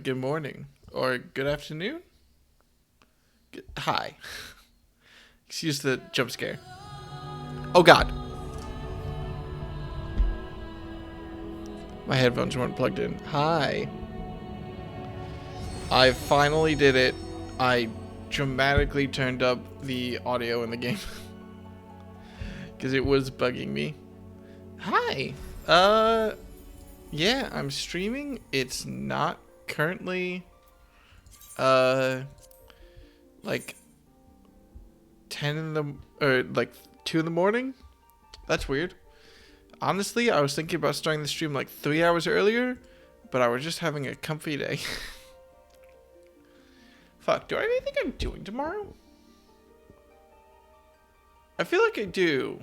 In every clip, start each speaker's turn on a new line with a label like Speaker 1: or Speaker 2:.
Speaker 1: good morning. Or good afternoon? Hi. Excuse the jump scare. Oh god. My headphones weren't plugged in. Hi. I finally did it. I dramatically turned up the audio in the game. Because it was bugging me. Hi. Yeah, I'm streaming. It's not currently, like 10 in the, or like 2 in the morning. That's weird. Honestly, I was thinking about starting the stream like 3 hours earlier, but I was just having a comfy day. Fuck, do I have anything I'm doing tomorrow? I feel like I do.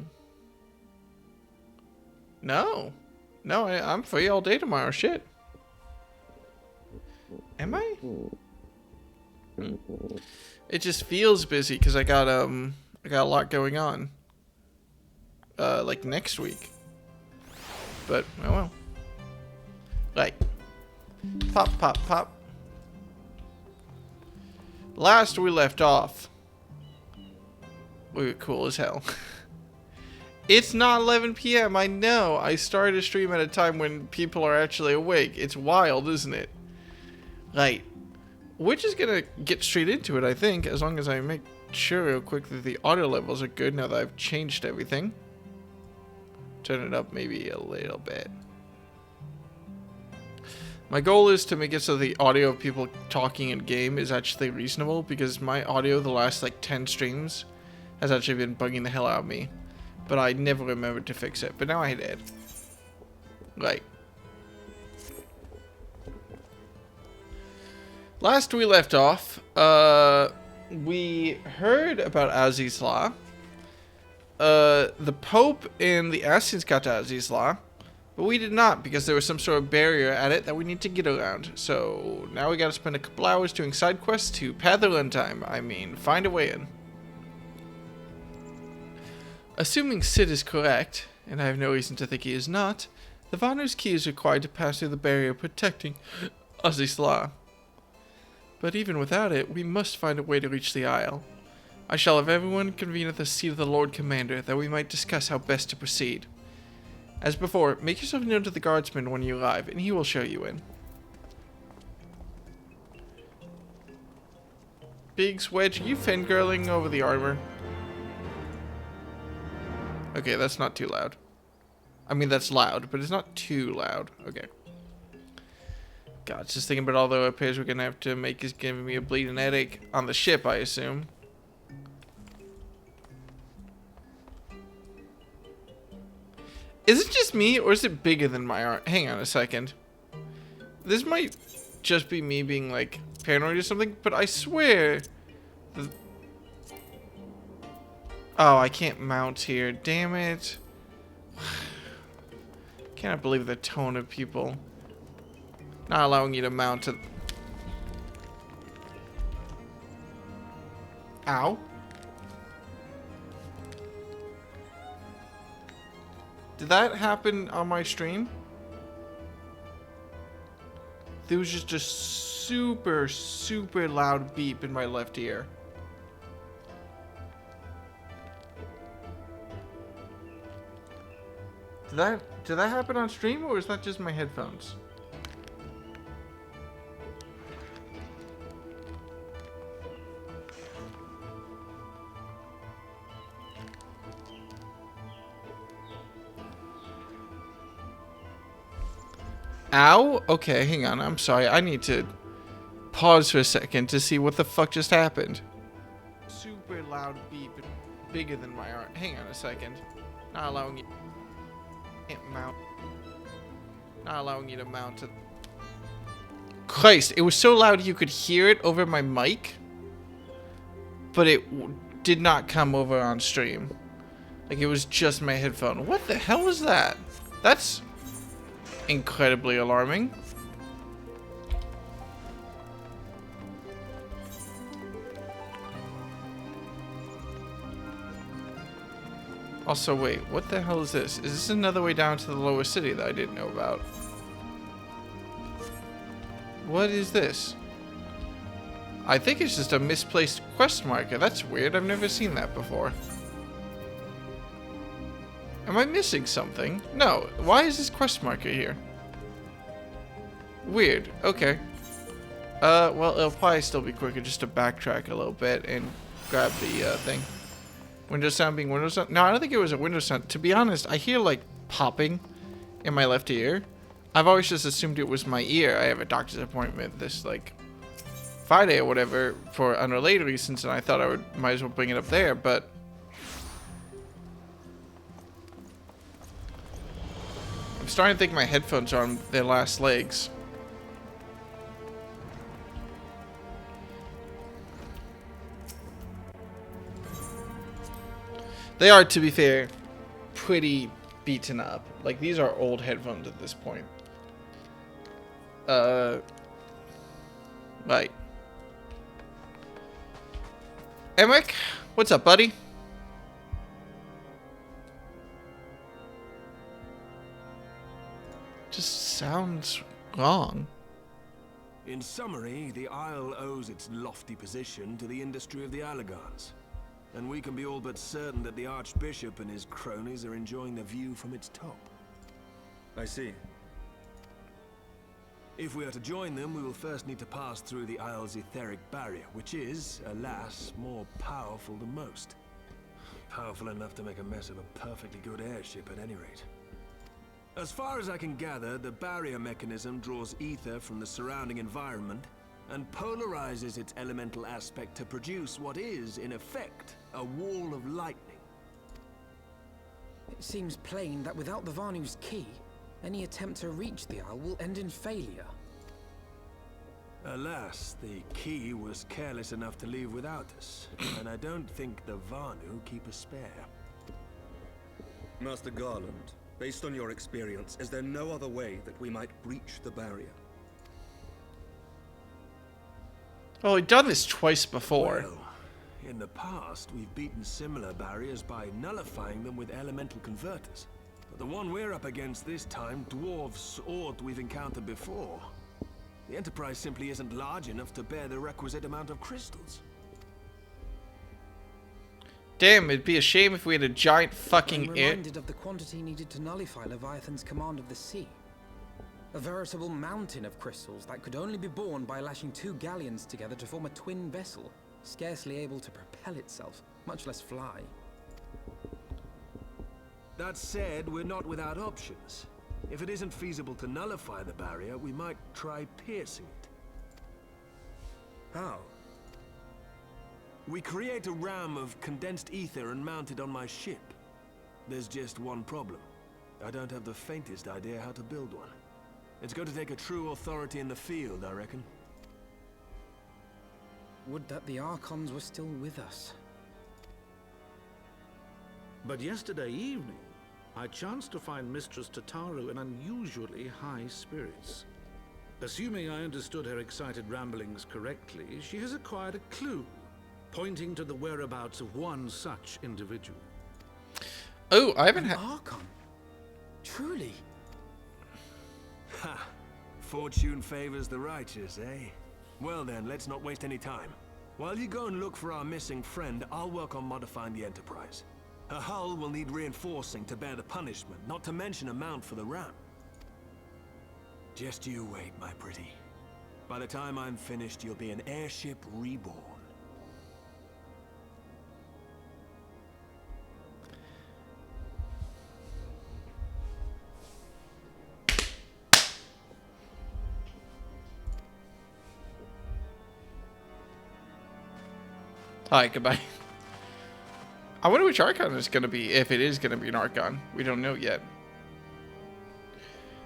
Speaker 1: No. No, I'm free all day tomorrow. Shit. Am I? It just feels busy because I got a lot going on. Like next week. But oh well. Like pop pop pop. Last we left off, we were cool as hell. It's not 11 p.m. I know. I started a stream at a time when people are actually awake. It's wild, isn't it? Right. We're just gonna get straight into it, I think, as long as I make sure real quick that the audio levels are good now that I've changed everything. Turn it up maybe a little bit. My goal is to make it so the audio of people talking in game is actually reasonable, because my audio the last like 10 streams has actually been bugging the hell out of me. But I never remembered to fix it. But now I did. Right. Last we left off, we heard about Aziz's Law. The Pope and the Assassins got to Aziz's Law, but we did not, because there was some sort of barrier at it that we need to get around. So now we gotta spend a couple hours doing side quests to pad the runtime. I mean, find a way in. Assuming Sid is correct, and I have no reason to think he is not, the Vanner's key is required to pass through the barrier protecting Aziz's Law. But even without it, we must find a way to reach the Isle. I shall have everyone convene at the seat of the Lord Commander, that we might discuss how best to proceed. As before, make yourself known to the guardsman when you arrive, and he will show you in. Big Swedge, are you fangirling over the armor? Okay, that's not too loud. I mean, that's loud, but it's not too loud. Okay. God, just thinking about all the repairs we're gonna have to make is giving me a bleeding headache. On the ship, I assume. Is it just me, or is it bigger than my arm? Hang on a second. This might just be me being, like, paranoid or something, but I swear... Oh, I can't mount here. Damn it. Cannot believe the tone of people not allowing you to mount to... Ow. Did that happen on my stream? There was just a super, super loud beep in my left ear. Did that happen on stream, or is that just my headphones? Ow? Okay, hang on. I'm sorry. I need to pause for a second to see what the fuck just happened. Super loud beep, bigger than my arm. Hang on a second. Not allowing you... mount. Not allowing you to mount it. Christ, it was so loud you could hear it over my mic, but it did not come over on stream. Like, it was just my headphone. What the hell was that? That's incredibly alarming. Also, wait, what the hell is this? Is this another way down to the lower city that I didn't know about? What is this? I think it's just a misplaced quest marker. That's weird. I've never seen that before. Am I missing something? No. Why is this quest marker here? Weird. Okay. Well, it'll probably still be quicker just to backtrack a little bit and grab the thing. Windows sound being Windows sound? No, I don't think it was a Windows sound. To be honest, I hear like popping in my left ear. I've always just assumed it was my ear. I have a doctor's appointment this like Friday or whatever for unrelated reasons, and I thought I might as well bring it up there, but I'm starting to think my headphones are on their last legs. They are, to be fair, pretty beaten up. Like, these are old headphones at this point. Right. Emmerich, what's up, buddy? Just sounds wrong.
Speaker 2: In summary, the Isle owes its lofty position to the industry of the Allegans. And we can be all but certain that the Archbishop and his cronies are enjoying the view from its top.
Speaker 3: I see.
Speaker 2: If we are to join them, we will first need to pass through the Isle's etheric barrier, which is, alas, more powerful than most. Powerful enough to make a mess of a perfectly good airship at any rate. As far as I can gather, the barrier mechanism draws ether from the surrounding environment and polarizes its elemental aspect to produce what is, in effect, a wall of lightning.
Speaker 4: It seems plain that without the Vanu's key, any attempt to reach the Isle will end in failure.
Speaker 2: Alas, the key was careless enough to leave without us, and I don't think the Vanu keep a spare.
Speaker 3: Master Garland, based on your experience, is there no other way that we might breach the barrier?
Speaker 1: Well, we've done this twice before.
Speaker 2: Well, in the past, we've beaten similar barriers by nullifying them with elemental converters. But the one we're up against this time dwarfs aught we've encountered before. The Enterprise simply isn't large enough to bear the requisite amount of crystals.
Speaker 1: Damn, it'd be a shame if we had a giant fucking
Speaker 4: I'm reminded of the quantity needed to nullify Leviathan's command of the sea. A veritable mountain of crystals that could only be borne by lashing two galleons together to form a twin vessel, scarcely able to propel itself, much less fly.
Speaker 2: That said, we're not without options. If it isn't feasible to nullify the barrier, we might try piercing it.
Speaker 3: How?
Speaker 2: We create a ram of condensed ether and mount it on my ship. There's just one problem. I don't have the faintest idea how to build one. It's going to take a true authority in the field, I reckon.
Speaker 4: Would that the Archons were still with us.
Speaker 5: But yesterday evening, I chanced to find Mistress Tataru in unusually high spirits. Assuming I understood her excited ramblings correctly, she has acquired a clue, pointing to the whereabouts of one such individual.
Speaker 1: Oh, I haven't had...
Speaker 4: Archon? Truly?
Speaker 2: Ha! Fortune favors the righteous, eh? Well then, let's not waste any time. While you go and look for our missing friend, I'll work on modifying the Enterprise. Her hull will need reinforcing to bear the punishment, not to mention a mount for the ram. Just you wait, my pretty. By the time I'm finished, you'll be an airship reborn.
Speaker 1: Alright, goodbye. I wonder which Archon it's going to be, if it is going to be an Archon. We don't know yet.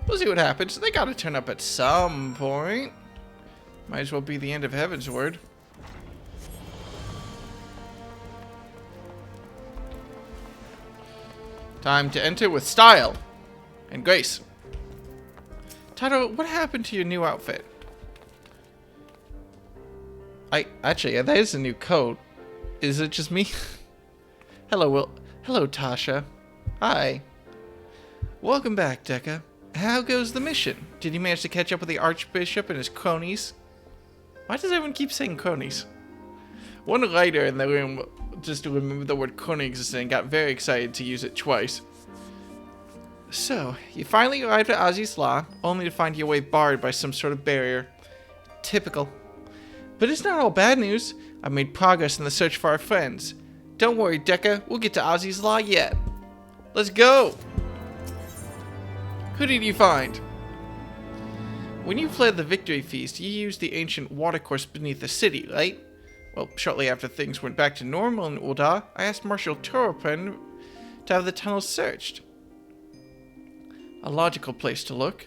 Speaker 1: We'll see what happens. They got to turn up at some point. Might as well be the end of Heavensward. Time to enter with style and grace. Tato, what happened to your new outfit? Actually, that is a new coat. Is it just me? Hello, Will. Hello, Tasha. Hi. Welcome back, Dekka. How goes the mission? Did you manage to catch up with the Archbishop and his cronies? Why does everyone keep saying cronies? One writer in the room just remembered the word crony existed and got very excited to use it twice. So, you finally arrived at Ozzy's Law, only to find your way barred by some sort of barrier. Typical. But it's not all bad news. I've made progress in the search for our friends. Don't worry, Deca, we'll get to Ozzy's Law yet. Let's go! Who did you find? When you fled the Victory Feast, you used the ancient watercourse beneath the city, right? Well, shortly after things went back to normal in Ul'dah, I asked Marshal Turpin to have the tunnels searched. A logical place to look.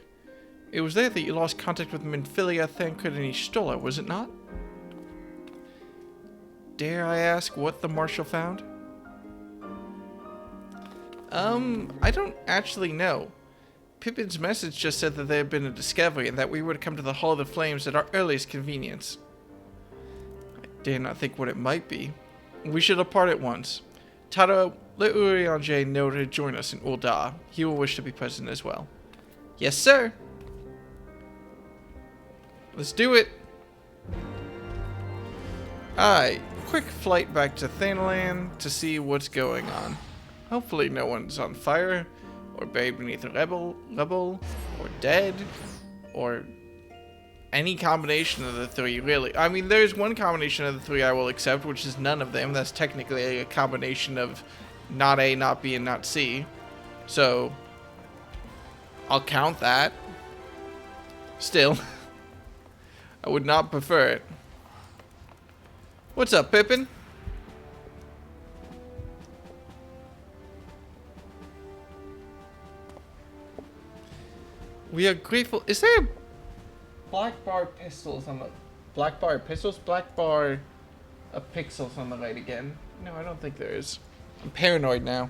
Speaker 1: It was there that you lost contact with Minfilia, Thancred, and Y'shtola, was it not? Dare I ask what the Marshal found? I don't actually know. Pippin's message just said that there had been a discovery and that we were to come to the Hall of the Flames at our earliest convenience. I dare not think what it might be. We should depart at once. Taro, let Urianger know to join us in Ul'dah. He will wish to be present as well. Yes, sir. Let's do it. Alright, quick flight back to Thanalan to see what's going on. Hopefully no one's on fire, or buried beneath a rubble, or dead, or any combination of the three, really. I mean, there's one combination of the three I will accept, which is none of them. That's technically a combination of not A, not B, and not C. So, I'll count that. Still, I would not prefer it. What's up, Pippin? We are grateful. Is there black bar pistols on the black bar pistols? Black bar pixels on the right again? No, I don't think there is. I'm paranoid now.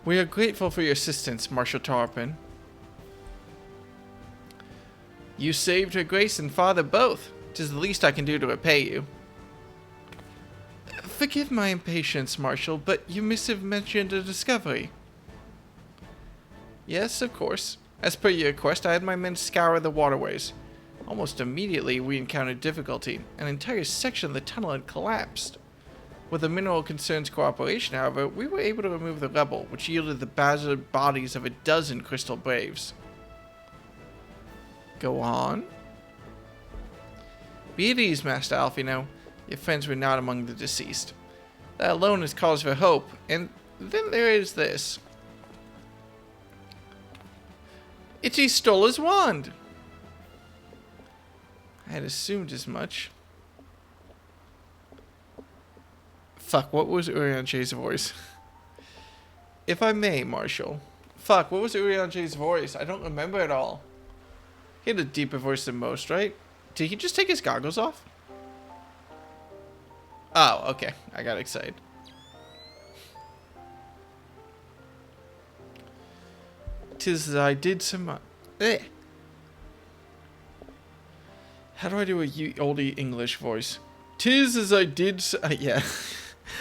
Speaker 1: We are grateful for your assistance, Marshal Tarpin. You saved her grace and father both. 'Tis the least I can do to repay you. Forgive my impatience, Marshal, but your missive mentioned a discovery. Yes, of course. As per your request, I had my men scour the waterways. Almost immediately, we encountered difficulty. An entire section of the tunnel had collapsed. With the Mineral Concern's cooperation, however, we were able to remove the rubble, which yielded the battered bodies of a dozen Crystal Braves. Go on. Be at ease, Master Alfino. Your friends were not among the deceased. That alone is cause for hope. And then there is this. It's Y'shtola's wand! I had assumed as much. Fuck, what was Urianger's voice? If I may, Marshal. Fuck, what was Urianger's voice? I don't remember it all. He had a deeper voice than most, right? Did he just take his goggles off? Oh, okay. I got excited. Tis as I did some... How do I do a oldie English voice? Tis as I did... yeah.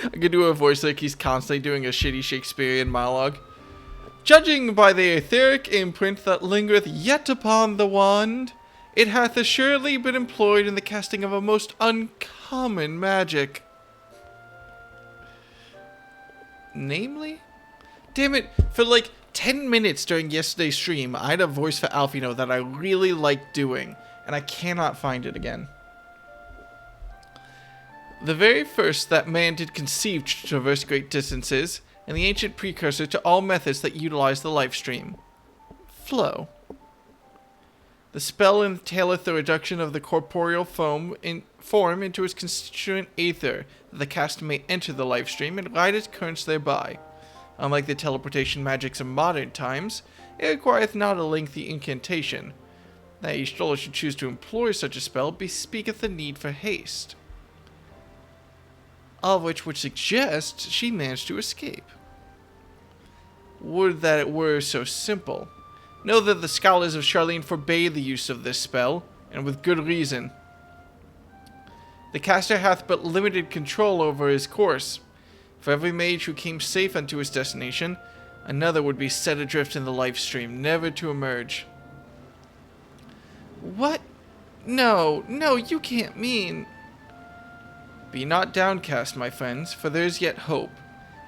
Speaker 1: I could do a voice like he's constantly doing a shitty Shakespearean monologue. Judging by the etheric imprint that lingereth yet upon the wand, it hath assuredly been employed in the casting of a most uncommon magic. Namely? Damn it, for like 10 minutes during yesterday's stream, I had a voice for Alfino that I really liked doing, and I cannot find it again. The very first that man did conceive to traverse great distances, and the ancient precursor to all methods that utilize the life stream. Flow. The spell entaileth the reduction of the corporeal form into its constituent aether, that the caster may enter the life stream and ride its currents thereby. Unlike the teleportation magics of modern times, it requireth not a lengthy incantation. That Y'shtola should choose to employ such a spell bespeaketh the need for haste. All of which would suggest she managed to escape. Would that it were so simple. Know that the scholars of Charlene forbade the use of this spell, and with good reason. The caster hath but limited control over his course. For every mage who came safe unto his destination, Another would be set adrift in the life stream, never to emerge. What? No, no, you can't mean... Be not downcast, my friends, for there is yet hope.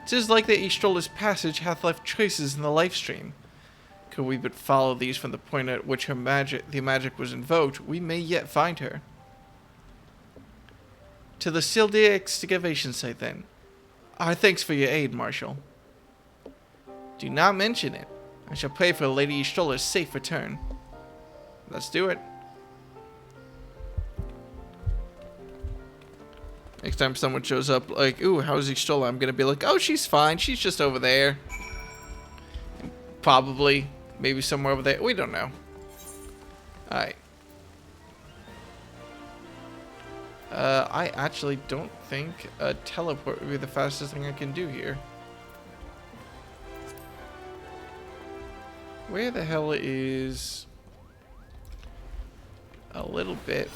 Speaker 1: 'Tis like that Yshtola's passage hath left traces in the life stream. Could we but follow these from the point at which the magic was invoked, we may yet find her. To the Sildia excavation site, then. Our thanks for your aid, Marshal. Do not mention it. I shall pray for Lady Yshtola's safe return. Let's do it. Next time someone shows up like, ooh, how's Yshtolaa? I'm gonna be like, oh, she's fine. She's just over there. Probably. Maybe somewhere over there. We don't know. Alright. I actually don't think a teleport would be the fastest thing I can do here. Where the hell is a little bit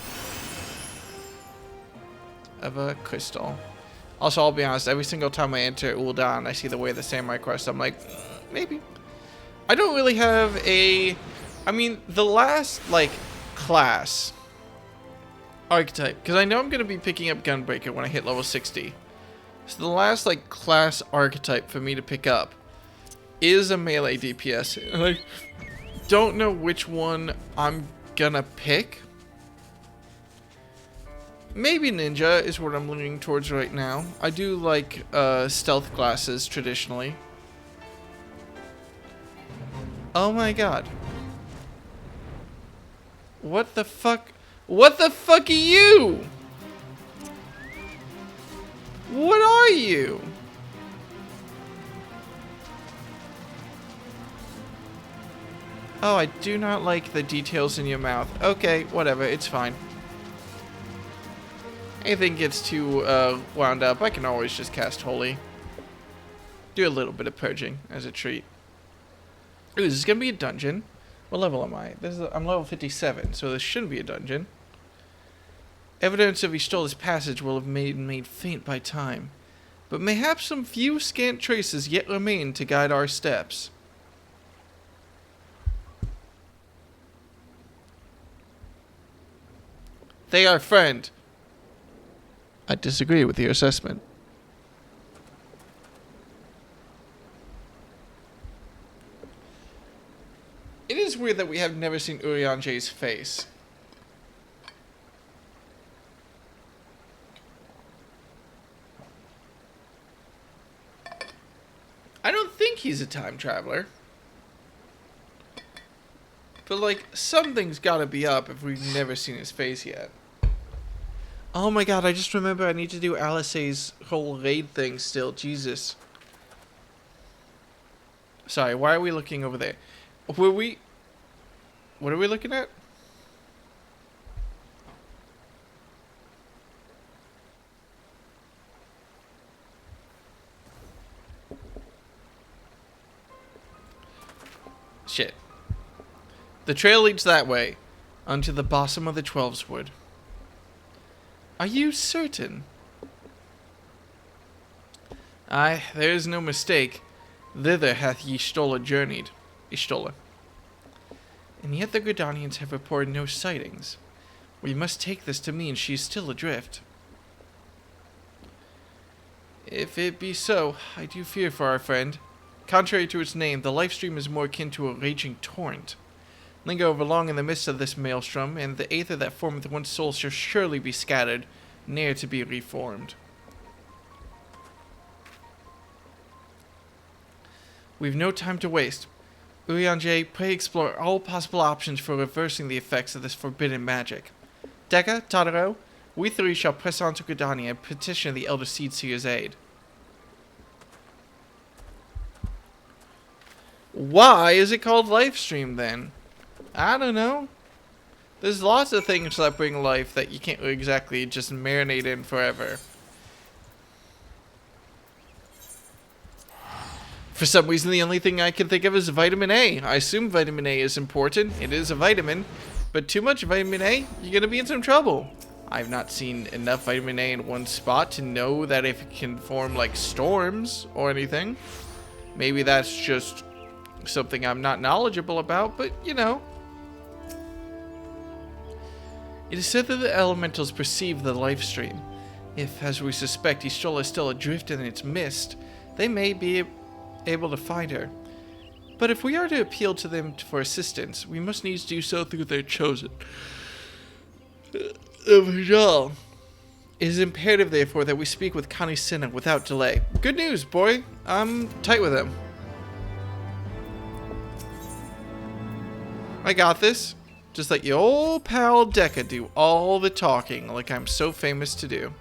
Speaker 1: of a crystal? Also, I'll be honest, every single time I enter Ul'dan, I see the Way of the Samurai quest, I'm like, maybe. I don't really have a... I mean, the last, like, class archetype, because I know I'm going to be picking up Gunbreaker when I hit level 60. So the last, like, class archetype for me to pick up is a melee DPS. And I don't know which one I'm gonna pick. Maybe Ninja is what I'm leaning towards right now. I do like stealth classes traditionally. Oh my god. What the fuck? What the fuck are you? What are you? Oh, I do not like the details in your mouth. Okay, whatever, it's fine. Anything gets too wound up, I can always just cast Holy. Do a little bit of purging as a treat. Ooh, this is gonna be a dungeon. What level am I? I'm level 57, so this shouldn't be a dungeon. Evidence of Yshtola's passage will have been made faint by time, but mayhaps some few scant traces yet remain to guide our steps. They are friend. I disagree with your assessment. It is weird that we have never seen Urianger's face. I don't think he's a time traveler. But, like, something's gotta be up if we've never seen his face yet. Oh my god, I just remember I need to do Alice's whole raid thing still. Jesus. Sorry, why are we looking over there? What are we looking at? Shit. The trail leads that way, onto the bosom of the Twelveswood. Are you certain? Aye, there is no mistake. Thither hath Y'shtola journeyed. Y'shtola. And yet the Gridanians have reported no sightings. We must take this to mean she is still adrift. If it be so, I do fear for our friend. Contrary to its name, the lifestream is more akin to a raging torrent. Linger over long in the midst of this maelstrom, and the aether that formeth one's soul shall surely be scattered, ne'er to be reformed. We've no time to waste. Urianger, pray explore all possible options for reversing the effects of this forbidden magic. Dekka, Tadaro, we three shall press on to Gridania and petition the Elder Seedseer's aid. Why is it called Lifestream then? I don't know. There's lots of things that bring life that you can't exactly just marinate in forever. For some reason, the only thing I can think of is vitamin A. I assume vitamin A is important. It is a vitamin. But too much vitamin A, you're going to be in some trouble. I've not seen enough vitamin A in one spot to know that if it can form like storms or anything. Maybe that's just something I'm not knowledgeable about, but you know. It is said that the elementals perceive the life stream. If, as we suspect, Y'shtola is still adrift in its mist, they may be able to find her. But if we are to appeal to them for assistance, we must needs do so through their chosen. It is imperative, therefore, that we speak with Connie Sinna without delay. Good news, boy. I'm tight with him. I got this. Just let your old pal Dekka do all the talking, like I'm so famous to do.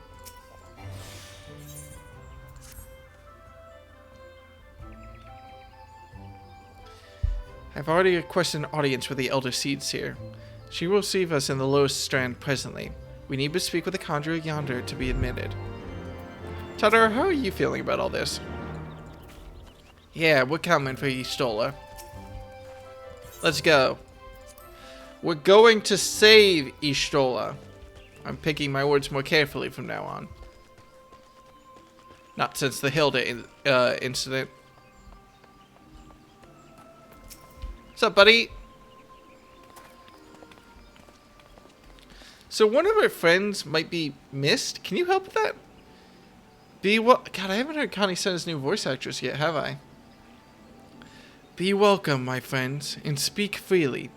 Speaker 1: I've already requested an audience with the Elder Seeds here. She will receive us in the lowest strand presently. We need but speak with the conjurer yonder to be admitted. Tadara, how are you feeling about all this? Yeah, we're coming for Y'shtola. Let's go. We're going to save Y'shtola. I'm picking my words more carefully from now on. Not since the Hilda incident. What's up, buddy? So one of our friends might be missed. Can you help with that? Be what? God, I haven't heard Connie Sinna's new voice actress yet, have I? Be welcome, my friends, and speak freely.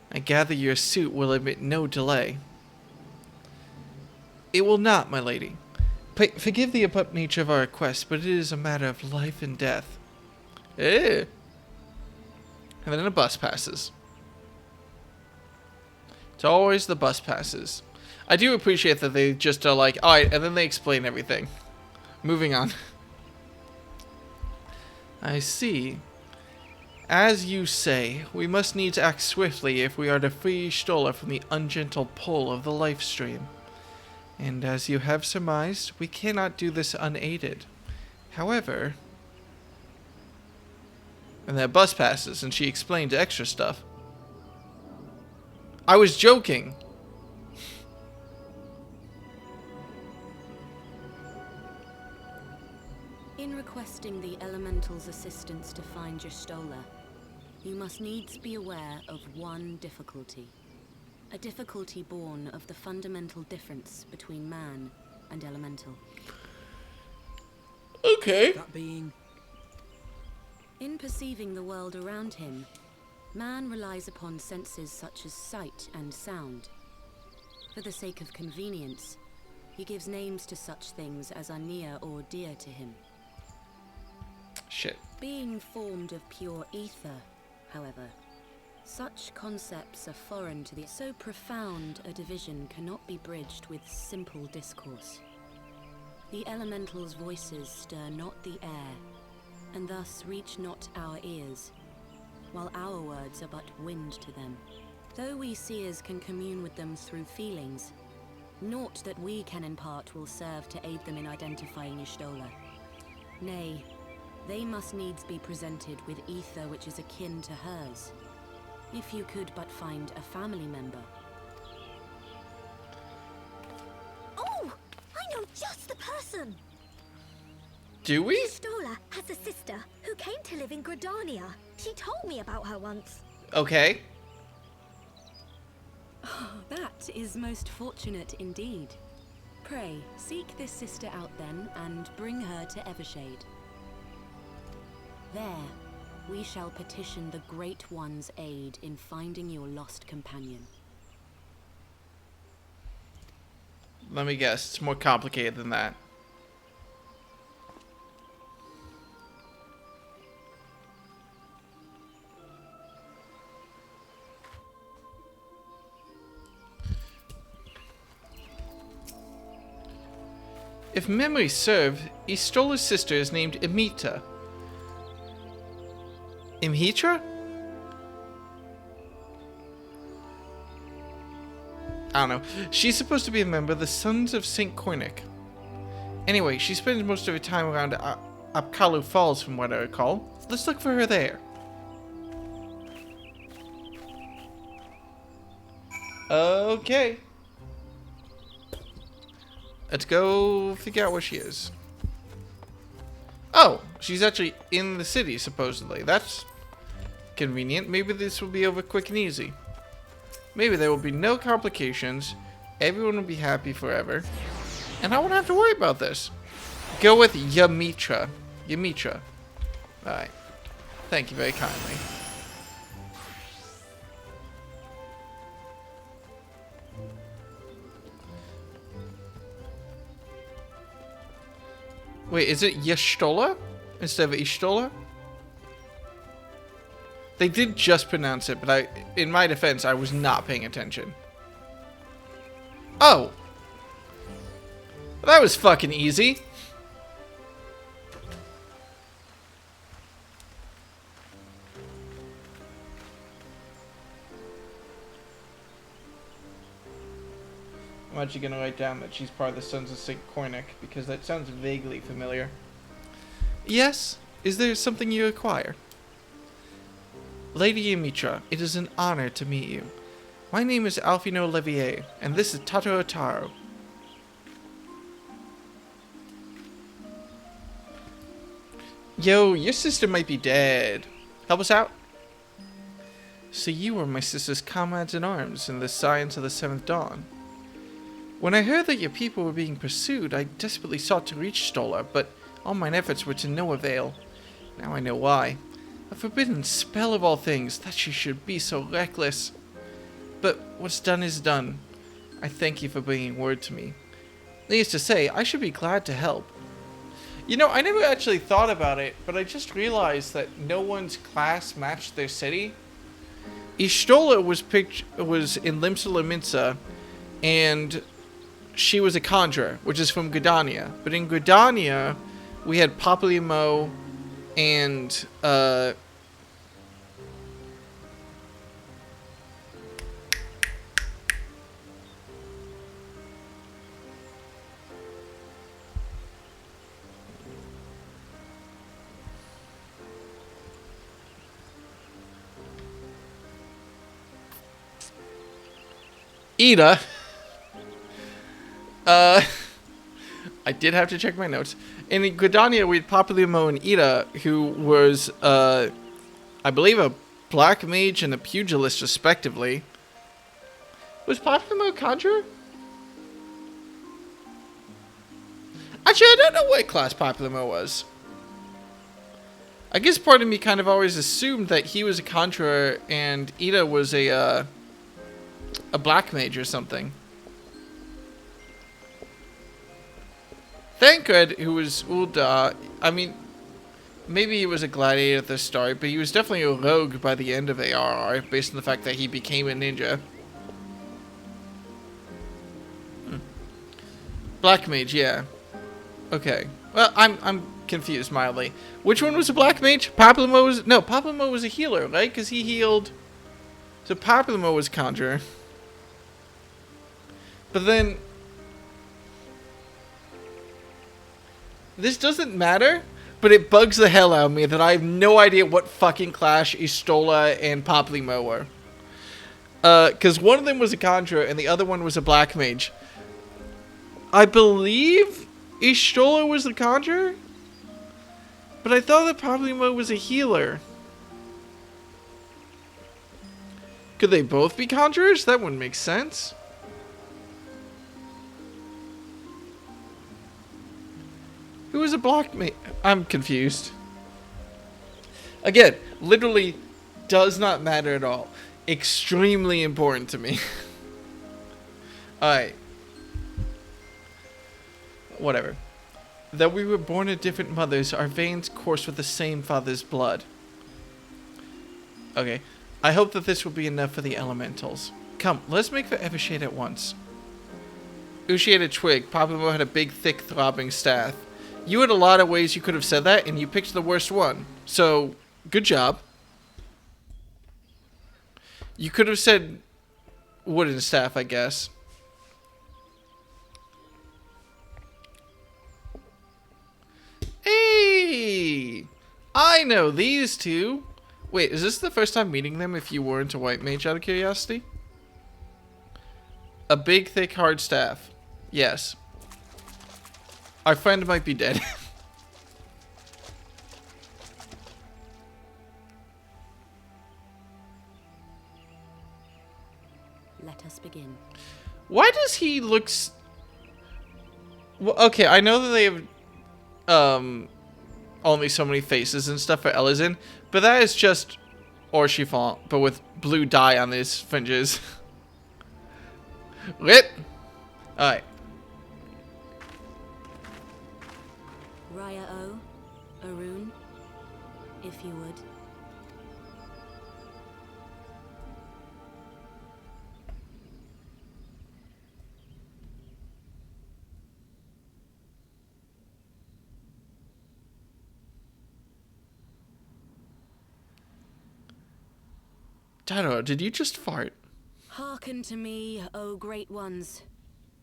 Speaker 1: I gather your suit will admit no delay. It will not, my lady. Forgive the abrupt nature of our request, but it is a matter of life and death. Eh? And then a bus passes. It's always the bus passes. I do appreciate that they just are like, alright, and then they explain everything. Moving on. I see. As you say, we must needs act swiftly if we are to free Y'shtola from the ungentle pull of the life stream. And as you have surmised, we cannot do this unaided. However... And that bus passes, and she explains extra stuff. I was joking.
Speaker 6: In requesting the Elemental's assistance to find Y'shtola, you must needs be aware of one difficulty. A difficulty born of the fundamental difference between man and Elemental.
Speaker 1: Okay.
Speaker 4: That being...
Speaker 6: In perceiving the world around him, man relies upon senses such as sight and sound. For the sake of convenience, he gives names to such things as are near or dear to him.
Speaker 1: Shit.
Speaker 6: Being formed of pure ether, however, such concepts are foreign to the... So profound a division cannot be bridged with simple discourse. The elemental's voices stir not the air, and thus reach not our ears, while our words are but wind to them. Though we seers can commune with them through feelings, naught that we can impart will serve to aid them in identifying Y'shtola. Nay, they must needs be presented with ether which is akin to hers. If you could but find a family member.
Speaker 7: Oh! I know just the person!
Speaker 1: Do we?
Speaker 7: Y'shtola has a sister who came to live in Gridania. She told me about her once.
Speaker 1: Okay.
Speaker 6: That is most fortunate indeed. Pray, seek this sister out then, and bring her to Evershade. There, we shall petition the Great One's aid in finding your lost companion.
Speaker 1: Let me guess. It's more complicated than that. If memory serves, Y'shtola's sister is named Imhitra. Imhitra? I don't know. She's supposed to be a member of the Sons of St. Koinik. Anyway, she spends most of her time around Apkalu Falls, from what I recall. Let's look for her there. Okay. Let's go figure out where she is. Oh, she's actually in the city, supposedly. That's convenient. Maybe this will be over quick and easy. Maybe there will be no complications. Everyone will be happy forever. And I won't have to worry about this. Go with Yamitra. Yamitra. Alright. Thank you very kindly. Wait, is it Yashtola instead of Ishtola? They did just pronounce it, but in my defense, I was not paying attention. Oh! That was fucking easy. I'm actually going to write down that she's part of the Sons of St. Cornic, because that sounds vaguely familiar. Yes? Is there something you require? Lady Yamitra, it is an honor to meet you. My name is Alfino Levier, and this is Taro Taro. Yo, your sister might be dead. Help us out? So you were my sister's comrades in arms in the Science of the Seventh Dawn. When I heard that your people were being pursued, I desperately sought to reach Stola, but all mine efforts were to no avail. Now I know why. A forbidden spell of all things, that she should be so reckless. But what's done is done. I thank you for bringing word to me. Needless to say, I should be glad to help. You know, I never actually thought about it, but I just realized that no one's class matched their city. Ishtola was in Limsa Laminsa, and she was a conjurer, which is from Gridania. But in Gridania, we had Papalymo and Ida. I did have to check my notes. In Gridania, we had Papalymo and Ida, who was, I believe, a black mage and a pugilist, respectively. Was Papalymo a conjurer? Actually, I don't know what class Papalymo was. I guess part of me kind of always assumed that he was a conjurer and Ida was a black mage or something. Thancred, who was Ulda, I mean, maybe he was a gladiator at the start, but he was definitely a rogue by the end of ARR, based on the fact that he became a ninja. Black mage, yeah. Okay. Well, I'm confused mildly. Which one was a black mage? Papalymo was... No, Papalymo was a healer, right? Because he healed... So Papalymo was conjurer. But then... This doesn't matter, but it bugs the hell out of me that I have no idea what fucking clash Ishtola and Papalymo were. Because one of them was a conjurer and the other one was a black mage. I believe Ishtola was the conjurer, but I thought that Papalymo was a healer. Could they both be conjurers? That wouldn't make sense. Who is a black mage? I'm confused. Again, literally does not matter at all. Extremely important to me. Alright. Whatever. Though we were born of different mothers, our veins course with the same father's blood. Okay. I hope that this will be enough for the elementals. Come, let's make for Evershade at once. Ushi had a twig. Papalymo had a big, thick, throbbing staff. You had a lot of ways you could have said that, and you picked the worst one. So, good job. You could have said wooden staff, I guess. Hey! I know these two. Wait, is this the first time meeting them if you weren't a white mage, out of curiosity? A big, thick, hard staff. Yes. Our friend might be dead. Why does he look... Well, okay, I know that they have only so many faces and stuff for Ellison, but that is just Orchiffon, but with blue dye on his fringes. Lit! Alright.
Speaker 6: Raya O, Arun, if you would.
Speaker 1: Dado, did you just fart?
Speaker 6: Hearken to me, O great ones.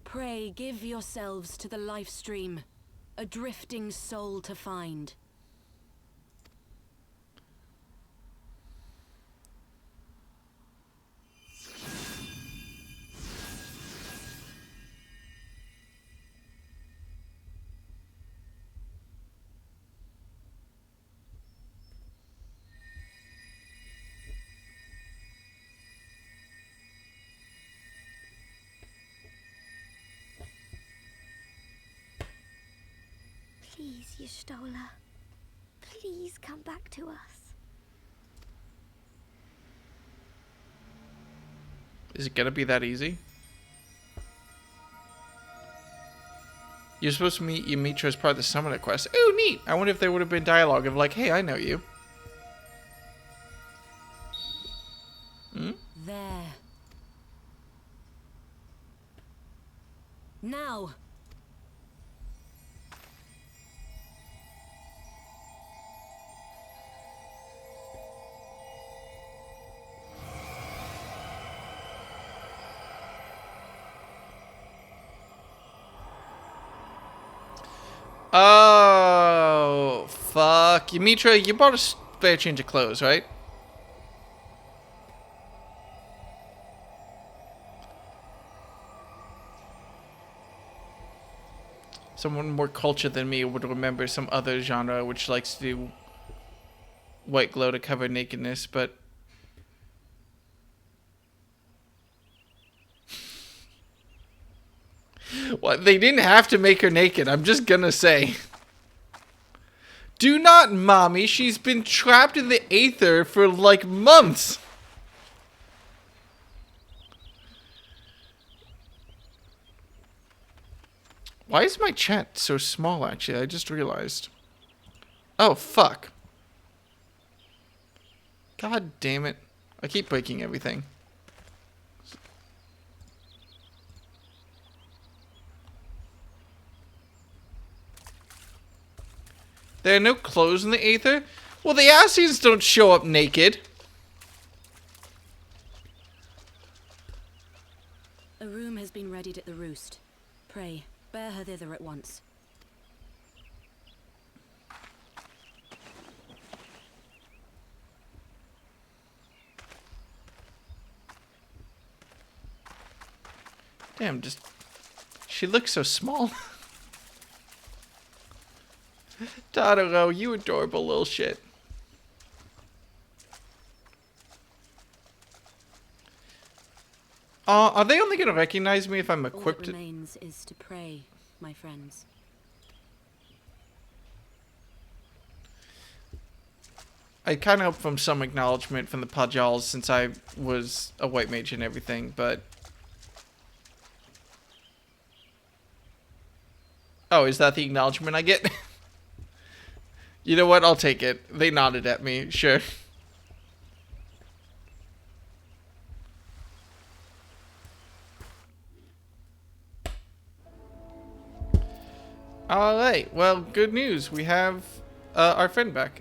Speaker 6: Pray give yourselves to the life stream, a drifting soul to find.
Speaker 7: Please, Y'shtola. Please come back to us.
Speaker 1: Is it gonna be that easy? You're supposed to meet Ymitra as part of the summoner quest. Ooh, neat! I wonder if there would have been dialogue of like, hey, I know you. Hmm?
Speaker 6: There. Now!
Speaker 1: Oh, fuck. Ymitra, you bought a spare change of clothes, right? Someone more cultured than me would remember some other genre which likes to do white glow to cover nakedness, but... What? They didn't have to make her naked, I'm just gonna say. Do not, mommy. She's been trapped in the aether for like months. Why is my chat so small, actually? I just realized. Oh, fuck. God damn it. I keep breaking everything. There are no clothes in the aether? Well, the Ascians don't show up naked.
Speaker 6: A room has been readied at the roost. Pray, bear her thither at once.
Speaker 1: Damn, just... She looks so small. Totoro, you adorable little shit. Are they only gonna recognize me if I'm equipped?
Speaker 6: All that remains is to pray, my friends.
Speaker 1: I kind of hope from some acknowledgement from the Pajals since I was a white mage and everything, but... Oh, is that the acknowledgement I get? You know what? I'll take it. They nodded at me. Sure. Alright. Well, good news. We have our friend back.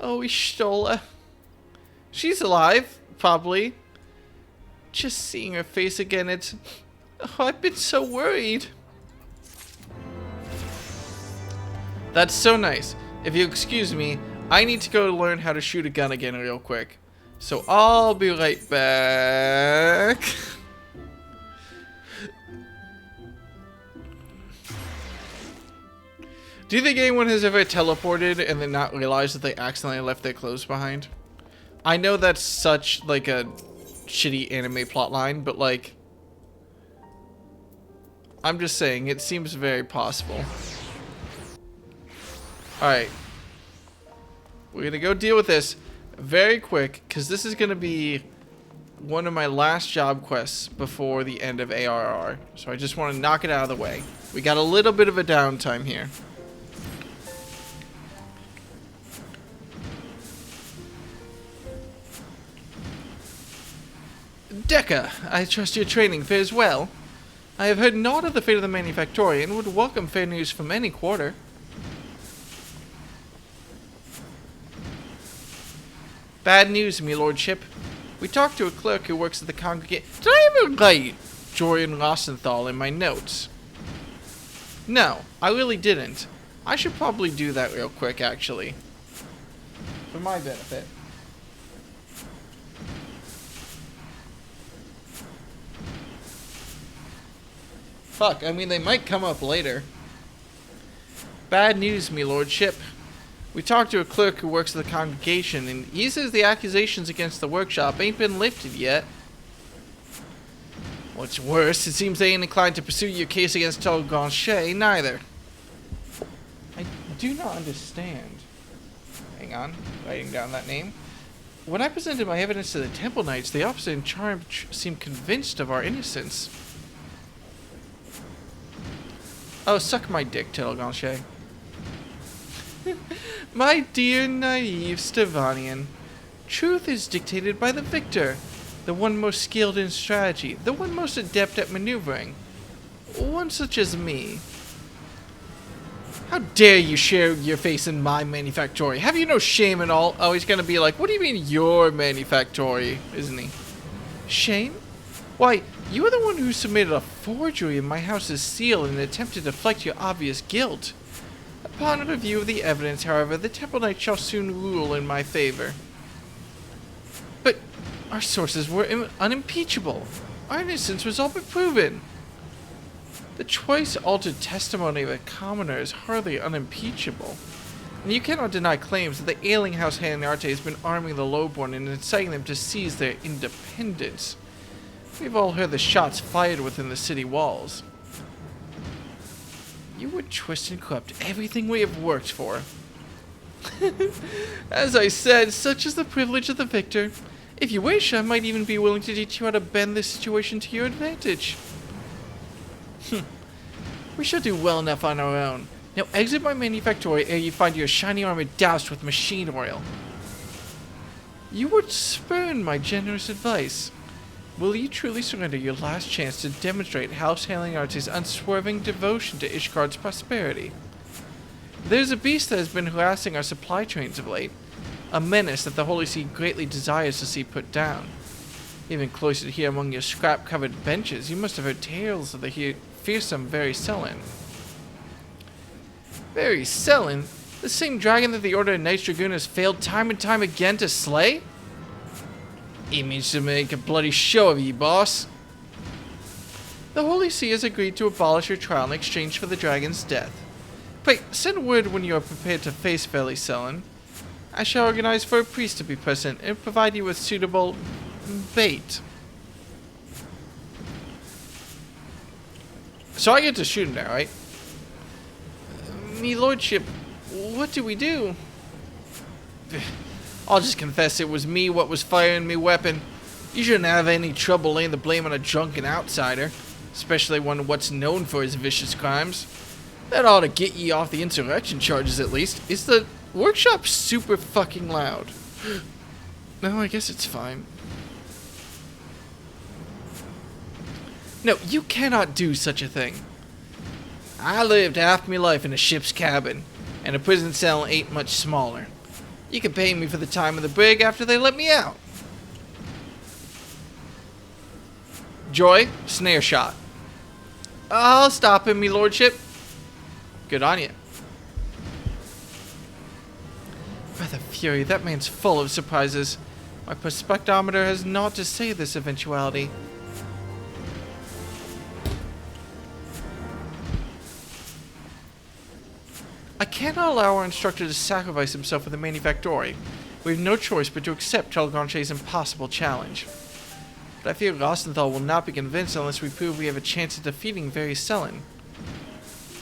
Speaker 1: Oh, Y'shtola. She's alive, probably. Just seeing her face again, it's... Oh, I've been so worried. That's so nice. If you excuse me, I need to go learn how to shoot a gun again real quick. So I'll be right back. Do you think anyone has ever teleported and then not realized that they accidentally left their clothes behind? I know that's such like a shitty anime plotline, but like, I'm just saying, it seems very possible. Alright. We're gonna go deal with this very quick, because this is gonna be one of my last job quests before the end of ARR. So I just want to knock it out of the way. We got a little bit of a downtime here. Decca, I trust your training fares well. I have heard naught of the fate of the Manufactory and would welcome fair news from any quarter. Bad news, me lordship. We talked to a clerk who works at the congregation. Did I ever write Jorian Rosenthal in my notes? No, I really didn't. I should probably do that real quick, actually. For my benefit. Fuck, I mean, they might come up later. Bad news, me lordship. We talked to a clerk who works at the congregation, and he says the accusations against the workshop ain't been lifted yet. What's worse, it seems they ain't inclined to pursue your case against Telganchet, neither. I do not understand. Hang on, writing down that name. When I presented my evidence to the Temple Knights, the officer in charge seemed convinced of our innocence. Oh, suck my dick, Telganchet. My dear naive Stevanian, truth is dictated by the victor, the one most skilled in strategy, the one most adept at maneuvering, one such as me. How dare you share your face in my Manufactory? Have you no shame at all? Oh, he's gonna be like, what do you mean your Manufactory, isn't he? Shame? Why, you are the one who submitted a forgery in my house's seal in an attempt to deflect your obvious guilt. Upon a review of the evidence, however, the Temple Knight shall soon rule in my favor. But our sources were unimpeachable. Our innocence was all but proven. The twice-altered testimony of a commoner is hardly unimpeachable. And you cannot deny claims that the ailing House Hanarte has been arming the lowborn and inciting them to seize their independence. We've all heard the shots fired within the city walls. You would twist and corrupt everything we have worked for. As I said, such is the privilege of the victor. If you wish, I might even be willing to teach you how to bend this situation to your advantage. We shall do well enough on our own. Now exit my Manufactory ere you find your shiny armor doused with machine oil. You would spurn my generous advice. Will you truly surrender your last chance to demonstrate House Hanarte's unswerving devotion to Ishgard's prosperity? There's a beast that has been harassing our supply trains of late, a menace that the Holy See greatly desires to see put down. Even cloistered here among your scrap-covered benches, you must have heard tales of the fearsome Very Sullen. Very Sullen? The same dragon that the Order of Knights Dragooners failed time and time again to slay? He means to make a bloody show of ye, boss. The Holy See has agreed to abolish your trial in exchange for the dragon's death. Pray, send word when you are prepared to face Very Sullen. I shall organize for a priest to be present and provide you with suitable bait. So I get to shoot him now, right? Me lordship, what do we do? I'll just confess it was me what was firing me weapon. You shouldn't have any trouble laying the blame on a drunken outsider, especially one what's known for his vicious crimes. That ought to get ye off the insurrection charges at least. Is the workshop super fucking loud? No, I guess it's fine. No, you cannot do such a thing. I lived half my life in a ship's cabin, and a prison cell ain't much smaller. You can pay me for the time of the brig after they let me out. Joy, snare shot. I'll stop him, me lordship. Good on you. By the fury, that man's full of surprises. My prospectometer has naught to say this eventuality. I cannot allow our instructor to sacrifice himself for the Manufactory. We have no choice but to accept Telganchet's impossible challenge. but I fear Rostenthal will not be convinced unless we prove we have a chance of defeating Very Sullen.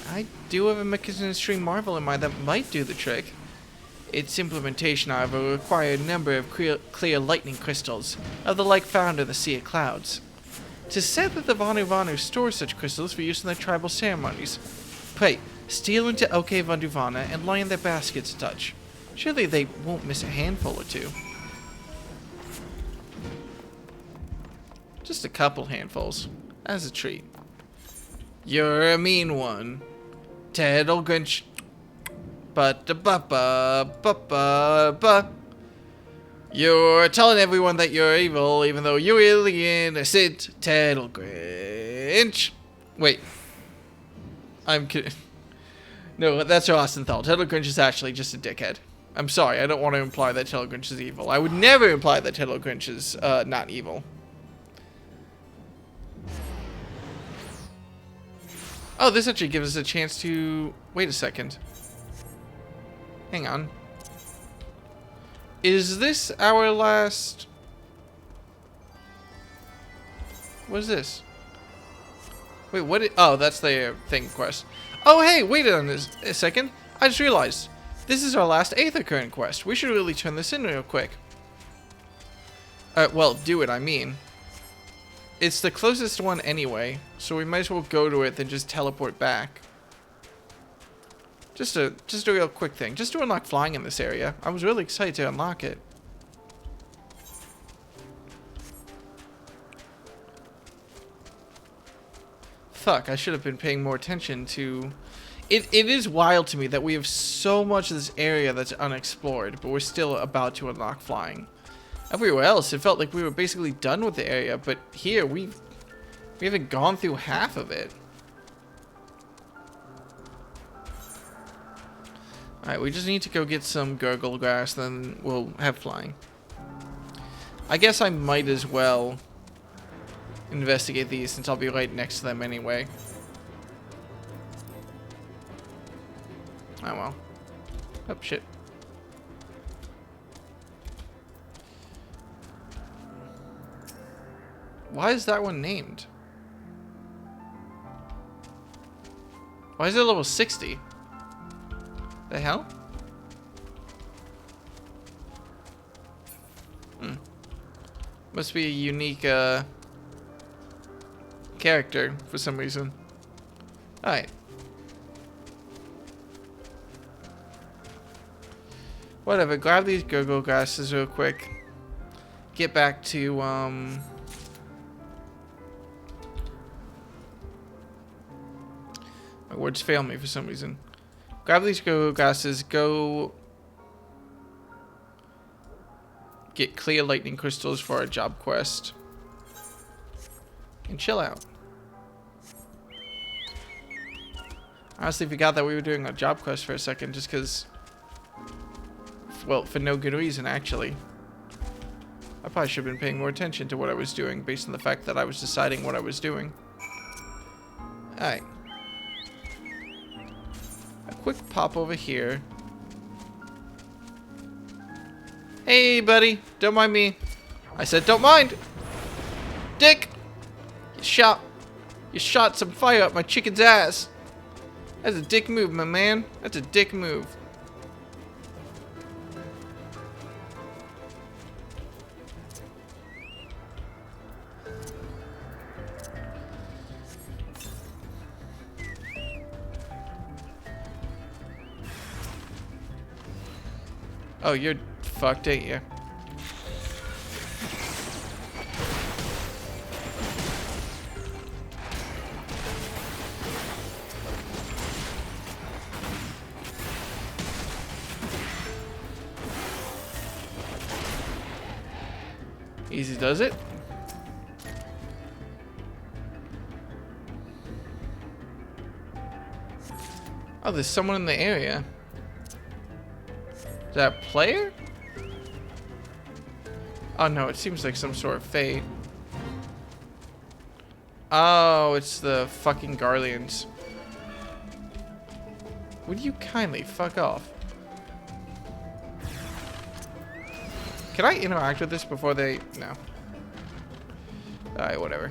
Speaker 1: I do have a misconstruing marvel in mind that might do the trick. Its implementation, however, will require a number of clear lightning crystals, of the like found in the Sea of Clouds. 'Tis said that the Vanu Vanu store such crystals for use in their tribal ceremonies. Pray, steal into Oke Vanduvana and lie in their baskets a touch. Surely they won't miss a handful or two. Just a couple handfuls, as a treat. You're a mean one. Teddle Grinch. Ba-da-ba-ba-ba-ba-ba. You're telling everyone that you're evil, even though you're really innocent. Teddle Grinch. Wait. I'm kidding. No, that's Rostenthal. Teddle Grinch is actually just a dickhead. I'm sorry, I don't want to imply that Teddle Grinch is evil. I would never imply that Teddle Grinch is not evil. Oh, this actually gives us a chance to... Wait a second. Hang on. Is this our last... What is this? Wait, what? Oh, that's the thing quest. Oh, hey, wait a second. I just realized. This is our last Aether Current quest. We should really turn this in real quick. Well, do it, I mean. It's the closest one anyway, so we might as well go to it, then just teleport back. Just a real quick thing. Just to unlock flying in this area. I was really excited to unlock it. Fuck, I should have been paying more attention to... It is wild to me that we have so much of this area that's unexplored, but we're still about to unlock flying. Everywhere else, it felt like we were basically done with the area, but here, we haven't gone through half of it. Alright, we just need to go get some gurgle grass, then we'll have flying. I guess I might as well investigate these since I'll be right next to them anyway. Oh well. Oh shit. Why is that one named? Why is it level 60? The hell? Must be a unique character for some reason. Alright. Whatever, grab these gurgle grasses real quick. Get back to my words fail me for some reason. Grab these gurgle grasses, go get clear lightning crystals for our job quest. And chill out. I honestly forgot that we were doing a job quest for a second just because... Well, for no good reason, actually. I probably should have been paying more attention to what I was doing based on the fact that I was deciding what I was doing. Alright. A quick pop over here. Hey, buddy. Don't mind me. I said don't mind. Dick! You shot some fire up my chicken's ass. That's a dick move, my man. That's a dick move. Oh, you're fucked, ain't you? Easy does it. Oh, there's someone in the area. Is that a player? Oh no, it seems like some sort of fate. Oh, it's the fucking Garleans. Would you kindly fuck off? Can I interact with this before they... No. Alright, whatever.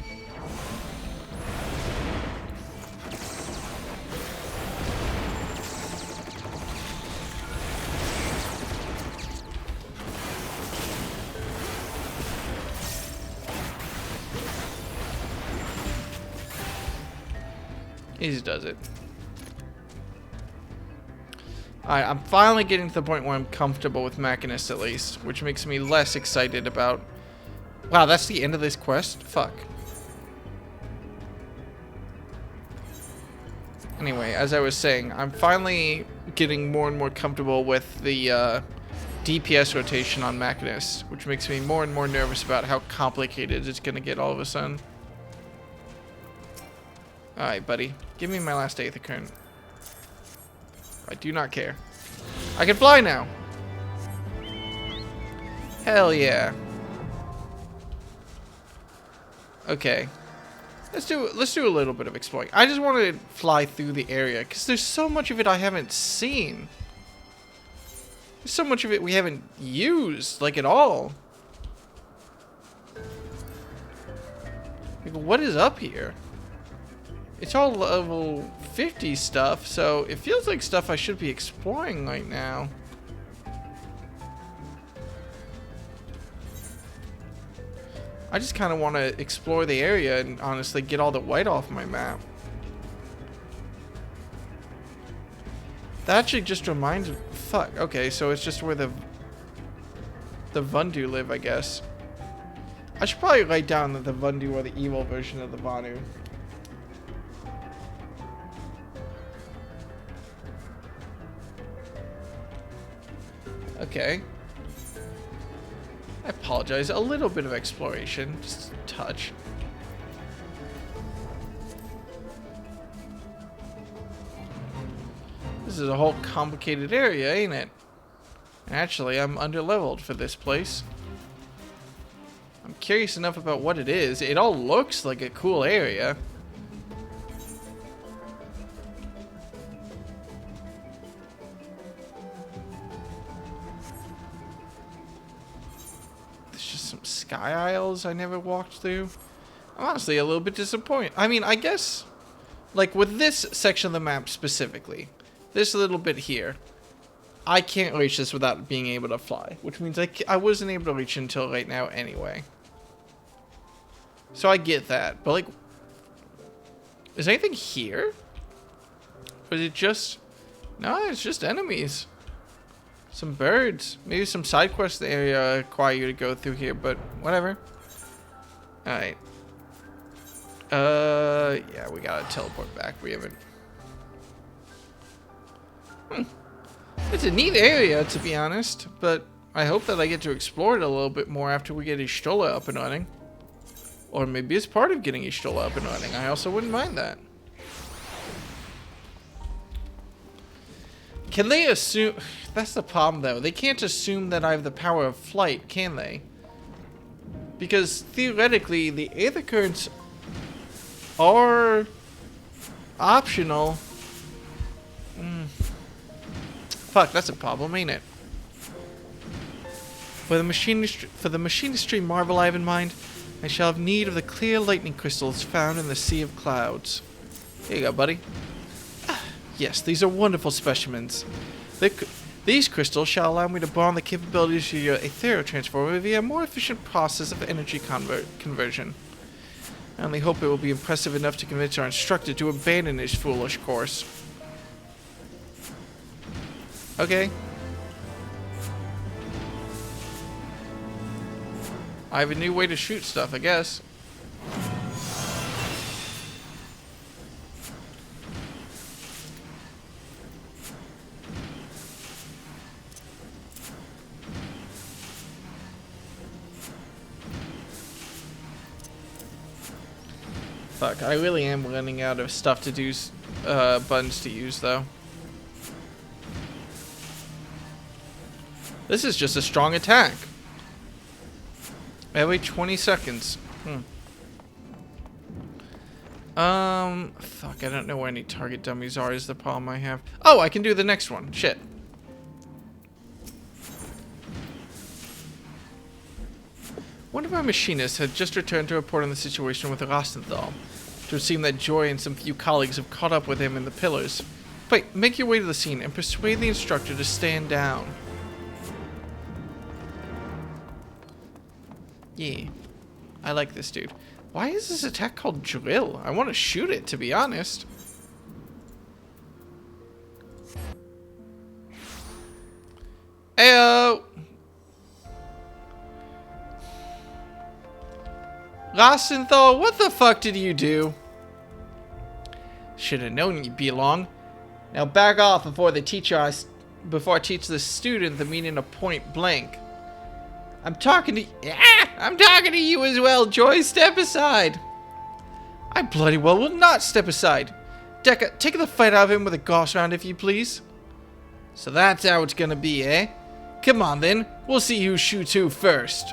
Speaker 1: Easy does it. Alright, I'm finally getting to the point where I'm comfortable with Machinist at least, which makes me less excited about... Wow, that's the end of this quest? Fuck. Anyway, as I was saying, I'm finally getting more and more comfortable with the DPS rotation on Machinist, which makes me more and more nervous about how complicated it's going to get all of a sudden. Alright, buddy. Give me my last Aether Current. I do not care. I can fly now! Hell yeah. Okay. Let's do a little bit of exploring. I just want to fly through the area, because there's so much of it I haven't seen. There's so much of it we haven't used, like, at all. Like, what is up here? It's all level 50 stuff, so it feels like stuff I should be exploring right now. I just kind of want to explore the area and honestly get all the white off my map. That actually just reminds me... Fuck, okay, so it's just where the Vundu live, I guess. I should probably write down that the Vundu are the evil version of the Vanu. Okay. I apologize. A little bit of exploration. Just a touch. This is a whole complicated area, ain't it? Actually, I'm underleveled for this place. I'm curious enough about what it is. It all looks like a cool area. Sky Isles I never walked through. I'm honestly a little bit disappointed. I mean, I guess, like, with this section of the map specifically, this little bit here, I can't reach this without being able to fly, which means I wasn't able to reach it until right now anyway. So I get that, but, like, is anything here? Or is it just... No, it's just enemies. Some birds. Maybe some side quests in the area require you to go through here, but whatever. Alright. Yeah, we gotta teleport back. We haven't... It's a neat area, to be honest, but I hope that I get to explore it a little bit more after we get Ishtola up and running. Or maybe it's part of getting Ishtola up and running. I also wouldn't mind that. Can they assume... That's the problem, though. They can't assume that I have the power of flight, can they? Because, theoretically, the Aether Currents are optional. Fuck, that's a problem, ain't it? For the machinistry marvel I have in mind, I shall have need of the clear lightning crystals found in the Sea of Clouds. Here you go, buddy. Yes, these are wonderful specimens. These crystals shall allow me to bond the capabilities of your Aethero Transformer via a more efficient process of energy conversion. I only hope it will be impressive enough to convince our instructor to abandon his foolish course. Okay. I have a new way to shoot stuff, I guess. Fuck, I really am running out of stuff to do, buttons to use, though. This is just a strong attack. Every 20 seconds. Fuck, I don't know where any target dummies are is the problem I have. Oh, I can do the next one. Shit. One of our machinists had just returned to report on the situation with Rosenthal. It would seem that Joy and some few colleagues have caught up with him in the pillars. Wait, make your way to the scene and persuade the instructor to stand down. Yeah, I like this dude. Why is this attack called drill? I want to shoot it, to be honest. Ayo! Rosenthal, what the fuck did you do? Should have known you'd be along. Now back off before I teach the student the meaning of point blank. I'm talking to you as well, Joy. Step aside. I bloody well will not step aside. Deca, take the fight out of him with a Gauss round, if you please. So that's how it's gonna be, eh? Come on then, we'll see who shoots who first.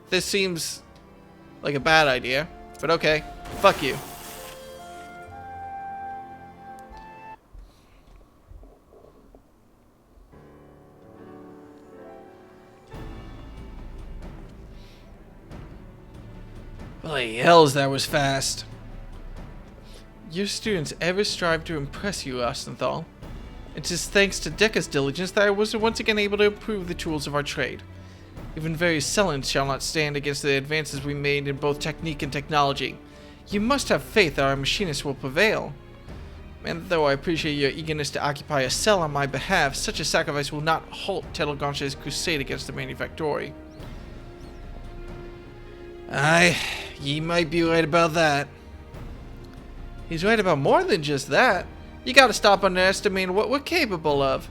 Speaker 1: This seems like a bad idea, but okay. Fuck you. Holy hells, that was fast. Your students ever strive to impress you, Rosenthal? It is thanks to Deca's diligence that I was once again able to improve the tools of our trade. Even various Sellens shall not stand against the advances we made in both technique and technology. You must have faith that our machinists will prevail. And though I appreciate your eagerness to occupy a cell on my behalf, such a sacrifice will not halt Telganche's crusade against the Manufactory. Aye, ye might be right about that. He's right about more than just that. You gotta stop underestimating what we're capable of.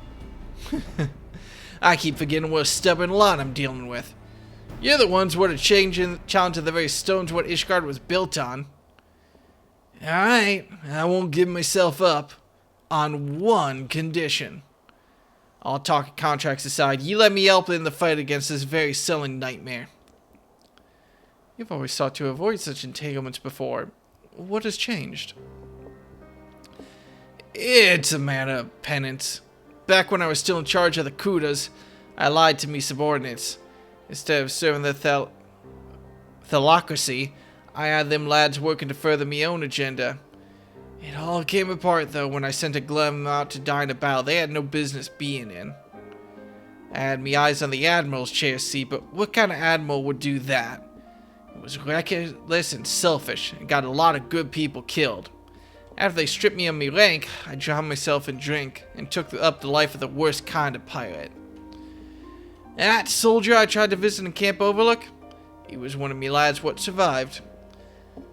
Speaker 1: I keep forgetting what a stubborn lot I'm dealing with. You're the ones who are challenging the very stones what Ishgard was built on. Alright, I won't give myself up. On one condition. All talk and contracts aside, you let me help in the fight against this very selling nightmare. You've always sought to avoid such entanglements before. What has changed? It's a matter of penance. Back when I was still in charge of the Kudas, I lied to me subordinates. Instead of serving the Thelocracy, I had them lads working to further me own agenda. It all came apart though when I sent a glove out to die in a battle they had no business being in. I had me eyes on the Admiral's chair seat, but what kind of Admiral would do that? It was reckless and selfish, and got a lot of good people killed. After they stripped me of my rank, I drowned myself in drink, and took up the life of the worst kind of pirate. That soldier I tried to visit in Camp Overlook, he was one of me lads what survived.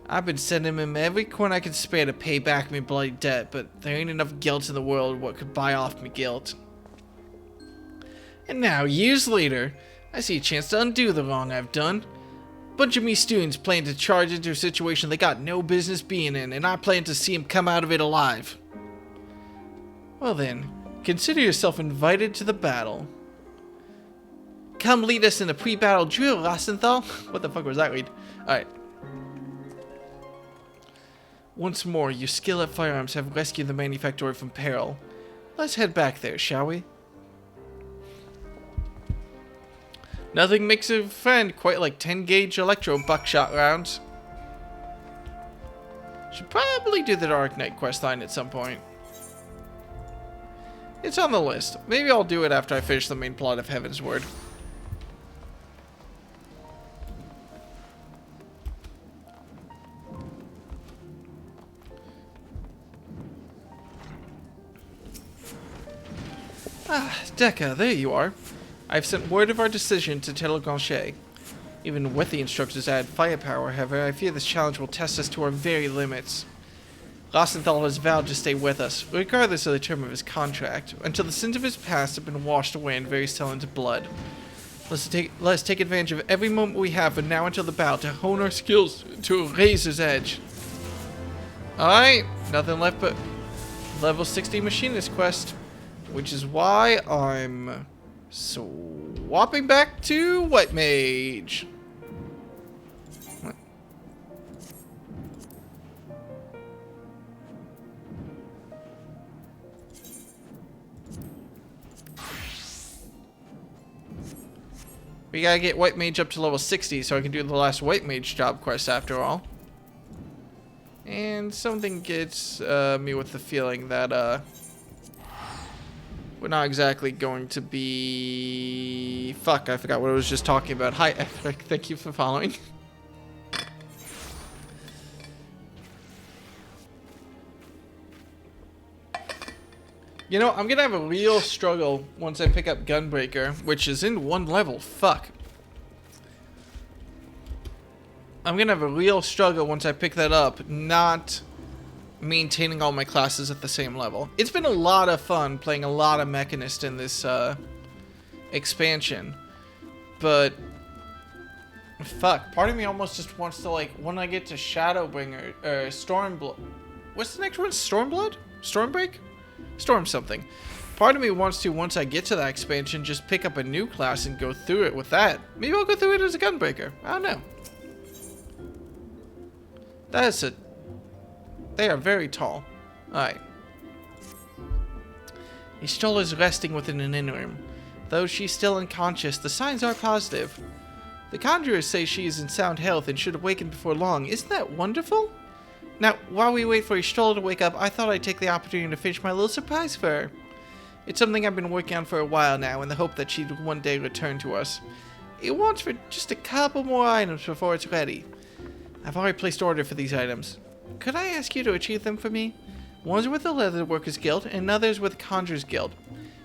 Speaker 1: I've been sending him every coin I can spare to pay back me bloody debt, but there ain't enough guilt in the world what could buy off me guilt. And now, years later, I see a chance to undo the wrong I've done. Bunch of me students plan to charge into a situation they got no business being in, and I plan to see them come out of it alive. Well then, consider yourself invited to the battle. Come lead us in a pre-battle drill, Rosenthal. What the fuck was that read? Alright. Once more, your skill at firearms have rescued the Manufactory from peril. Let's head back there, shall we? Nothing makes a friend quite like 10-gauge electro buckshot rounds. Should probably do the Dark Knight questline at some point. It's on the list. Maybe I'll do it after I finish the main plot of Heavensward. Ah, Deca, there you are. I've sent word of our decision to Telganche. Even with the instructor's added firepower, however, I fear this challenge will test us to our very limits. Rosenthal has vowed to stay with us, regardless of the term of his contract, until the sins of his past have been washed away in very Sellen's blood. Let's take advantage of every moment we have from now until the battle to hone our skills to a razor's edge. Alright, nothing left but level 60 machinist quest, which is why I'm swapping back to White Mage. What? We gotta get White Mage up to level 60 so I can do the last White Mage job quest after all. And something gets me with the feeling that we're not exactly going to be... Fuck, I forgot what I was just talking about. Hi, Epic. Thank you for following. You know, I'm gonna have a real struggle once I pick up Gunbreaker, which is in 1 level. Fuck. I'm gonna have a real struggle once I pick that up, not maintaining all my classes at the same level. It's been a lot of fun playing a lot of Mechanist in this expansion, but fuck, part of me almost just wants to, like, when I get to Shadowbringer, or Stormblood. What's the next one? Stormblood? Stormbreak? Storm something. Part of me wants to, once I get to that expansion, just pick up a new class and go through it with that. Maybe I'll go through it as a Gunbreaker. I don't know. That's a... They are very tall. Alright. Ishtola is resting within an inn room. Though she's still unconscious, the signs are positive. The conjurers say she is in sound health and should awaken before long. Isn't that wonderful? Now, while we wait for Ishtola to wake up, I thought I'd take the opportunity to finish my little surprise for her. It's something I've been working on for a while now, in the hope that she'd one day return to us. It wants for just a couple more items before it's ready. I've already placed order for these items. Could I ask you to achieve them for me? One's with the Leatherworkers Guild, and another's with the Conjurers Guild.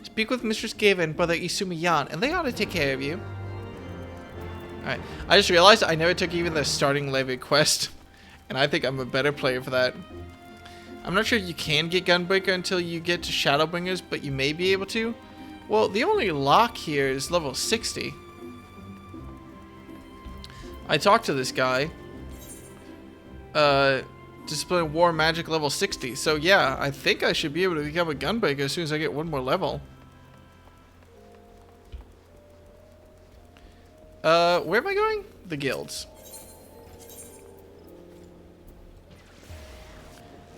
Speaker 1: Speak with Mistress Gava and Brother Isumi Yan, and they ought to take care of you. Alright, I just realized I never took even the starting Levy quest. And I think I'm a better player for that. I'm not sure if you can get Gunbreaker until you get to Shadowbringers, but you may be able to. Well, the only lock here is level 60. I talked to this guy. Discipline War Magic level 60. So yeah, I think I should be able to become a Gunbreaker as soon as I get 1 more level. Where am I going? The guilds.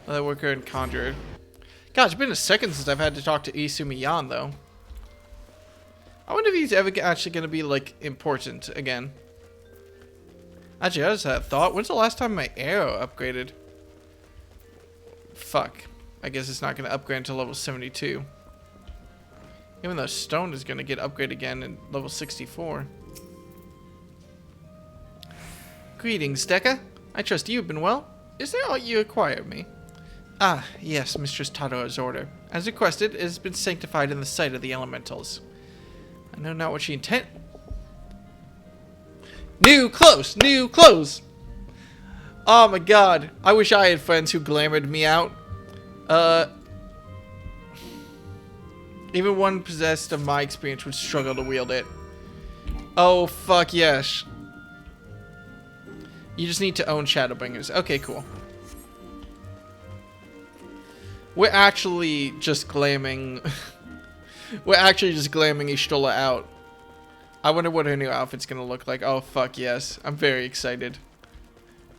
Speaker 1: Leatherworker and Conjurer. God, it's been a second since I've had to talk to Isumi Yan, though. I wonder if he's ever actually going to be, like, important again. Actually, I just had a thought. When's the last time my arrow upgraded? Fuck. I guess it's not going to upgrade until level 72. Even though stone is going to get upgraded again in level 64. Greetings, Dekka. I trust you've been well. Is there aught you require of me? Ah, yes, Mistress Tadaro's order. As requested, it has been sanctified in the sight of the elementals. I know not what she intend. New clothes! New clothes! Oh my god. I wish I had friends who glamored me out. Even one possessed of my experience would struggle to wield it. Oh, fuck yes. You just need to own Shadowbringers. Okay, cool. We're actually just glamming... We're actually just glamming Ishtola out. I wonder what her new outfit's gonna look like. Oh, fuck yes. I'm very excited.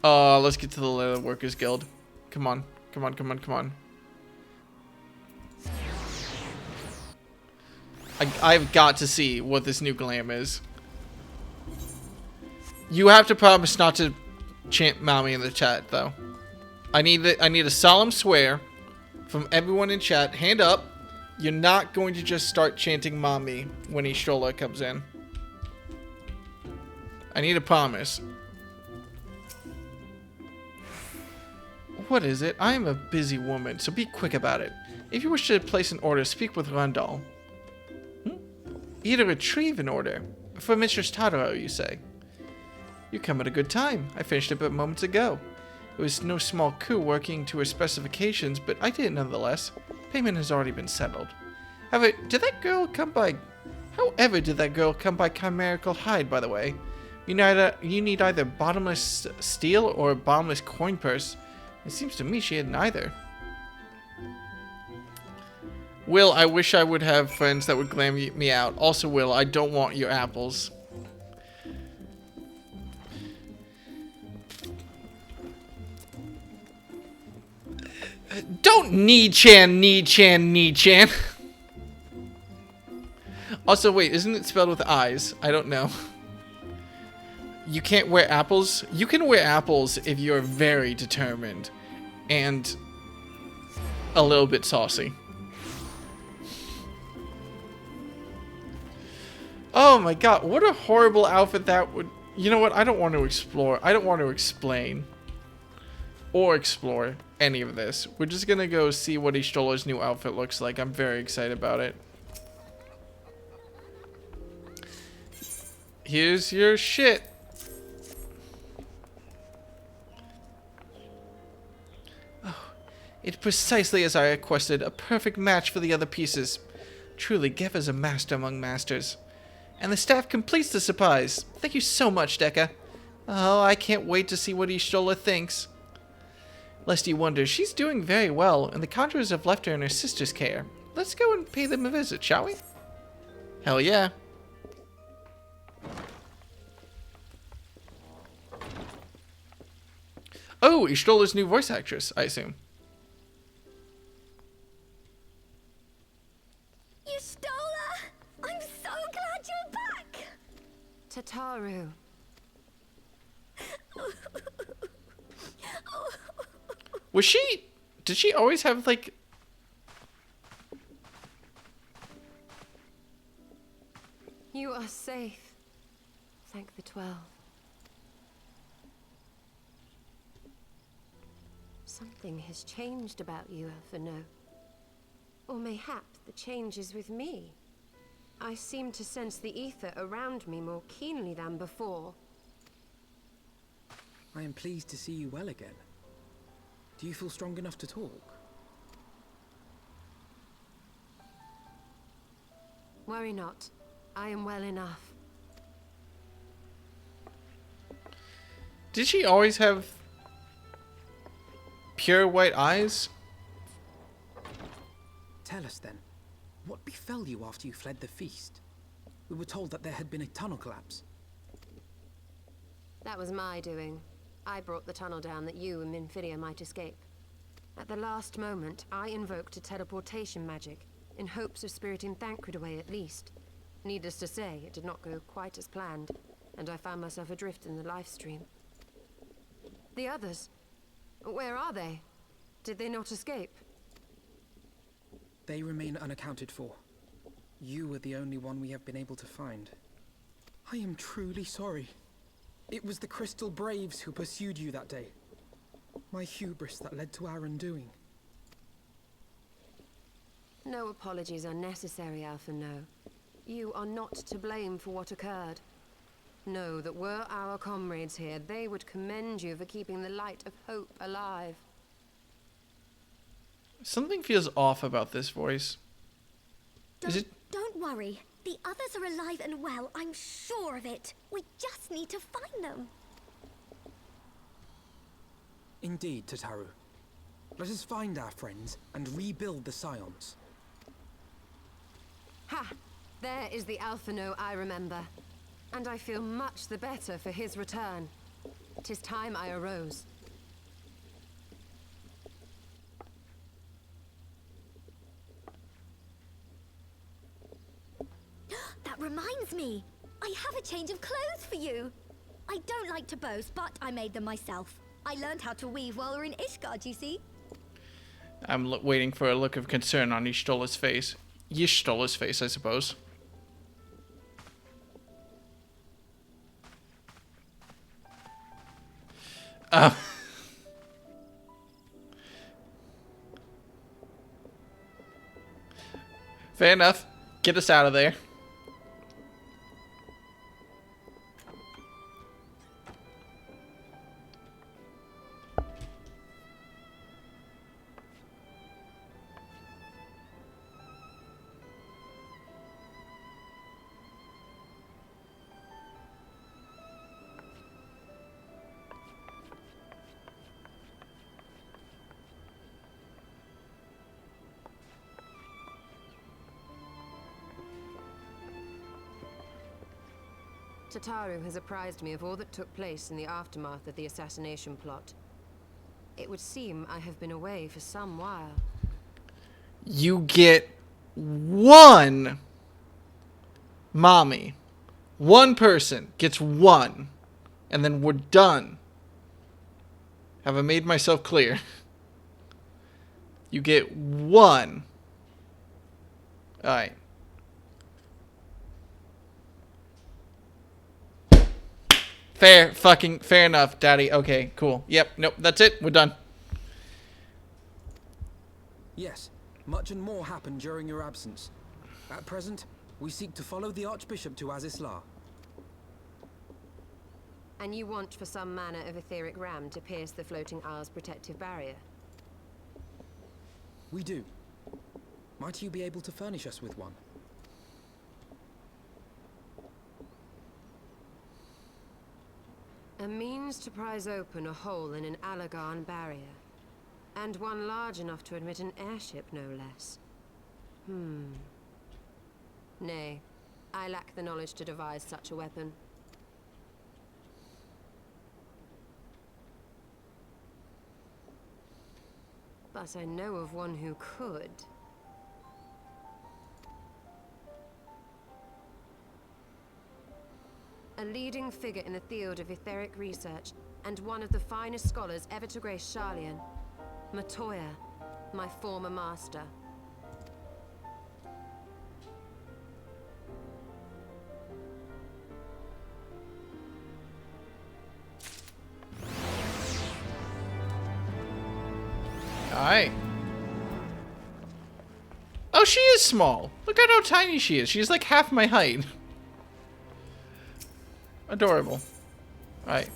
Speaker 1: Let's get to the Leatherworkers Guild. Come on. Come on, come on, come on. I've got to see what this new glam is. You have to promise not to chant Mommy in the chat, though. I need a solemn swear from everyone in chat. Hand up. You're not going to just start chanting Mommy when Ishtola comes in. I need a promise. What is it? I am a busy woman, so be quick about it. If you wish to place an order, speak with Rundal. You to retrieve an order. For Mistress Tadaro, you say? You come at a good time. I finished it but moments ago. It was no small coup working to her specifications, but I did it nonetheless. Payment has already been settled. However, did that girl come by chimerical hide, by the way? You need either bottomless steel or a bottomless coin purse. It seems to me she had neither. Will, I wish I would have friends that would glam me out. Also, Will, I don't want your apples. Don't need-chan. Also, wait, isn't it spelled with eyes? I don't know. You can't wear apples. You can wear apples if you're very determined and a little bit saucy. Oh my god, what a horrible outfit that would... You know what? I don't want to explore. I don't want to explain or explore any of this. We're just gonna go see what Ishtola's new outfit looks like. I'm very excited about it. Here's your shit. Oh, it's precisely as I requested. A perfect match for the other pieces. Truly, Geva's a master among masters. And the staff completes the surprise. Thank you so much, Dekka. Oh, I can't wait to see what Ishtola thinks. Lest you wonder, she's doing very well, and the Conjurers have left her in her sister's care. Let's go and pay them a visit, shall we? Hell yeah. Oh, Ishtola's new voice actress, I assume.
Speaker 7: Ishtola! I'm so glad you're back!
Speaker 8: Tataru.
Speaker 1: Was she... Did she always have, like...
Speaker 8: You are safe. Thank the 12. Something has changed about you, Alphino. Or mayhap the change is with me. I seem to sense the ether around me more keenly than before.
Speaker 4: I am pleased to see you well again. Do you feel strong enough to talk?
Speaker 8: Worry not. I am well enough.
Speaker 1: Did she always have pure white eyes?
Speaker 4: Tell us then, what befell you after you fled the feast? We were told that there had been a tunnel collapse.
Speaker 8: That was my doing. I brought the tunnel down that you and Minfidia might escape. At the last moment, I invoked a teleportation magic, in hopes of spiriting Thancred away at least. Needless to say, it did not go quite as planned, and I found myself adrift in the life stream. The others? Where are they? Did they not escape?
Speaker 4: They remain unaccounted for. You are the only one we have been able to find. I am truly sorry. It was the Crystal Braves who pursued you that day. My hubris that led to our undoing.
Speaker 8: No apologies are necessary, Alphino. You are not to blame for what occurred. Know that were our comrades here, they would commend you for keeping the light of hope alive.
Speaker 1: Something feels off about this voice.
Speaker 7: Don't worry. The others are alive and well, I'm sure of it. We just need to find them.
Speaker 4: Indeed, Tataru. Let us find our friends and rebuild the Scions.
Speaker 8: Ha! There is the Alphino I remember. And I feel much the better for his return. 'Tis time I arose.
Speaker 7: That reminds me. I have a change of clothes for you. I don't like to boast, but I made them myself. I learned how to weave while we're in Ishgard, you see.
Speaker 1: I'm waiting for a look of concern on Ishtola's face. Yishtola's face, I suppose. Fair enough. Get us out of there.
Speaker 8: Tataru has apprised me of all that took place in the aftermath of the assassination plot. It would seem I have been away for some while.
Speaker 1: You get one mommy. One person gets one And then we're done. Have I made myself clear? You get 1. Alright. Fair enough, Daddy. Okay, cool. Yep, nope, that's it. We're done.
Speaker 4: Yes, much and more happened during your absence. At present, we seek to follow the Archbishop to Azisla.
Speaker 8: And you want for some manner of etheric ram to pierce the floating isle's protective barrier?
Speaker 4: We do. Might you be able to furnish us with one?
Speaker 8: A means to prise open a hole in an Alagarn barrier. And one large enough to admit an airship, no less. Nay, I lack the knowledge to devise such a weapon. But I know of one who could. A leading figure in the field of etheric research, and one of the finest scholars ever to grace Sharlayan. Matoya, my former master.
Speaker 1: Alright. Oh, she is small. Look at how tiny she is. She's like half my height. Adorable. Alright.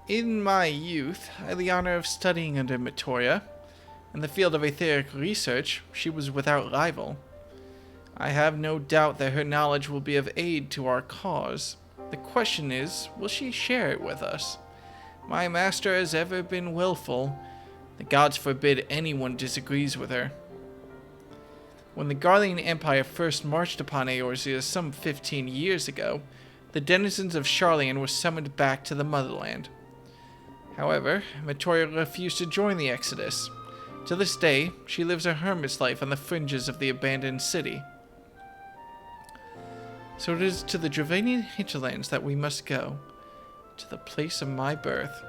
Speaker 1: In my youth, I had the honor of studying under Matoya. In the field of etheric research, she was without rival. I have no doubt that her knowledge will be of aid to our cause. The question is, will she share it with us? My master has ever been willful. The gods forbid anyone disagrees with her. When the Garlean Empire first marched upon Eorzea some 15 years ago, the denizens of Sharlayan were summoned back to the motherland. However, Matoya refused to join the exodus. To this day, she lives a hermit's life on the fringes of the abandoned city. So it is to the Dravanian hinterlands that we must go. To the place of my birth.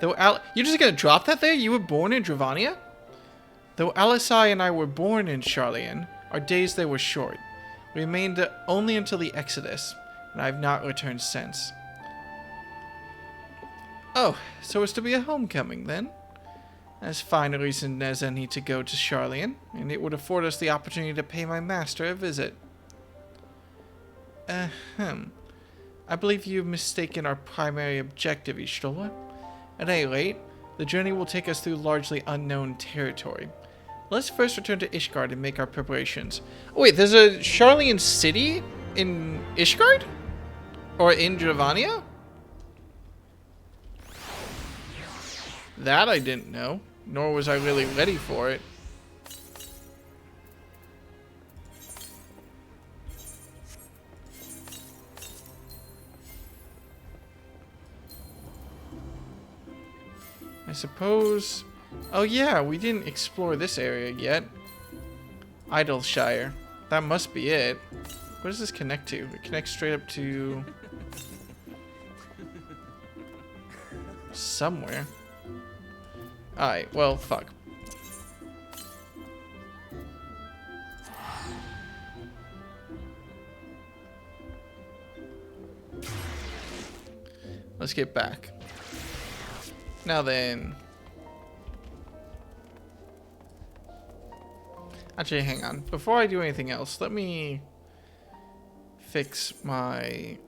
Speaker 1: You're just gonna drop that there? You were born in Dravania? Though Alisai and I were born in Sharlayan, our days there were short. We remained only until the Exodus, and I have not returned since. Oh, so it's to be a homecoming then? As fine a reason as any to go to Sharlayan, and it would afford us the opportunity to pay my master a visit. I believe you've mistaken our primary objective, Ishtola. At any rate, the journey will take us through largely unknown territory. Let's first return to Ishgard and make our preparations. Oh wait, there's a Sharlayan city in Ishgard? Or in Dravania? That I didn't know, nor was I really ready for it. I suppose... Oh yeah, we didn't explore this area yet. Idleshire. That must be it. Where does this connect to? It connects straight up to... somewhere. Alright, well, fuck. Let's get back. Now then... Actually, hang on. Before I do anything else, let me fix my...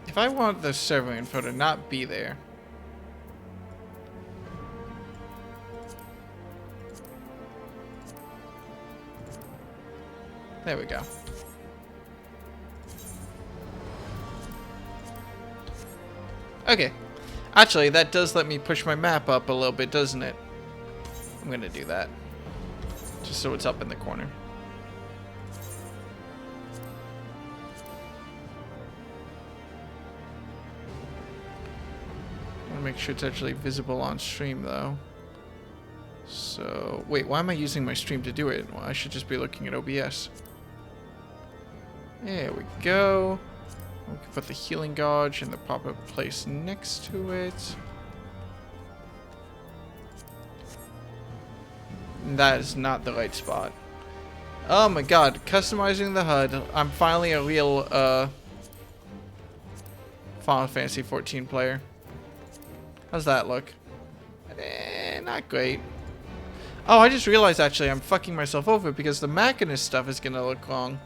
Speaker 1: If I want the server info to not be there... There we go. Okay. Actually, that does let me push my map up a little bit, doesn't it? I'm gonna do that. Just so it's up in the corner. I wanna make sure it's actually visible on stream, though. So, wait, why am I using my stream to do it? Well, I should just be looking at OBS. There we go. We can put the healing gauge in the proper place next to it. That is not the right spot. Oh my god, customizing the HUD. I'm finally a real Final Fantasy 14 player. How's that look? Not great. Oh, I just realized actually I'm fucking myself over because the Machinist stuff is gonna look wrong.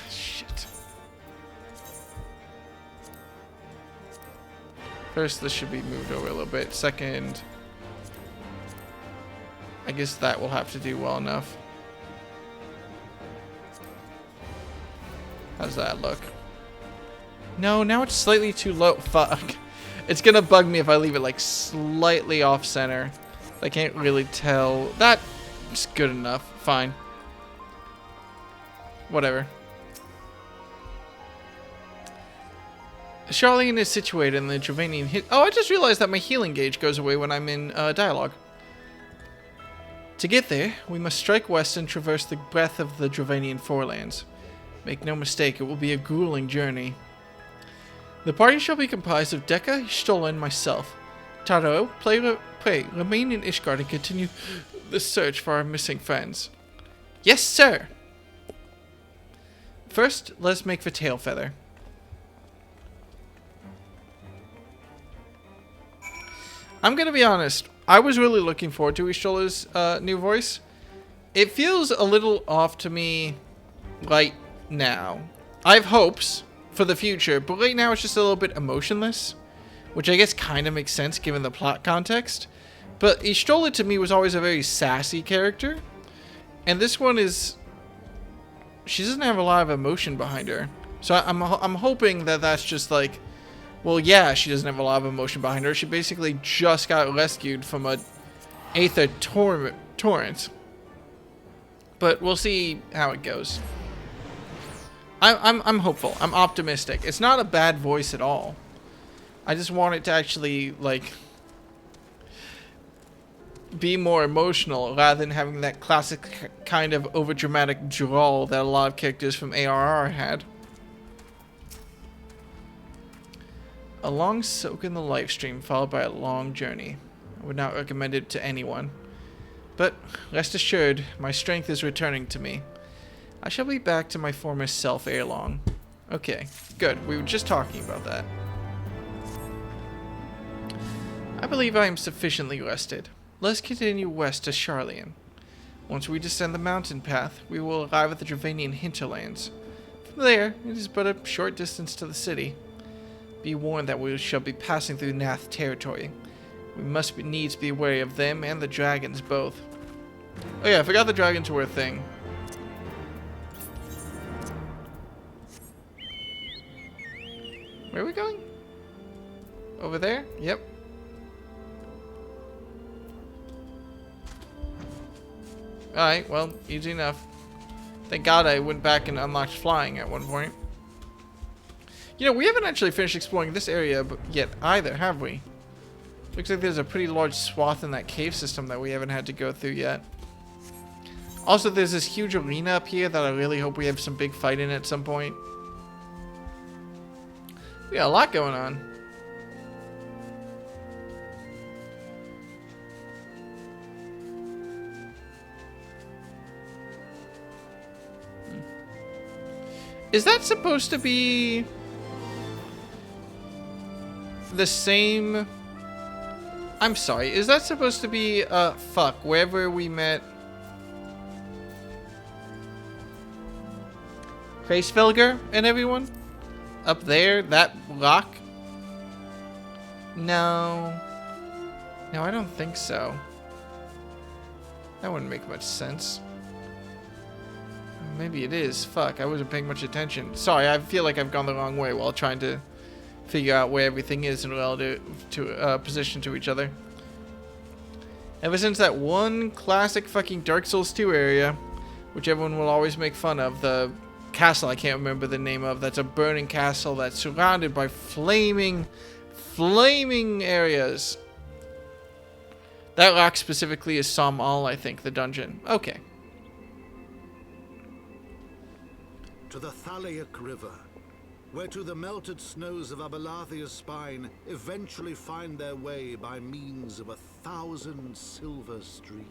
Speaker 1: Shit. First, this should be moved over a little bit. Second, I guess that will have to do well enough. How's that look? No, now it's slightly too low. Fuck. It's gonna bug me if I leave it like slightly off center. I can't really tell. That's good enough. Fine. Whatever. Charlene is situated in the Dravanian hit. Oh, I just realized that my healing gauge goes away when I'm in dialogue. To get there, we must strike west and traverse the breadth of the Dravanian forelands. Make no mistake, it will be a grueling journey. The party shall be comprised of Dekka, Stola, and myself. Taro, pray, remain in Ishgard and continue the search for our missing friends. Yes, sir! First, let's make for Tailfeather. I'm gonna be honest, I was really looking forward to Ishtola's new voice. It feels a little off to me right now. I have hopes for the future, but right now it's just a little bit emotionless, which I guess kind of makes sense given the plot context. But Ishtola to me was always a very sassy character, and this one is... she doesn't have a lot of emotion behind her. So I'm hoping that that's just like, well, yeah, she doesn't have a lot of emotion behind her. She basically just got rescued from a Aether torrent. But we'll see how it goes. I'm hopeful. I'm optimistic. It's not a bad voice at all. I just want it to actually, like, be more emotional rather than having that classic kind of overdramatic drawl that a lot of characters from ARR had. A long soak in the live stream followed by a long journey. I would not recommend it to anyone. But rest assured, my strength is returning to me. I shall be back to my former self ere long. Okay, good. We were just talking about that. I believe I am sufficiently rested. Let's continue west to Charlian. Once we descend the mountain path, we will arrive at the Dravanian hinterlands. From there, it is but a short distance to the city. Be warned that we shall be passing through Nath territory. We must needs be wary of them and the dragons both. Oh yeah, I forgot the dragons were a thing. Where are we going? Over there? Yep. Alright, well, easy enough. Thank God I went back and unlocked flying at one point. You know, we haven't actually finished exploring this area yet either, have we? Looks like there's a pretty large swath in that cave system that we haven't had to go through yet. Also, there's this huge arena up here that I really hope we have some big fight in at some point. We got a lot going on. Is that supposed to be the same? I'm sorry, is that supposed to be, fuck, wherever we met Kreisfelger and everyone? Up there? That rock? No. No, I don't think so. That wouldn't make much sense. Maybe it is. Fuck, I wasn't paying much attention. Sorry, I feel like I've gone the wrong way while trying to figure out where everything is in relative to position to each other. Ever since that one classic fucking Dark Souls 2 area, which everyone will always make fun of, the castle I can't remember the name of. That's a burning castle that's surrounded by flaming areas. That rock specifically is Somal, I think, the dungeon. Okay.
Speaker 5: To the Thalaic River, where to the melted snows of Abelathia's spine eventually find their way by means of 1,000 silver streams.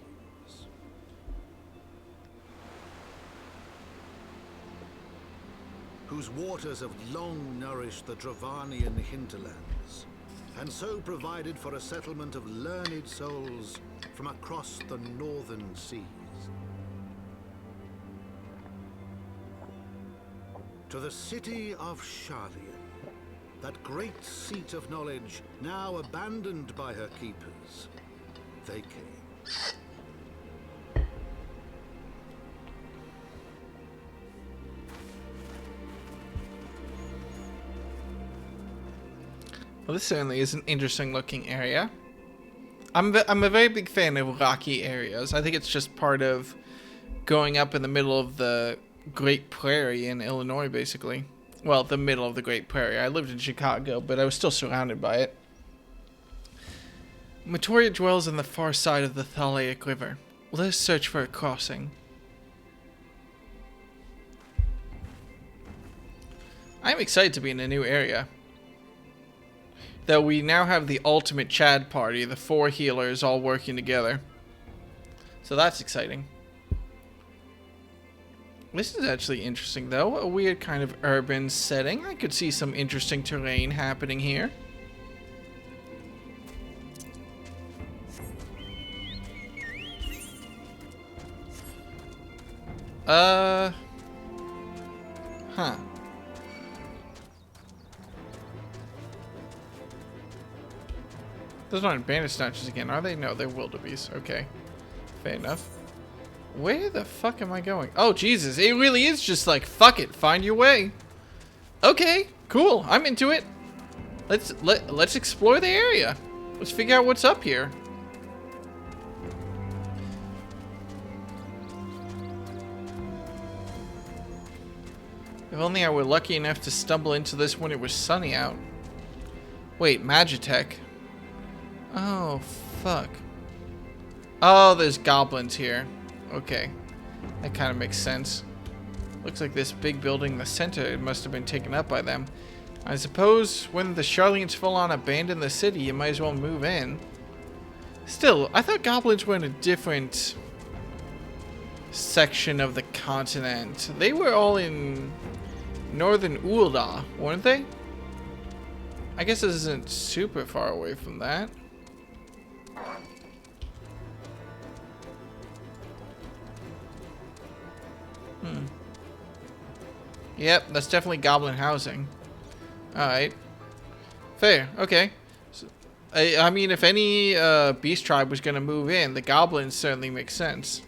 Speaker 5: Whose waters have long nourished the Dravanian hinterlands, and so provided for a settlement of learned souls from across the northern seas. To the city of Sharlayan, that great seat of knowledge now abandoned by her keepers, they came.
Speaker 1: Well, this certainly is an interesting looking area. I'm a very big fan of rocky areas. I think it's just part of going up in the middle of the Great Prairie in Illinois, basically. Well, the middle of the Great Prairie. I lived in Chicago, but I was still surrounded by it. Matoria dwells on the far side of the Thalaic River. Let us search for a crossing. I'm excited to be in a new area. Though we now have the ultimate Chad party, the 4 healers all working together. So that's exciting. This is actually interesting, though. A weird kind of urban setting. I could see some interesting terrain happening here. Huh. Those aren't bandit snatchers again, are they? No, they're wildebeest. Okay. Fair enough. Where the fuck am I going? Oh, Jesus. It really is just like, fuck it. Find your way. Okay. Cool. I'm into it. Let's explore the area. Let's figure out what's up here. If only I were lucky enough to stumble into this when it was sunny out. Wait, Magitech. Oh, fuck. Oh, there's goblins here. Okay. That kind of makes sense. Looks like this big building in the center, it must have been taken up by them. I suppose when the Sharlayans full on abandon the city, you might as well move in. Still, I thought goblins were in a different section of the continent. They were all in northern Ul'dah, weren't they? I guess this isn't super far away from that. Yep, that's definitely goblin housing. Alright. Fair, okay. So, I mean, if any beast tribe was going to move in, the goblins certainly make sense.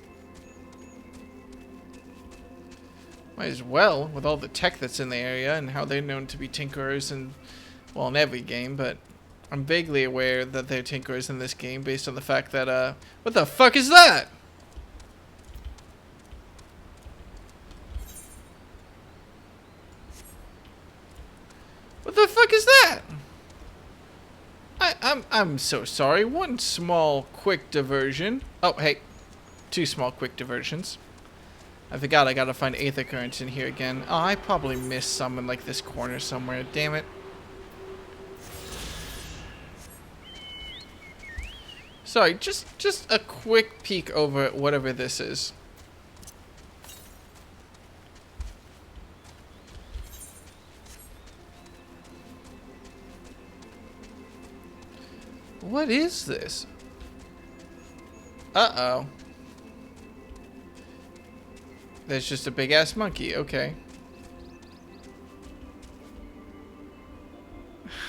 Speaker 1: Might as well, with all the tech that's in the area and how they're known to be tinkerers and, well, in every game, but I'm vaguely aware that they're tinkerers in this game based on the fact that, what the fuck is that? What the fuck is that? I'm so sorry. One small quick diversion. Oh, hey. 2 small quick diversions. I forgot I gotta find Aether Currents in here again. Oh, I probably missed some in like this corner somewhere. Damn it. Sorry, just a quick peek over at whatever this is. What is this? Uh-oh. There's just a big-ass monkey. Okay.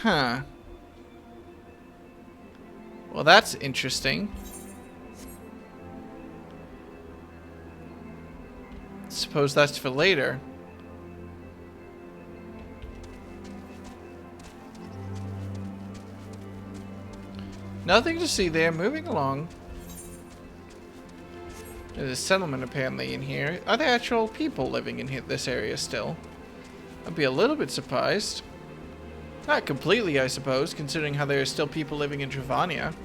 Speaker 1: Huh. Well, that's interesting. Suppose that's for later. Nothing to see there. Moving along. There's a settlement apparently in here. Are there actual people living in here, this area still? I'd be a little bit surprised. Not completely, I suppose, considering how there are still people living in Dravania.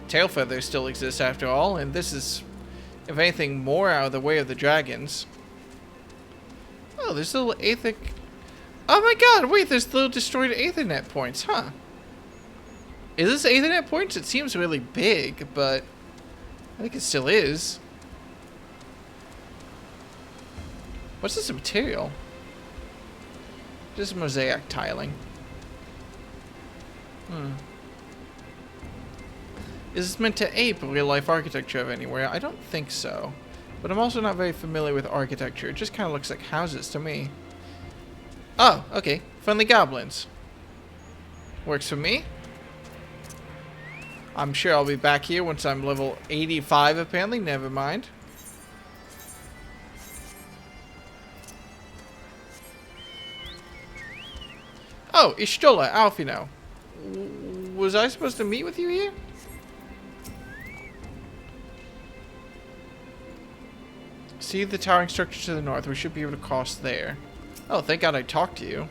Speaker 1: Tailfeather still exists after all, and this is, if anything, more out of the way of the dragons. Oh, there's little Aethic... Oh my god, wait, there's little destroyed Aethernet points, huh? Is this Aethernet points? It seems really big, but I think it still is. What's this material? Just mosaic tiling. Is this meant to ape real-life architecture of anywhere? I don't think so. But I'm also not very familiar with architecture. It just kind of looks like houses to me. Oh, okay. Friendly goblins. Works for me. I'm sure I'll be back here once I'm level 85, apparently. Never mind. Oh, Ishtola, Alfino. Was I supposed to meet with you here? See the towering structure to the north. We should be able to cross there. Oh, thank God I talked to you.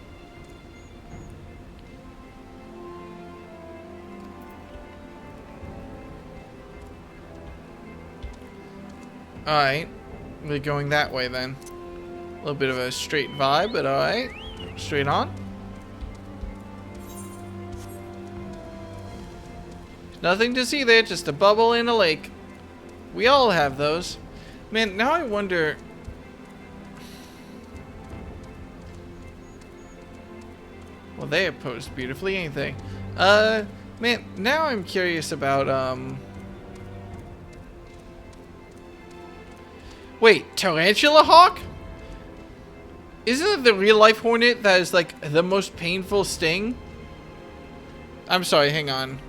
Speaker 1: Alright. We're going that way then. A little bit of a straight vibe, but alright. Straight on. Nothing to see there, just a bubble in a lake. We all have those. Man, now I wonder... Well, they are posed beautifully, ain't they? Man, now I'm curious about, Wait, Tarantula Hawk? Isn't it the real-life hornet that is, like, the most painful sting? I'm sorry, hang on.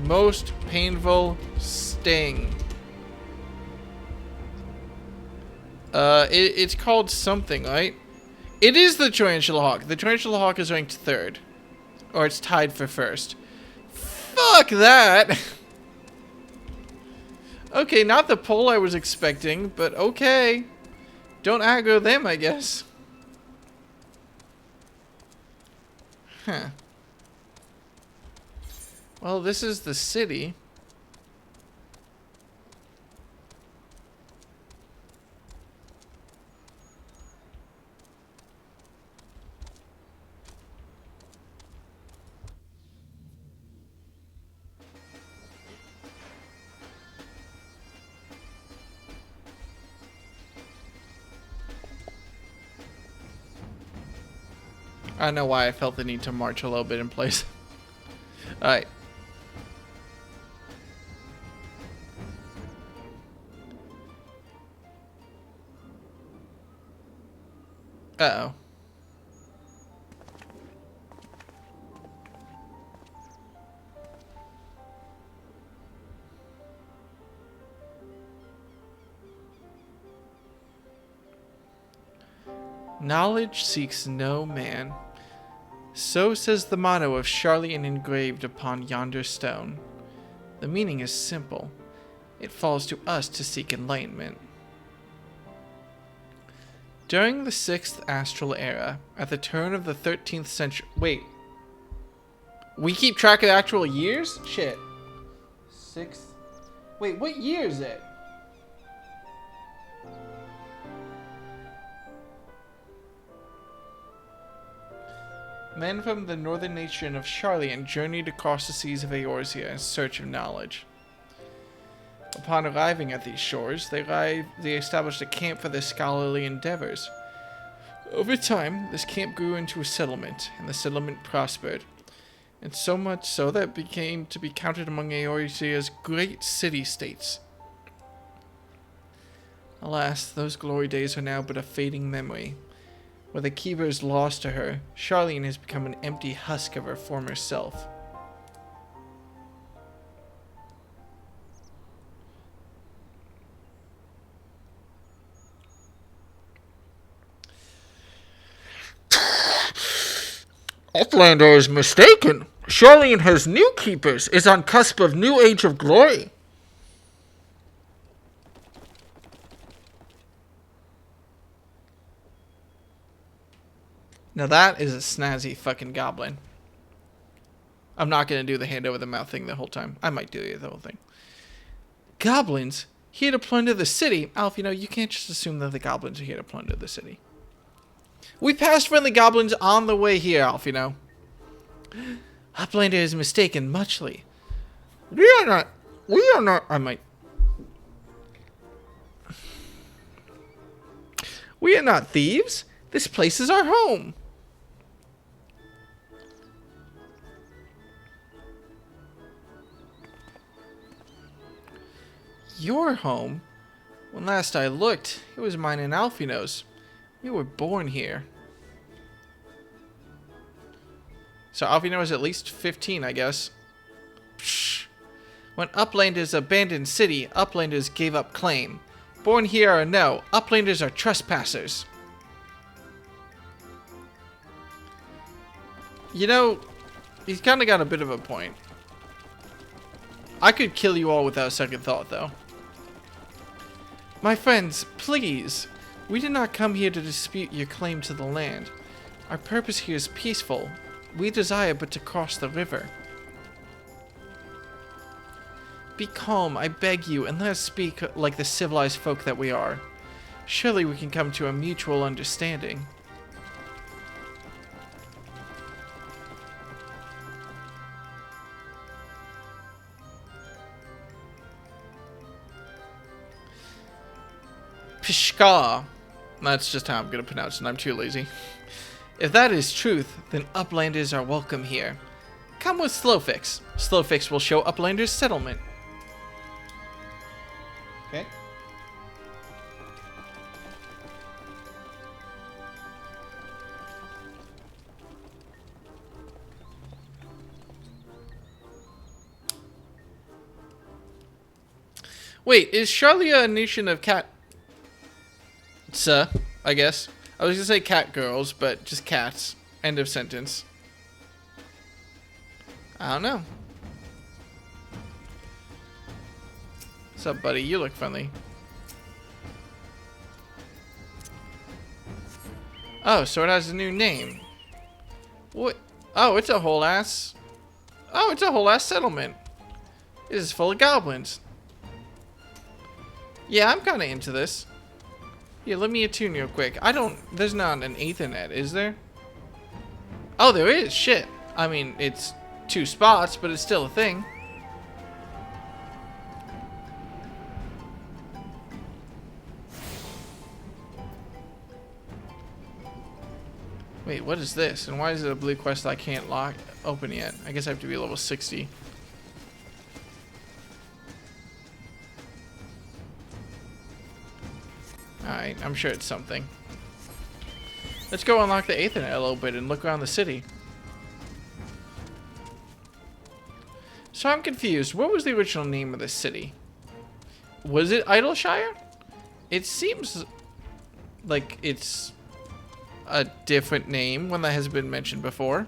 Speaker 1: Most painful sting. It's called something, right? It is the Tarantula Hawk. The Tarantula Hawk is ranked 3rd. Or it's tied for 1st. Fuck that! Okay, not the poll I was expecting, but okay. Don't aggro them, I guess. Huh. Well, this is the city. I don't know why I felt the need to march a little bit in place. Alright. Uh-oh. Knowledge seeks no man. So says the motto of Charlian engraved upon yonder stone. The meaning is simple. It falls to us to seek enlightenment. During the 6th astral era, at the turn of the 13th century... Wait. We keep track of actual years? Shit. 6th... Wait, what year is it? Men from the northern nation of Charlian journeyed across the seas of Eorzea in search of knowledge. Upon arriving at these shores, they established a camp for their scholarly endeavors. Over time, this camp grew into a settlement, and the settlement prospered, and so much so that it became to be counted among Eorzea's great city-states. Alas, those glory days are now but a fading memory. Where the keeper is lost to her, Charlian has become an empty husk of her former self. Outlander is mistaken. Charlian has new keepers, is on cusp of new age of glory. Now that is a snazzy fucking goblin. I'm not going to do the hand over the mouth thing the whole time. I might do it the whole thing. Goblins? Here to plunder the city? Alf, you know, you can't just assume that the goblins are here to plunder the city. We passed friendly goblins on the way here, Alf, you know. Uplander is mistaken muchly. We are not, I might. We are not thieves. This place is our home. Your home? When last I looked, it was mine and Alfino's. We were born here. So Alfino is at least 15, I guess. Psh. When Uplanders abandoned city, Uplanders gave up claim. Born here or no, Uplanders are trespassers. You know, he's kind of got a bit of a point. I could kill you all without a second thought, though. My friends, please. We did not come here to dispute your claim to the land. Our purpose here is peaceful. We desire but to cross the river. Be calm, I beg you, and let us speak like the civilized folk that we are. Surely we can come to a mutual understanding. Pishka. That's just how I'm going to pronounce it. I'm too lazy. If that is truth, then Uplanders are welcome here. Come with Slowfix. Slowfix will show Uplanders settlement. Okay. Wait, is Charlia a nation of cat... I guess. I was gonna say cat girls, but just cats. End of sentence. I don't know. What's up, buddy? You look friendly. Oh, so it has a new name. What? Oh, it's a whole ass... Oh, it's a whole ass settlement. This is full of goblins. Yeah, I'm kind of into this. Yeah, let me attune real quick. There's not an Ethernet, is there? Oh, there is. Shit. I mean, it's 2 spots, but it's still a thing. Wait, what is this? And why is it a blue quest I can't open yet? I guess I have to be level 60. Alright, I'm sure it's something. Let's go unlock the Aethernet a little bit and look around the city. So I'm confused. What was the original name of this city? Was it Idleshire? It seems like it's a different name, one that has been mentioned before.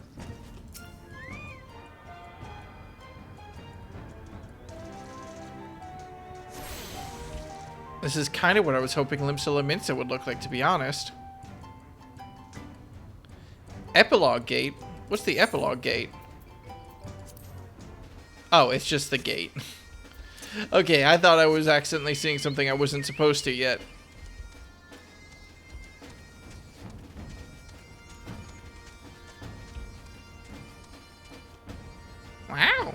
Speaker 1: This is kind of what I was hoping Limsa Laminsa would look like, to be honest. Epilogue Gate? What's the Epilogue Gate? Oh, it's just the gate. Okay, I thought I was accidentally seeing something I wasn't supposed to yet. Wow.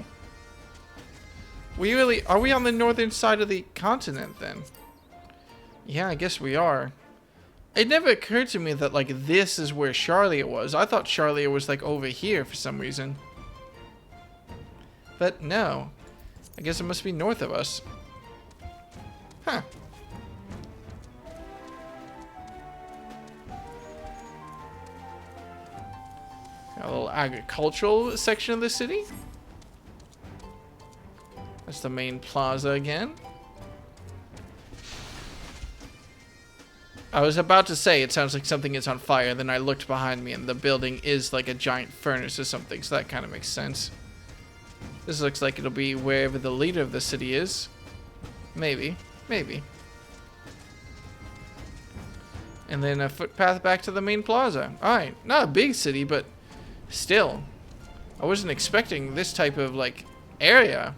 Speaker 1: Are we on the northern side of the continent then? Yeah, I guess we are. It never occurred to me that, like, this is where Charlia was. I thought Charlia was, like, over here for some reason. But no. I guess it must be north of us. Huh. Got a little agricultural section of the city. That's the main plaza again. I was about to say it sounds like something is on fire, then I looked behind me and the building is like a giant furnace or something, so that kind of makes sense. This looks like it'll be wherever the leader of the city is. Maybe. Maybe. And then a footpath back to the main plaza. Alright, not a big city, but still. I wasn't expecting this type of, like, area.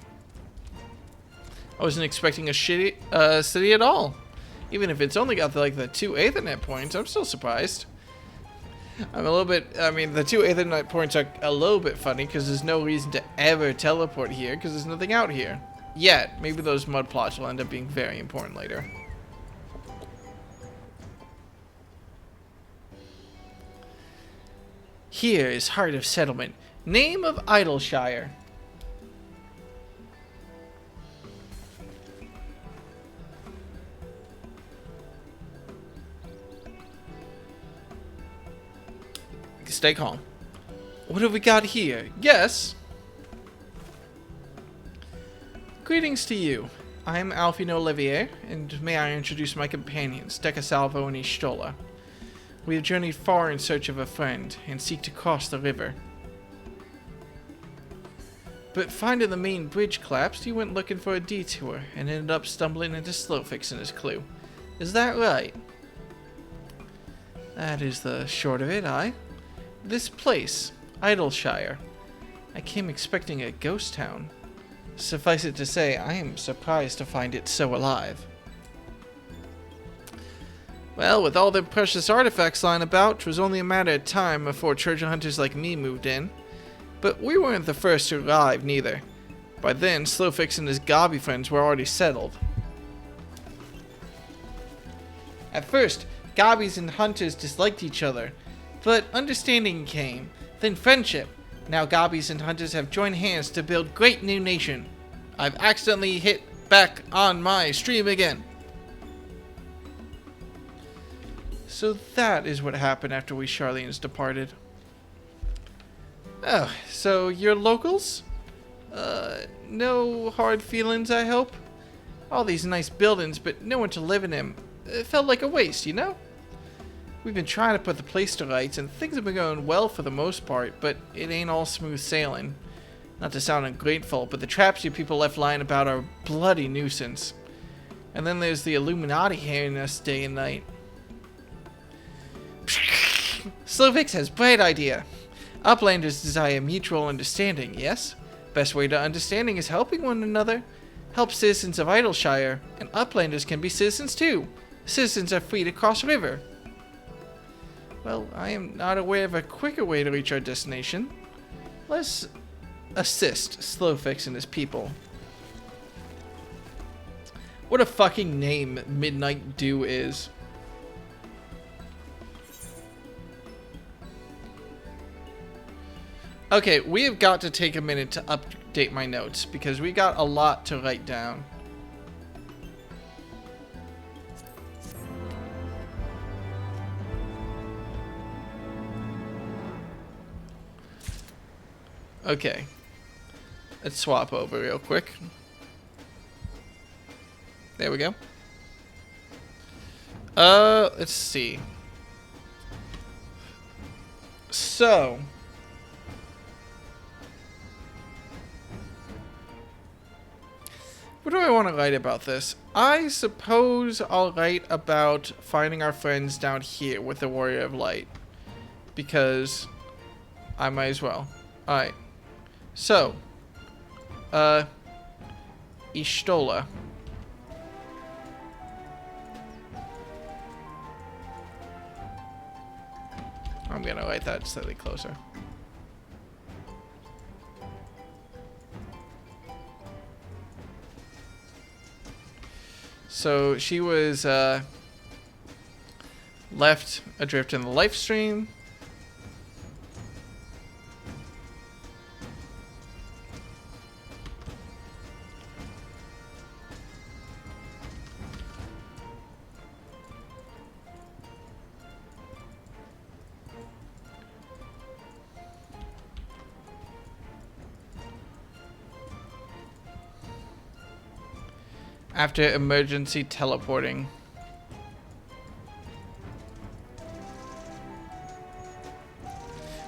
Speaker 1: I wasn't expecting a shitty city at all. Even if it's only got, like, the 2 Aethernet points, I'm still surprised. I'm a little bit, I mean, the 2 Aethernet points are a little bit funny because there's no reason to ever teleport here because there's nothing out here. Yet, maybe those mud plots will end up being very important later. Here is Heart of Settlement. Name of Idleshire. Stay calm. What have we got here? Yes. Greetings to you. I am Alfino Olivier, and may I introduce my companions, Decasalvo and Ishtola. We have journeyed far in search of a friend, and seek to cross the river. But finding the main bridge collapsed, you went looking for a detour, and ended up stumbling into Slowfix and his crew. Is that right? That is the short of it, aye. This place, Idleshire. I came expecting a ghost town. Suffice it to say, I am surprised to find it so alive. Well, with all the precious artifacts lying about, 'twas only a matter of time before treasure hunters like me moved in. But we weren't the first to arrive, neither. By then, Slowfix and his gobby friends were already settled. At first, gobbies and hunters disliked each other, but understanding came, then friendship. Now gobbies and hunters have joined hands to build great new nation. I've accidentally hit back on my stream again. So that is what happened after we Charlene's departed. Oh, so you're locals? No hard feelings, I hope? All these nice buildings, but no one to live in them. It felt like a waste, you know? We've been trying to put the place to rights, and things have been going well for the most part, but it ain't all smooth sailing. Not to sound ungrateful, but the traps you people left lying about are a bloody nuisance. And then there's the Illuminati hearing us day and night. Slowfix has bright idea. Uplanders desire mutual understanding, yes? Best way to understanding is helping one another. Help citizens of Idleshire, and Uplanders can be citizens too. Citizens are free to cross river. Well, I am not aware of a quicker way to reach our destination. Let's assist Slowfix and his people. What a fucking name Midnight Dew is. Okay, we have got to take a minute to update my notes because we got a lot to write down. Okay. Let's swap over real quick. There we go. Let's see. So, what do I want to write about this? I suppose I'll write about finding our friends down here with the Warrior of Light. Because I might as well. Alright. So, Ishtola. I'm gonna write that slightly closer. So she was left adrift in the life stream. After emergency teleporting.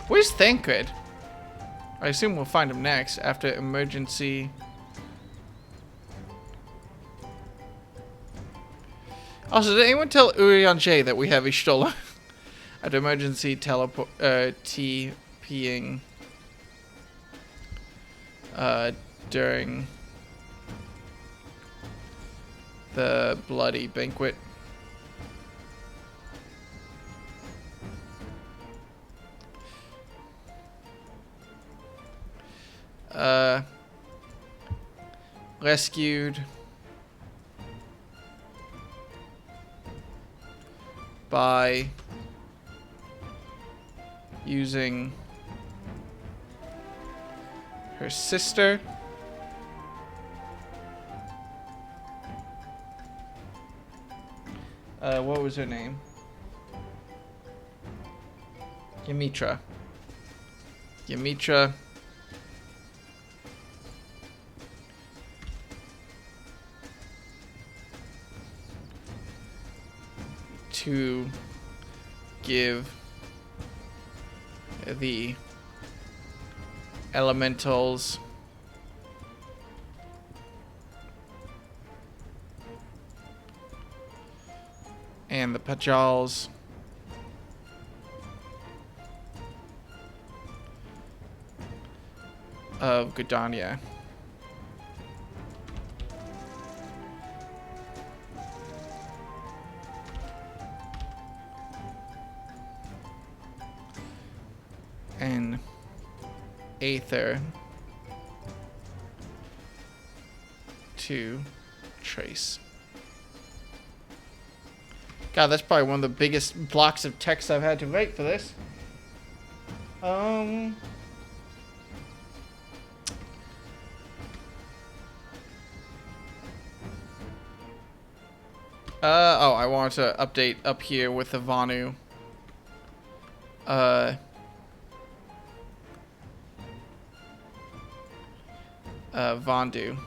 Speaker 1: Where's Thancred? I assume we'll find him next after emergency. Also, did anyone tell Urianger that we have Ishtola at emergency teleport TPing during the bloody banquet? Rescued by using her sister. What was her name? Yamitra. Yamitra. To give the elementals and the Pajals of Gudania and Aether to Trace. God, that's probably one of the biggest blocks of text I've had to write for this. Oh, I want to update up here with the Vanu. Vondu.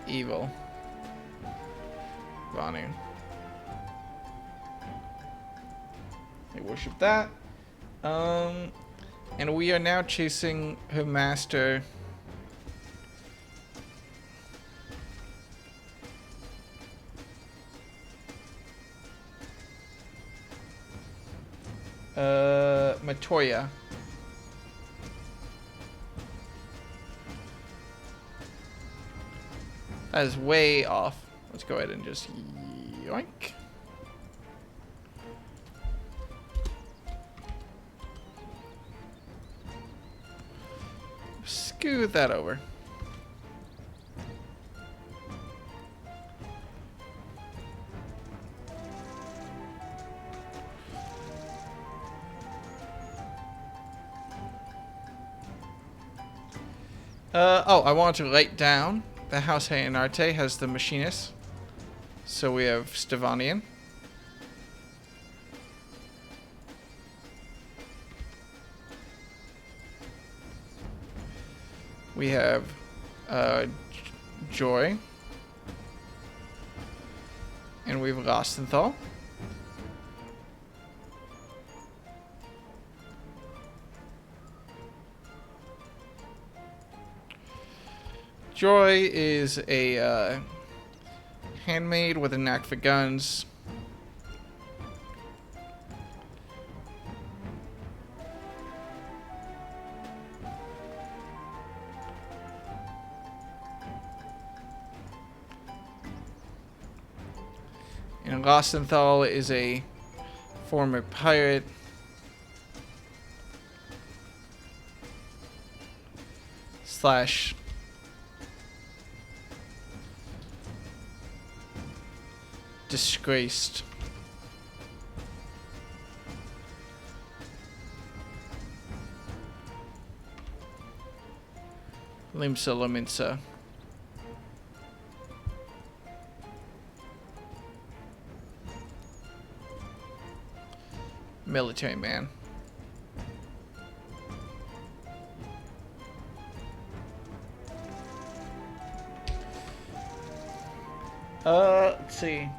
Speaker 1: Evil. Vanu. They worship that. And we are now chasing her master. Matoya. That is way off. Let's go ahead and just yoink. Scoot that over. Oh, I wanted to write down the House Hayanarte has the machinist. So we have Stevanian. We have Joy. And we have Rostenthal. Joy is a handmaid with a knack for guns. And Rostenthal is a former pirate. Slash disgraced Limsa Laminsa. Military man. Let's see.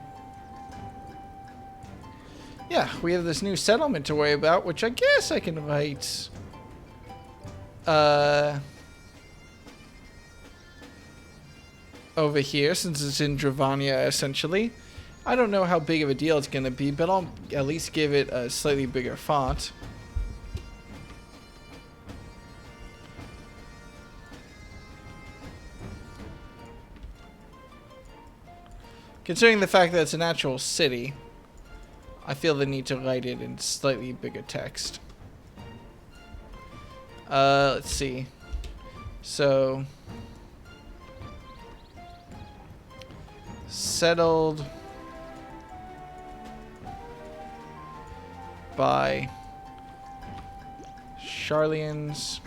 Speaker 1: Yeah, we have this new settlement to worry about, which I guess I can write. over here since it's in Dravania, essentially. I don't know how big of a deal it's going to be, but I'll at least give it a slightly bigger font. Considering the fact that it's an actual city, I feel the need to write it in slightly bigger text. Let's see. So, settled by Sharlians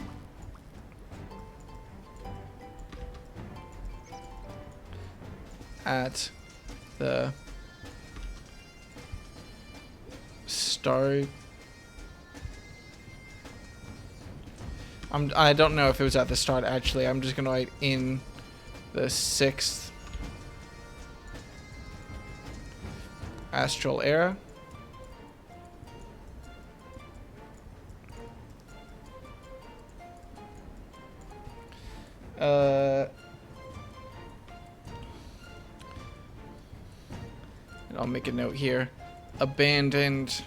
Speaker 1: at the start. I don't know if it was at the start, actually. I'm just going to write in the 6th astral era. And I'll make a note here. Abandoned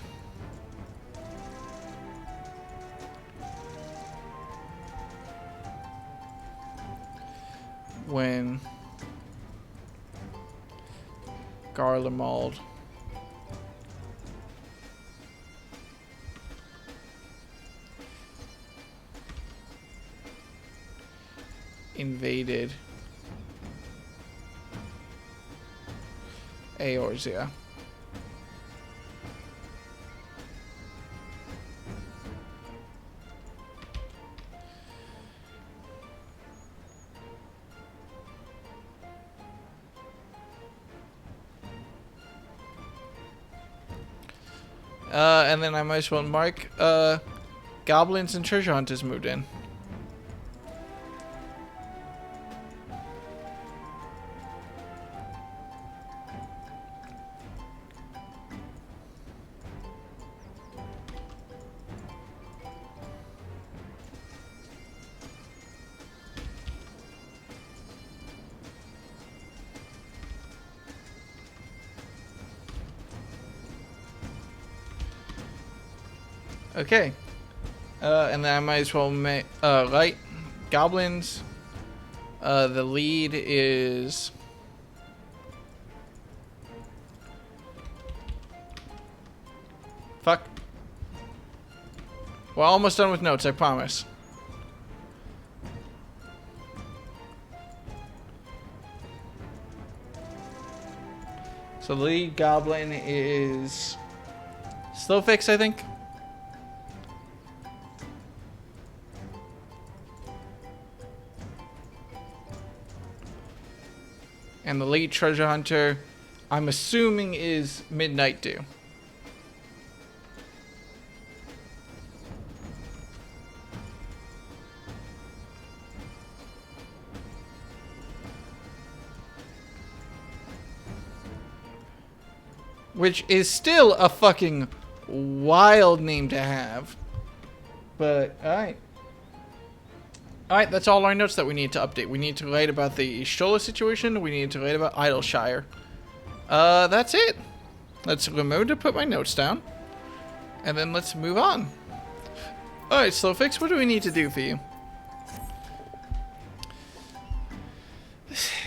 Speaker 1: when Garlemald invaded Eorzea. And then I might as well mark goblins and treasure hunters moved in. Okay. And then I might as well make right goblins. The lead is fuck. We're almost done with notes, I promise. So the lead goblin is Slowfix, I think. And the lead treasure hunter, I'm assuming, is Midnight Dew. Which is still a fucking wild name to have. But, alright. Alright, that's all our notes that we need to update. We need to write about the Shola situation. We need to write about Idleshire. That's it. Let's remember to put my notes down. And then let's move on. Alright, Slowfix, what do we need to do for you?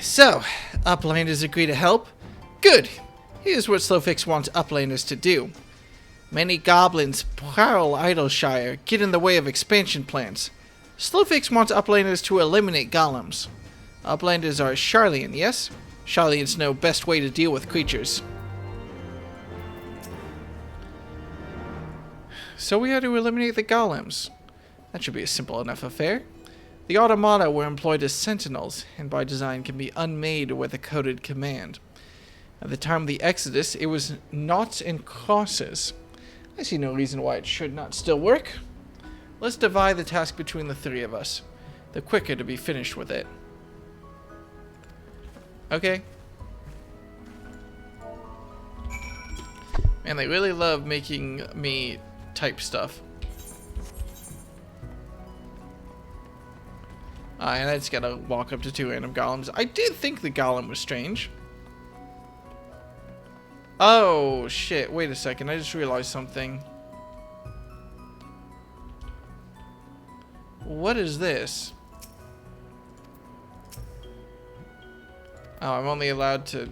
Speaker 1: So, Uplanders agree to help. Good. Here's what Slowfix wants Uplanders to do. Many goblins prowl Idleshire, get in the way of expansion plans. Slowfix wants Uplanders to eliminate golems. Uplanders are Sharlian, yes? Sharlians know best way to deal with creatures. So we had to eliminate the golems. That should be a simple enough affair. The automata were employed as sentinels, and by design can be unmade with a coded command. At the time of the Exodus, it was noughts and crosses. I see no reason why it should not still work. Let's divide the task between the three of us. The quicker to be finished with it. Okay. Man, they really love making me type stuff. And I just gotta walk up to 2 random golems. I did think the golem was strange. Oh, shit. Wait a second. I just realized something. What is this? Oh, I'm only allowed to...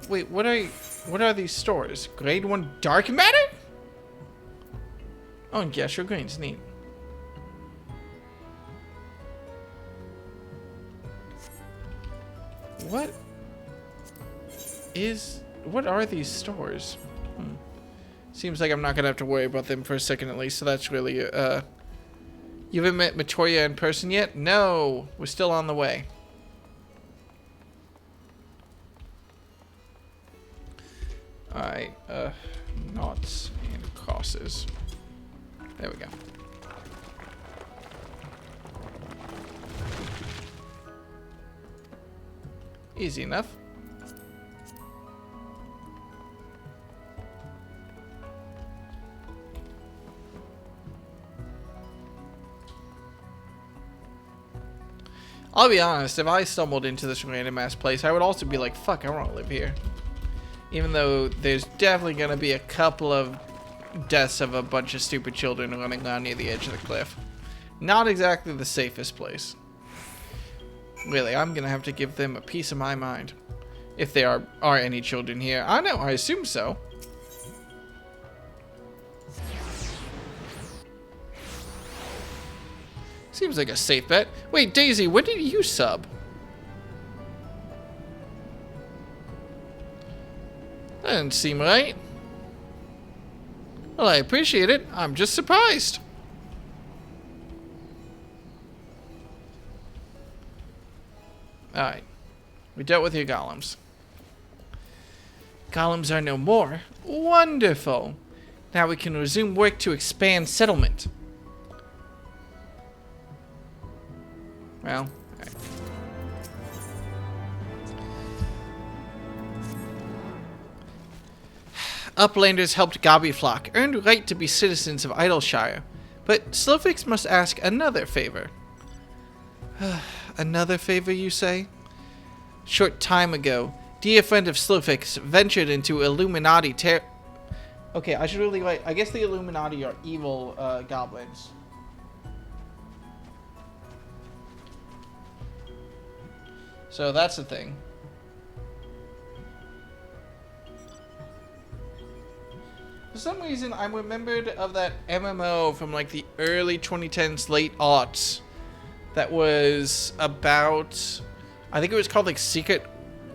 Speaker 1: Wait, what are these stores? Grade 1 dark matter? Oh, and yeah, sure, green's neat. What are these stores? Seems like I'm not gonna have to worry about them for a second at least, so that's really, You haven't met Matoya in person yet? No! We're still on the way. Alright, knots and crosses. There we go. Easy enough. I'll be honest, if I stumbled into this random ass place, I would also be like, fuck, I want to live here. Even though there's definitely going to be a couple of deaths of a bunch of stupid children running around near the edge of the cliff. Not exactly the safest place. Really, I'm going to have to give them a piece of my mind. If there are any children here. I know, I assume so. Seems like a safe bet. Wait, Daisy, when did you sub? That didn't seem right. Well, I appreciate it. I'm just surprised. Alright. We dealt with your golems. Golems are no more. Wonderful. Now we can resume work to expand settlement. Well, right. Uplanders helped Gobbyflock, earned right to be citizens of Idleshire, but Slowfix must ask another favor. Another favor, you say? Short time ago, dear friend of Slowfix ventured into Illuminati Okay, I should really write. I guess the Illuminati are evil goblins. So that's the thing. For some reason, I'm remembered of that MMO from like the early 2010s, late aughts. That was about, I think it was called like Secret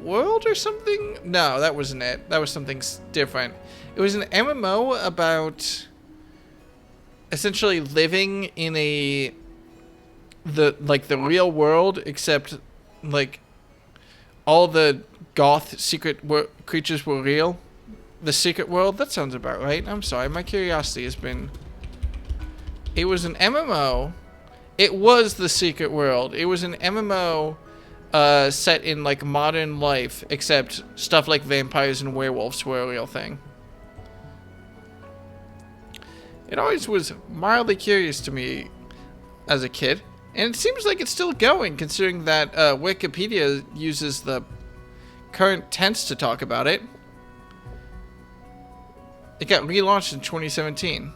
Speaker 1: World or something? No, that wasn't it. That was something different. It was an MMO about essentially living in the real world, except like all the goth secret creatures were real. The Secret World? That sounds about right. I'm sorry, my curiosity has been... It was an MMO. It was the Secret World. It was an MMO set in like modern life, except stuff like vampires and werewolves were a real thing. It always was mildly curious to me as a kid. And it seems like it's still going, considering that Wikipedia uses the current tense to talk about it. It got relaunched in 2017.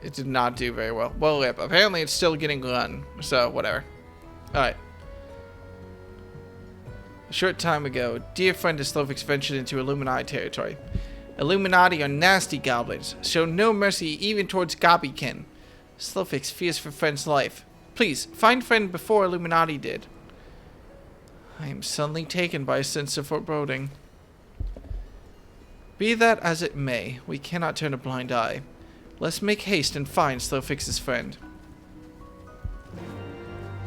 Speaker 1: It did not do very well. Well, apparently it's still getting run, so whatever. Alright. A short time ago, dear friend of Slovix ventured into Illuminati territory. Illuminati are nasty goblins, show no mercy even towards Gobbykin. Slovix fears for friend's life. Please, find friend before Illuminati did. I am suddenly taken by a sense of foreboding. Be that as it may, we cannot turn a blind eye. Let's make haste and find Slowfix's friend.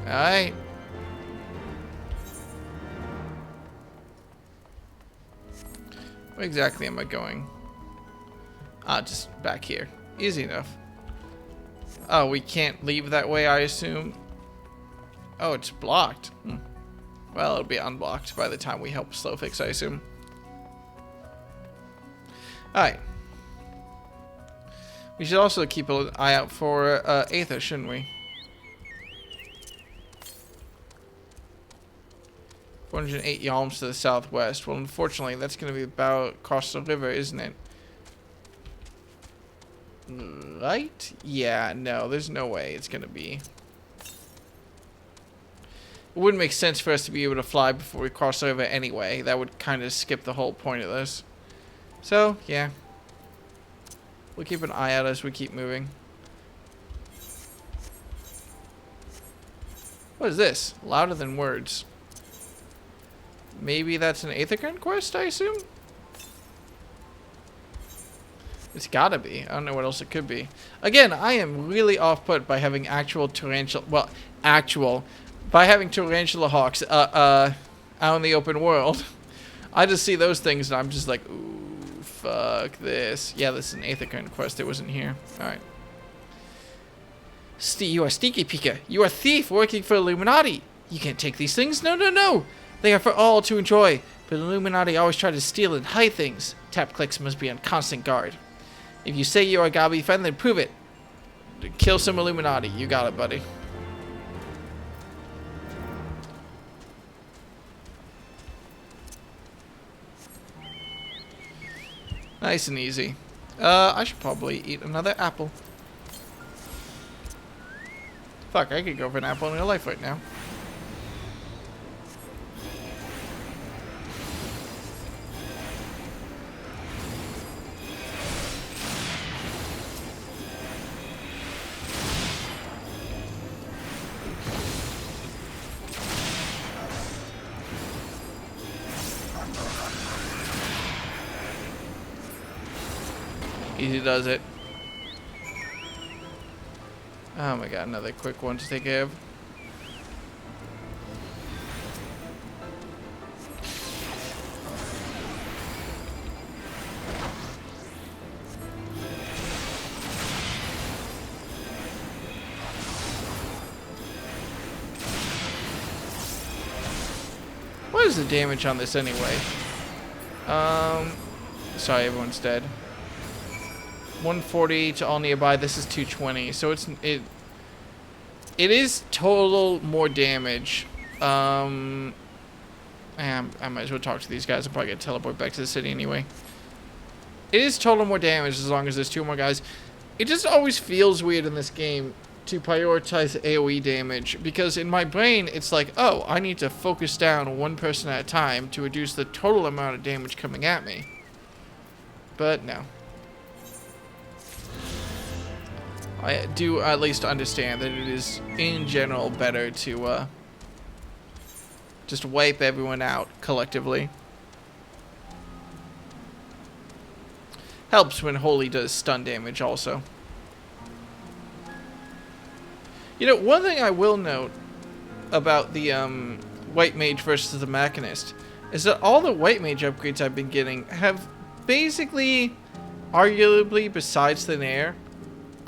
Speaker 1: Alright. Where exactly am I going? Ah, just back here. Easy enough. Oh, we can't leave that way, I assume. Oh, it's blocked. Well, it'll be unblocked by the time we help Slowfix, I assume. Alright. We should also keep an eye out for Aether, shouldn't we? 408 yalms to the southwest. Well, unfortunately, that's going to be about across the river, isn't it? Right? Yeah, no, there's no way it's going to be. It wouldn't make sense for us to be able to fly before we cross the river anyway. That would kind of skip the whole point of this. So, yeah. We'll keep an eye out as we keep moving. What is this? Louder than words. Maybe that's an Aethergren quest, I assume? It's gotta be. I don't know what else it could be. Again, I am really off-put by having actual tarantula... Well, by having tarantula hawks out in the open world. I just see those things and I'm just like, ooh, fuck this. Yeah, this is an Aethergren quest. It wasn't here. Alright. You are sneaky Pika. You are a thief working for Illuminati. You can't take these things. No, no, no. They are for all to enjoy. But Illuminati always try to steal and hide things. Tap clicks must be on constant guard. If you say you are a Gabi friend, then prove it. Kill some Illuminati. You got it, buddy. Nice and easy. I should probably eat another apple. Fuck, I could go for an apple in real life right now. Easy does it. Oh my god, another quick one to take care of. What is the damage on this anyway? Sorry, everyone's dead. 140 to all nearby. This is 220, so it is total more damage. I might as well talk to these guys. I'm probably gonna teleport back to the city anyway. It is total more damage as long as there's 2 more guys. It just always feels weird in this game to prioritize AoE damage, because in my brain it's like, oh, I need to focus down one person at a time to reduce the total amount of damage coming at me. But no. I do at least understand that it is, in general, better to just wipe everyone out collectively. Helps when Holy does stun damage also. You know, one thing I will note about the White Mage versus the Machinist is that all the White Mage upgrades I've been getting have basically, arguably, besides Thin Air, if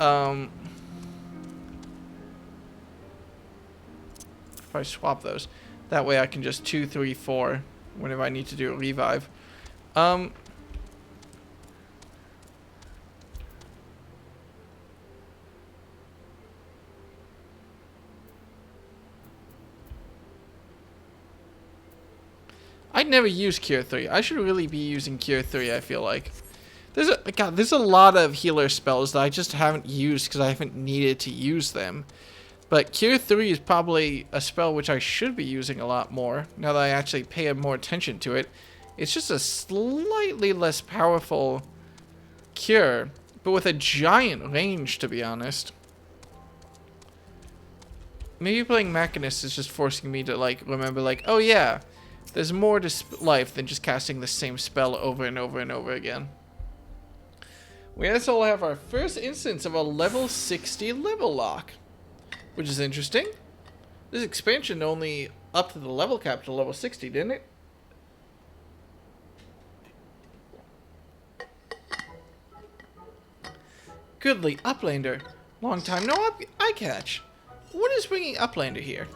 Speaker 1: I swap those, that way I can just 2, 3, 4 whenever I need to do a revive. I'd never use Cure 3. I should really be using Cure 3, I feel like. There's a lot of healer spells that I just haven't used because I haven't needed to use them. But Cure 3 is probably a spell which I should be using a lot more, now that I actually pay more attention to it. It's just a slightly less powerful cure, but with a giant range, to be honest. Maybe playing Machinist is just forcing me to, like, remember, like, oh yeah, there's more to life than just casting the same spell over and over and over again. We also have our first instance of a level 60 level lock, which is interesting. This expansion only upped the level cap to level 60, didn't it? Goodly, Uplander. Long time no eye catch. What is bringing Uplander here?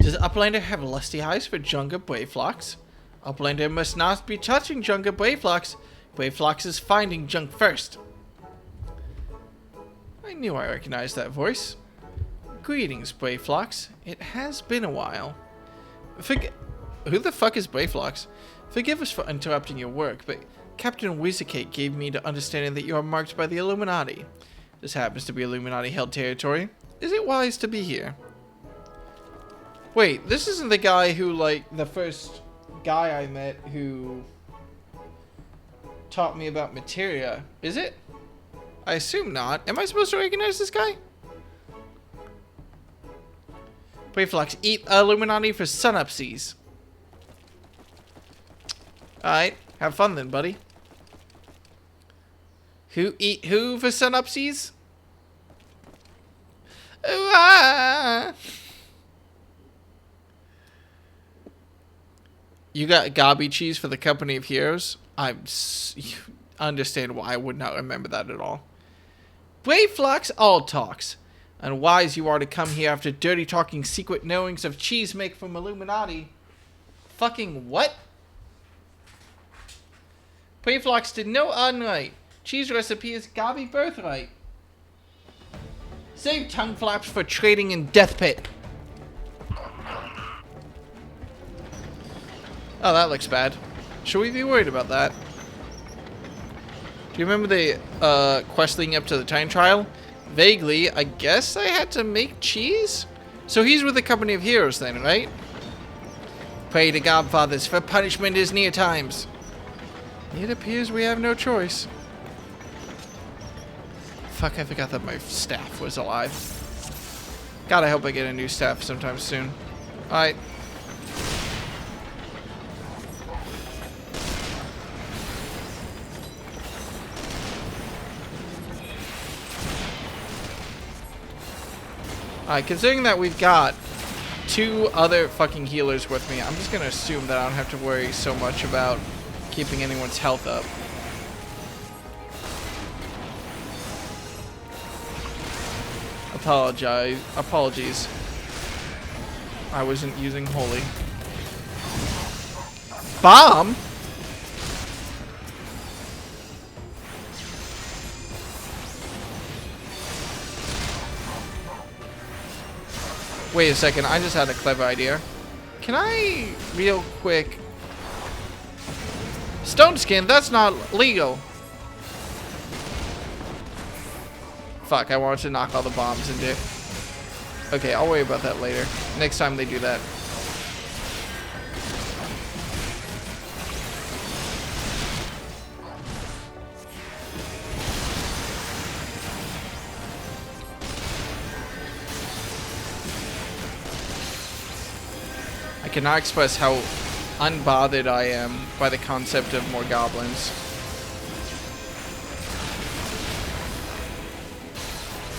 Speaker 1: Does Uplander have lusty eyes for Jungle Braveflocks? Uplander must not be touching Jungle Braveflocks. Braveflocks is finding junk first. I knew I recognized that voice. Greetings, Braveflocks. It has been a while. Who the fuck is Braveflocks? Forgive us for interrupting your work, but Captain Whizzicate gave me the understanding that you are marked by the Illuminati. This happens to be Illuminati-held territory. Is it wise to be here? Wait, this isn't the guy who, like, the first guy I met who taught me about materia, is it? I assume not. Am I supposed to recognize this guy? Braveflocks, eat Illuminati for sunupsies. Alright, have fun then, buddy. Who eat who for sunupsies? Ooh, ah. You got gobby cheese for the company of heroes? You understand why I would not remember that at all. Braveflocks all talks. And wise you are to come here after dirty talking secret knowings of cheese make from Illuminati. Fucking what? Braveflocks did no unright. Cheese recipe is gobby birthright. Save tongue flaps for trading in Death Pit. Oh, that looks bad. Should we be worried about that? Do you remember the quest leading up to the time trial? Vaguely, I guess I had to make cheese? So he's with the company of heroes then, right? Pray to Godfathers, for punishment is near times. It appears we have no choice. Fuck, I forgot that my staff was alive. God, I hope I get a new staff sometime soon. Alright. Alright, considering that we've got 2 other fucking healers with me, I'm just gonna assume that I don't have to worry so much about keeping anyone's health up. Apologies. I wasn't using holy. Bomb? Wait a second, I just had a clever idea. Can I, real quick... Stone skin, that's not legal. Fuck, I wanted to knock all the bombs into it. Okay, I'll worry about that later. Next time they do that. I cannot express how unbothered I am by the concept of more goblins.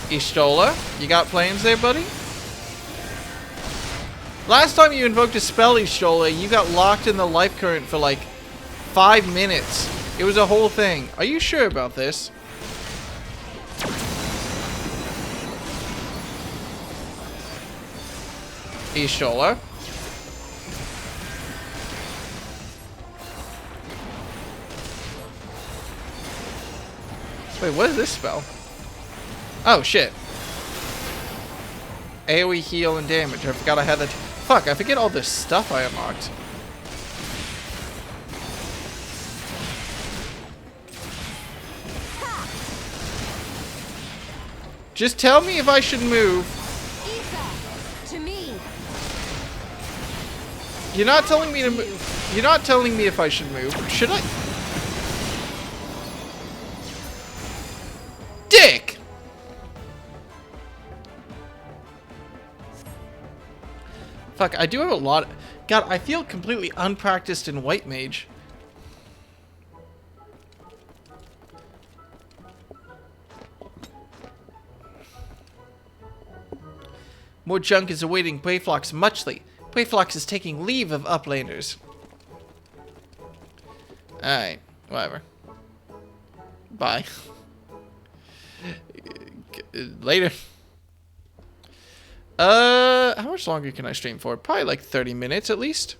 Speaker 1: Ishtola, you got plans there, buddy? Last time you invoked a spell, Ishtola, you got locked in the life current for like 5 minutes. It was a whole thing. Are you sure about this? Ishtola. Wait, what is this spell? Oh, shit. AoE heal and damage. I forgot I had that. Fuck, I forget all this stuff I unlocked. Just tell me if I should move.
Speaker 8: Ether, to me.
Speaker 1: You're not telling me to move. You're not telling me if I should move. Should I? Dick! Fuck, I do have a lot. God, I feel completely unpracticed in White Mage. More junk is awaiting Braveflocks muchly. Braveflocks is taking leave of Uplanders. Alright, whatever. Bye. Later. How much longer can I stream for? Probably like 30 minutes at least.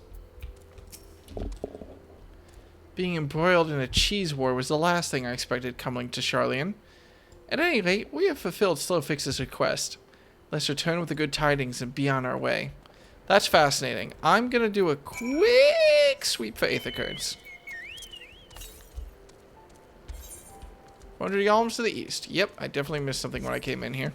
Speaker 1: Being embroiled in a cheese war was the last thing I expected coming to Charlian. At any rate, we have fulfilled Slowfix's request. Let's return with the good tidings and be on our way. That's fascinating. I'm gonna do a quick sweep for Aether Currents. 400 yalms to the east. Yep, I definitely missed something when I came in here.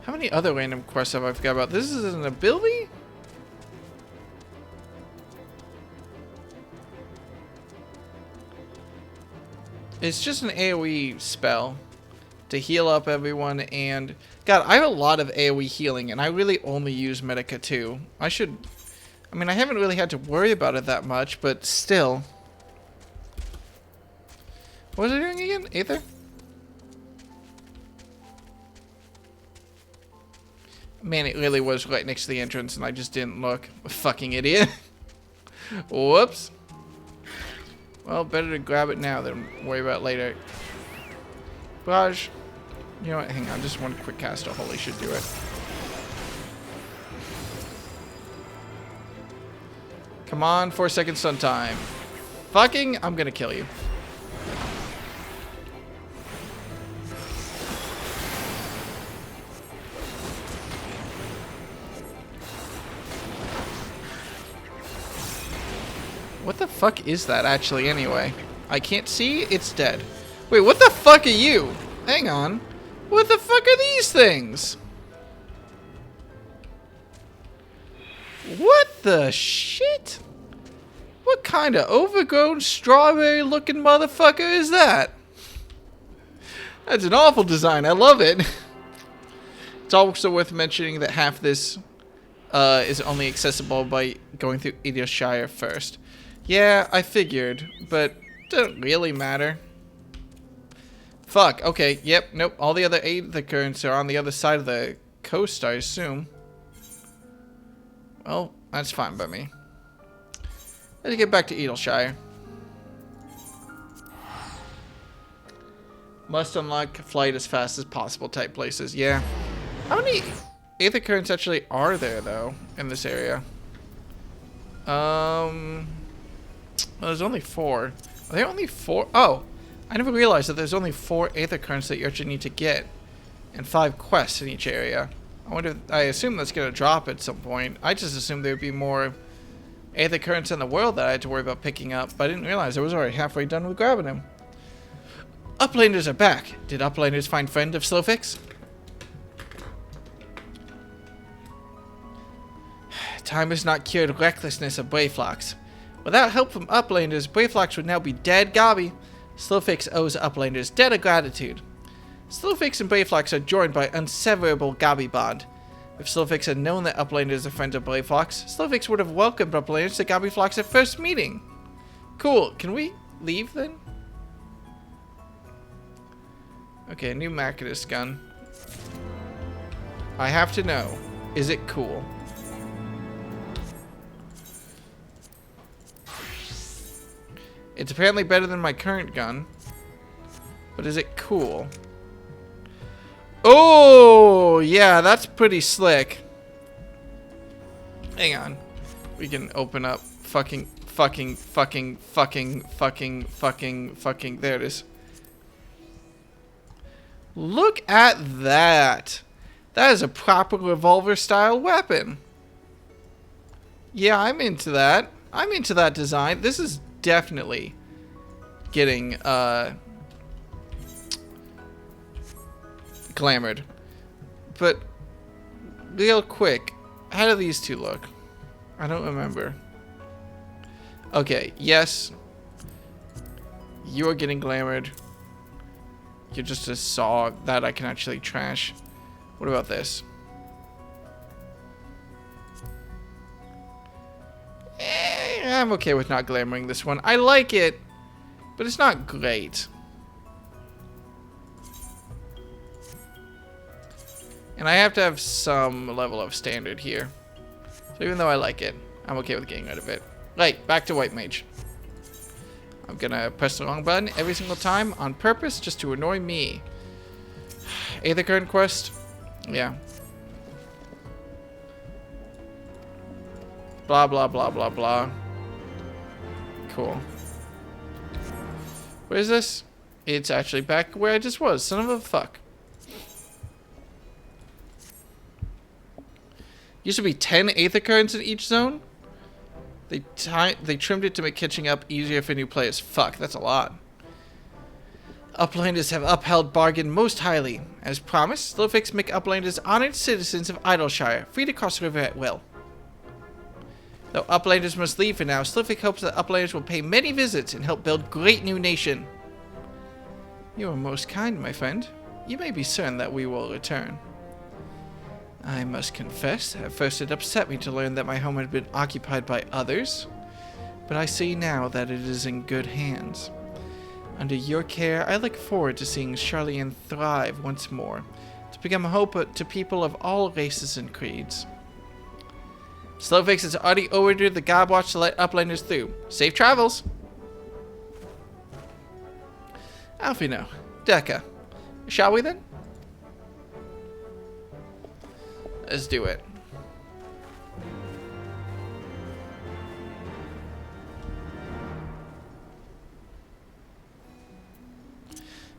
Speaker 1: How many other random quests have I forgot about? This is an ability? It's just an AoE spell to heal up everyone, and God, I have a lot of AoE healing, and I really only use Medica 2. I mean, I haven't really had to worry about it that much, but still. What was I doing again? Aether? Man, it really was right next to the entrance, and I just didn't look. Fucking idiot. Whoops. Well, better to grab it now than worry about it later. Barrage. You know what? Hang on. Just one quick cast. Holy should do it. Come on. 4 seconds stun time. Fucking. I'm gonna kill you. What the fuck is that actually anyway? I can't see. It's dead. Wait, what the fuck are you? Hang on. What the fuck are these things? What the shit? What kind of overgrown strawberry looking motherfucker is that? That's an awful design. I love it. It's also worth mentioning that half this is only accessible by going through Idyllshire first. Yeah, I figured, but doesn't really matter. Fuck, okay, yep, nope. All the other Aether Currents are on the other side of the coast, I assume. Well, that's fine by me. Let's get back to Idyllshire. Must unlock flight as fast as possible type places, yeah. How many Aether Currents actually are there, though, in this area? Well, there's only 4. Are there only 4? Oh, I never realized that there's only 4 Aether Currents that you actually need to get, and 5 quests in each area. I assume that's gonna drop at some point. I just assumed there'd be more Aether Currents in the world that I had to worry about picking up, but I didn't realize I was already halfway done with grabbing them. Uplanders are back. Did Uplanders find friend of Slowfix? Time has not cured recklessness of Brayflox. Without help from Uplanders, Brayflox would now be dead gobby. Slowfix owes Uplanders debt of gratitude. Slowfix and Brayflox are joined by unseverable gobby bond. If Slowfix had known that Uplanders are friends of Brayflox, Slowfix would have welcomed Uplanders to Gobbyflox at first meeting. Cool. Can we leave then? Okay, new Macadus gun. I have to know. Is it cool? It's apparently better than my current gun. But is it cool? Oh, yeah, that's pretty slick. Hang on. We can open up fucking. There it is. Look at that. That is a proper revolver style weapon. Yeah, I'm into that. I'm into that design. This is definitely getting glamored. But real quick, how do these two look? I don't remember. Okay, yes. You're getting glamored. You're just a saw that I can actually trash. What about this? I'm okay with not glamoring this one. I like it, but it's not great. And I have to have some level of standard here. So even though I like it, I'm okay with getting rid of it. Right, back to White Mage. I'm gonna press the wrong button every single time on purpose just to annoy me. Aether Current quest? Yeah. Blah, blah, blah, blah, blah. Cool. Where is this? It's actually back where I just was. Son of a fuck. Used to be 10 Aether Currents in each zone. They trimmed it to make catching up easier for new players. Fuck, that's a lot. Uplanders have upheld bargain most highly. As promised, Slowfix make Uplanders honored citizens of Idleshire, free to cross the river at will. Though Uplanders must leave for now, Slowfix hopes that Uplanders will pay many visits and help build great new nation. You are most kind, my friend. You may be certain that we will return. I must confess, at first it upset me to learn that my home had been occupied by others, but I see now that it is in good hands. Under your care, I look forward to seeing Charlian thrive once more, to become a hope to people of all races and creeds. Slowfix has already ordered the Godwatch to let Uplanders through. Safe travels! Alfino, Deca, shall we then? Let's do it.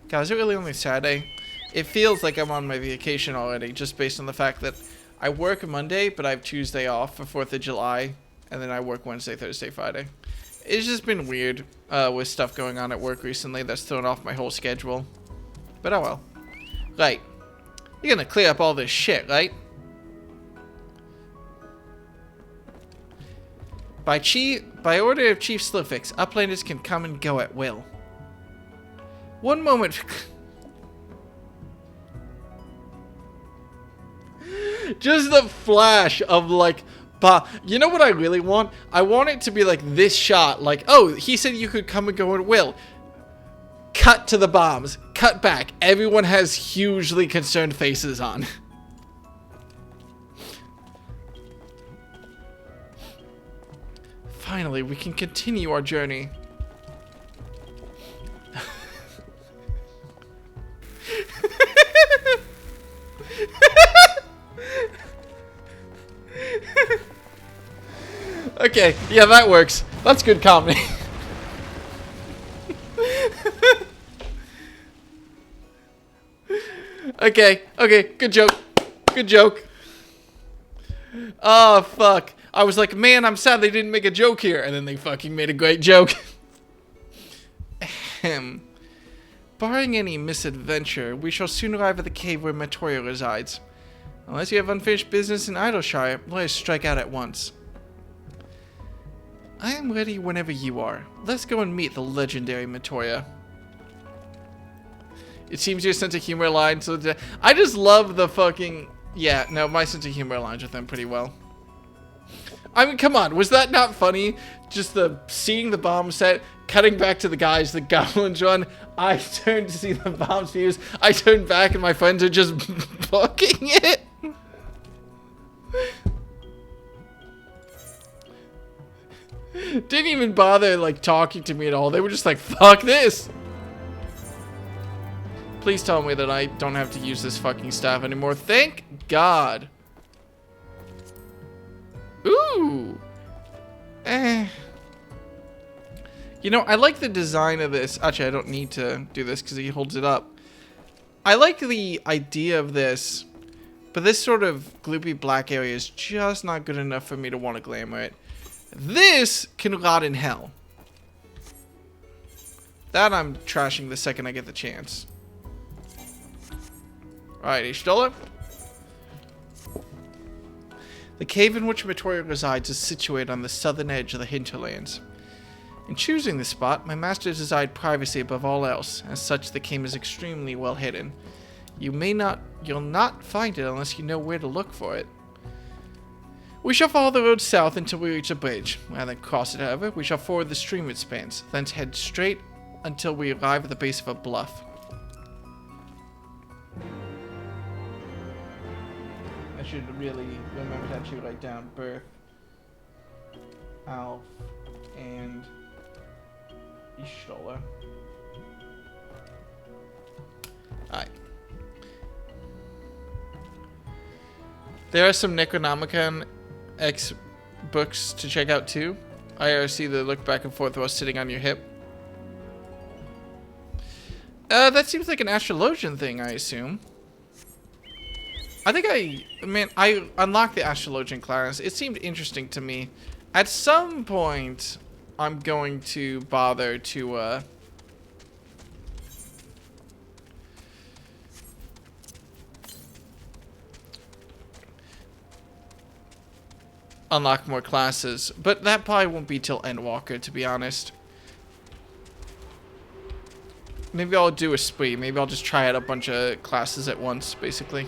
Speaker 1: God, is it really only Saturday? It feels like I'm on my vacation already, just based on the fact that I work Monday, but I have Tuesday off for 4th of July, and then I work Wednesday, Thursday, Friday. It's just been weird with stuff going on at work recently that's thrown off my whole schedule. But oh well. Right. You're gonna clear up all this shit, right? By order of Chief Slowfix, Uplanders can come and go at will. One moment. Just the flash of like, you know what I really want? I want it to be like this shot. Like, oh, he said you could come and go at will. Cut to the bombs. Cut back. Everyone has hugely concerned faces on. Finally, we can continue our journey. Okay, yeah, that works. That's good comedy. Okay, good joke. Good joke. Oh, fuck. I was like, man, I'm sad they didn't make a joke here. And then they fucking made a great joke. Barring any misadventure, we shall soon arrive at the cave where Matoya resides. Unless you have unfinished business in Idleshire, let us strike out at once. I am ready whenever you are. Let's go and meet the legendary Matoya. It seems your sense of humor aligns so I just love the fucking... Yeah, no, my sense of humor aligns with them pretty well. I mean, come on, was that not funny? Just seeing the bomb set, cutting back to the guys, the goblins run. I turned to see the bombs fuse. I turned back and my friends are just fucking it. Didn't even bother like talking to me at all. They were just like, fuck this. Please tell me that I don't have to use this fucking staff anymore. Thank God. Ooh. You know, I like the design of this. Actually, I don't need to do this because he holds it up. I like the idea of this, but this sort of gloopy black area is just not good enough for me to want to glamour it. This can rot in hell. That I'm trashing the second I get the chance. Alright, Ishtola. The cave in which Matoya resides is situated on the southern edge of the hinterlands. In choosing this spot, my master desired privacy above all else. As such, the cave is extremely well hidden. You'll not find it unless you know where to look for it. We shall follow the road south until we reach a bridge. Rather than cross it, however, we shall ford the stream it spans, thence head straight until we arrive at the base of a bluff. I should really remember to actually write down Birth, Alf, and Ishtola. Alright. There are some Necronomicon X books to check out too. IRC that look back and forth while sitting on your hip. That seems like an astrologian thing, I assume. I think I unlocked the astrologian class. It seemed interesting to me. At some point, I'm going to bother to, unlock more classes. But that probably won't be till Endwalker, to be honest. Maybe I'll do a spree. Maybe I'll just try out a bunch of classes at once, basically.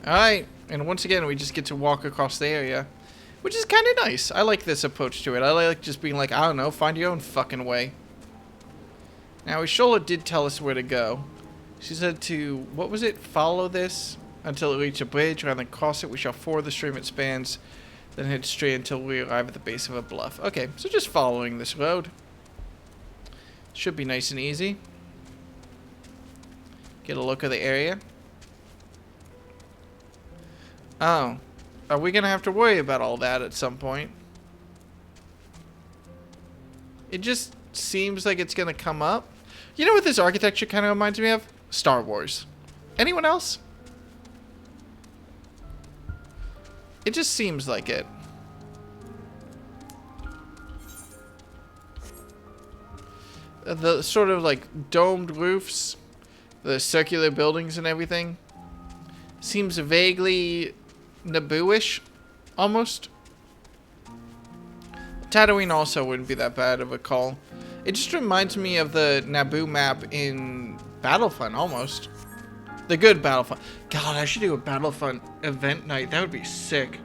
Speaker 1: Alright, and once again we just get to walk across the area, which is kind of nice. I like this approach to it. I like just being like, I don't know, find your own fucking way. Now, Ishola did tell us where to go. She said to, what was it? Follow this until it reaches a bridge. Rather than cross it, we shall ford the stream it spans, then head straight until we arrive at the base of a bluff. Okay, so just following this road. Should be nice and easy. Get a look at the area. Oh, are we gonna have to worry about all that at some point? It just seems like it's gonna come up. You know what this architecture kind of reminds me of? Star Wars. Anyone else? It just seems like it. The sort of like domed roofs, the circular buildings and everything. Seems vaguely Naboo-ish, almost. Tatooine also wouldn't be that bad of a call. It just reminds me of the Naboo map in Battlefront, almost. The good Battlefront. God, I should do a Battlefront event night. That would be sick.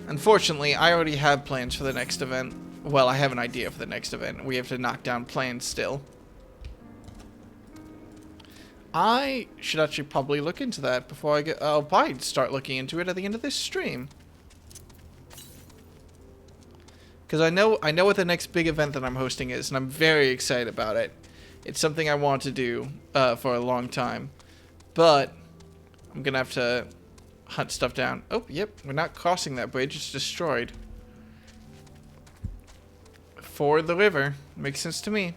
Speaker 1: Unfortunately, I already have plans for the next event. Well, I have an idea for the next event. We have to knock down plans still. I should actually probably look into that before I get... I'll probably start looking into it at the end of this stream. Because I know what the next big event that I'm hosting is, and I'm very excited about it. It's something I want to do for a long time. But I'm going to have to hunt stuff down. Oh, yep, we're not crossing that bridge. It's destroyed. Ford the river. Makes sense to me.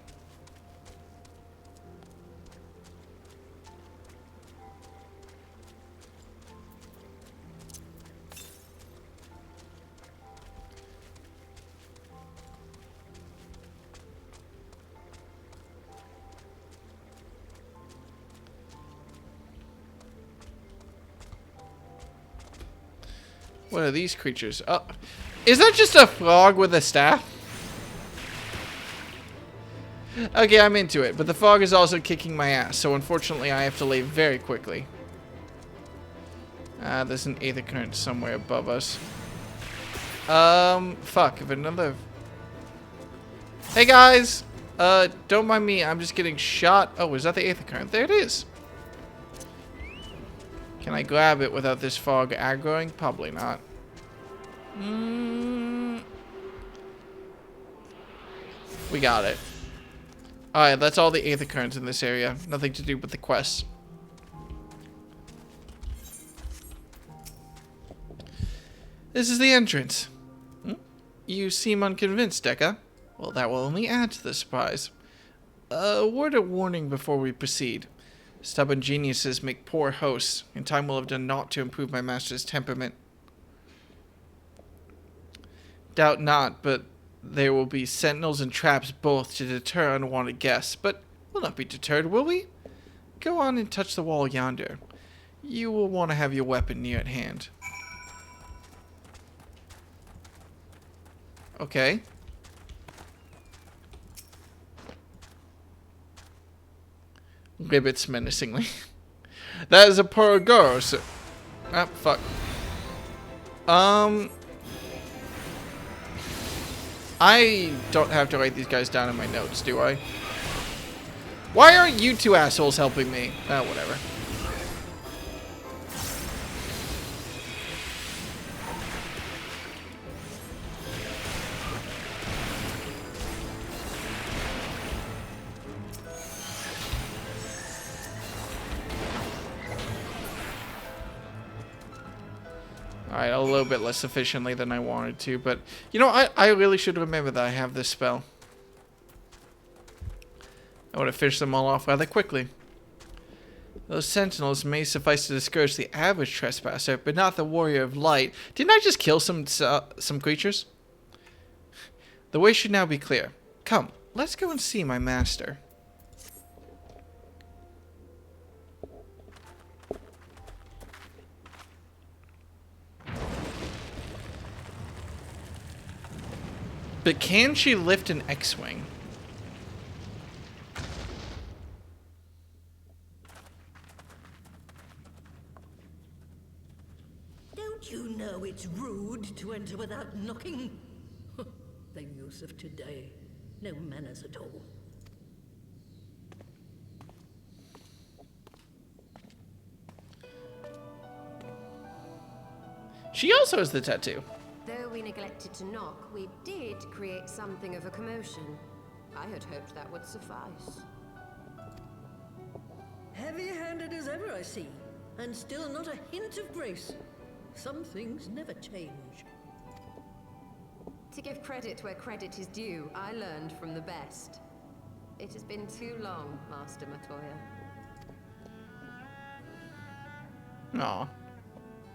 Speaker 1: What are these creatures? Oh, is that just a frog with a staff? Okay, I'm into it, but the frog is also kicking my ass, so unfortunately I have to leave very quickly. There's an aether current somewhere above us. Fuck, if another... Hey guys! Don't mind me, I'm just getting shot. Oh, is that the aether current? There it is! Can I grab it without this fog aggroing? Probably not. We got it. Alright, that's all the aether currents in this area. Nothing to do with the quests. This is the entrance. You seem unconvinced, Dekka. Well, that will only add to the surprise. A word of warning before we proceed. Stubborn geniuses make poor hosts, and time will have done naught to improve my master's temperament. Doubt not, but there will be sentinels and traps both to deter unwanted guests. But we'll not be deterred, will we? Go on and touch the wall yonder. You will want to have your weapon near at hand. Okay. Ribbits menacingly. That is a poor girl, sir. Ah, fuck. I don't have to write these guys down in my notes, do I? Why aren't you two assholes helping me? Oh, whatever. Alright, a little bit less efficiently than I wanted to, but you know, I really should remember that I have this spell. I would have fished them all off rather quickly. Those sentinels may suffice to discourage the average trespasser, but not the warrior of light. Didn't I just kill some creatures? The way should now be clear. Come, let's go and see my master. But can she lift an X-Wing?
Speaker 9: Don't you know it's rude to enter without knocking? The youth of today. No manners at all.
Speaker 1: She also has the tattoo.
Speaker 8: Though we neglected to knock, we did create something of a commotion. I had hoped that would suffice.
Speaker 9: Heavy-handed as ever, I see. And still not a hint of grace. Some things never change.
Speaker 8: To give credit where credit is due, I learned from the best. It has been too long, Master Matoya.
Speaker 1: Aw.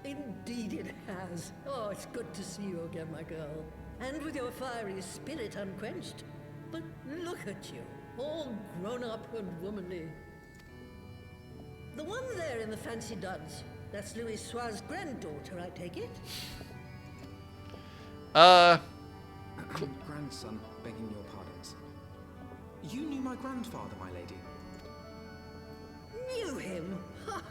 Speaker 9: Indeed it has. Oh, it's good to see you again, my girl. And with your fiery spirit unquenched. But look at you, all grown up and womanly. The one there in the fancy duds, that's Louis Soir's granddaughter, I take it?
Speaker 4: Grandson, begging your pardons. You knew my grandfather, my lady.
Speaker 9: Knew him? Ha!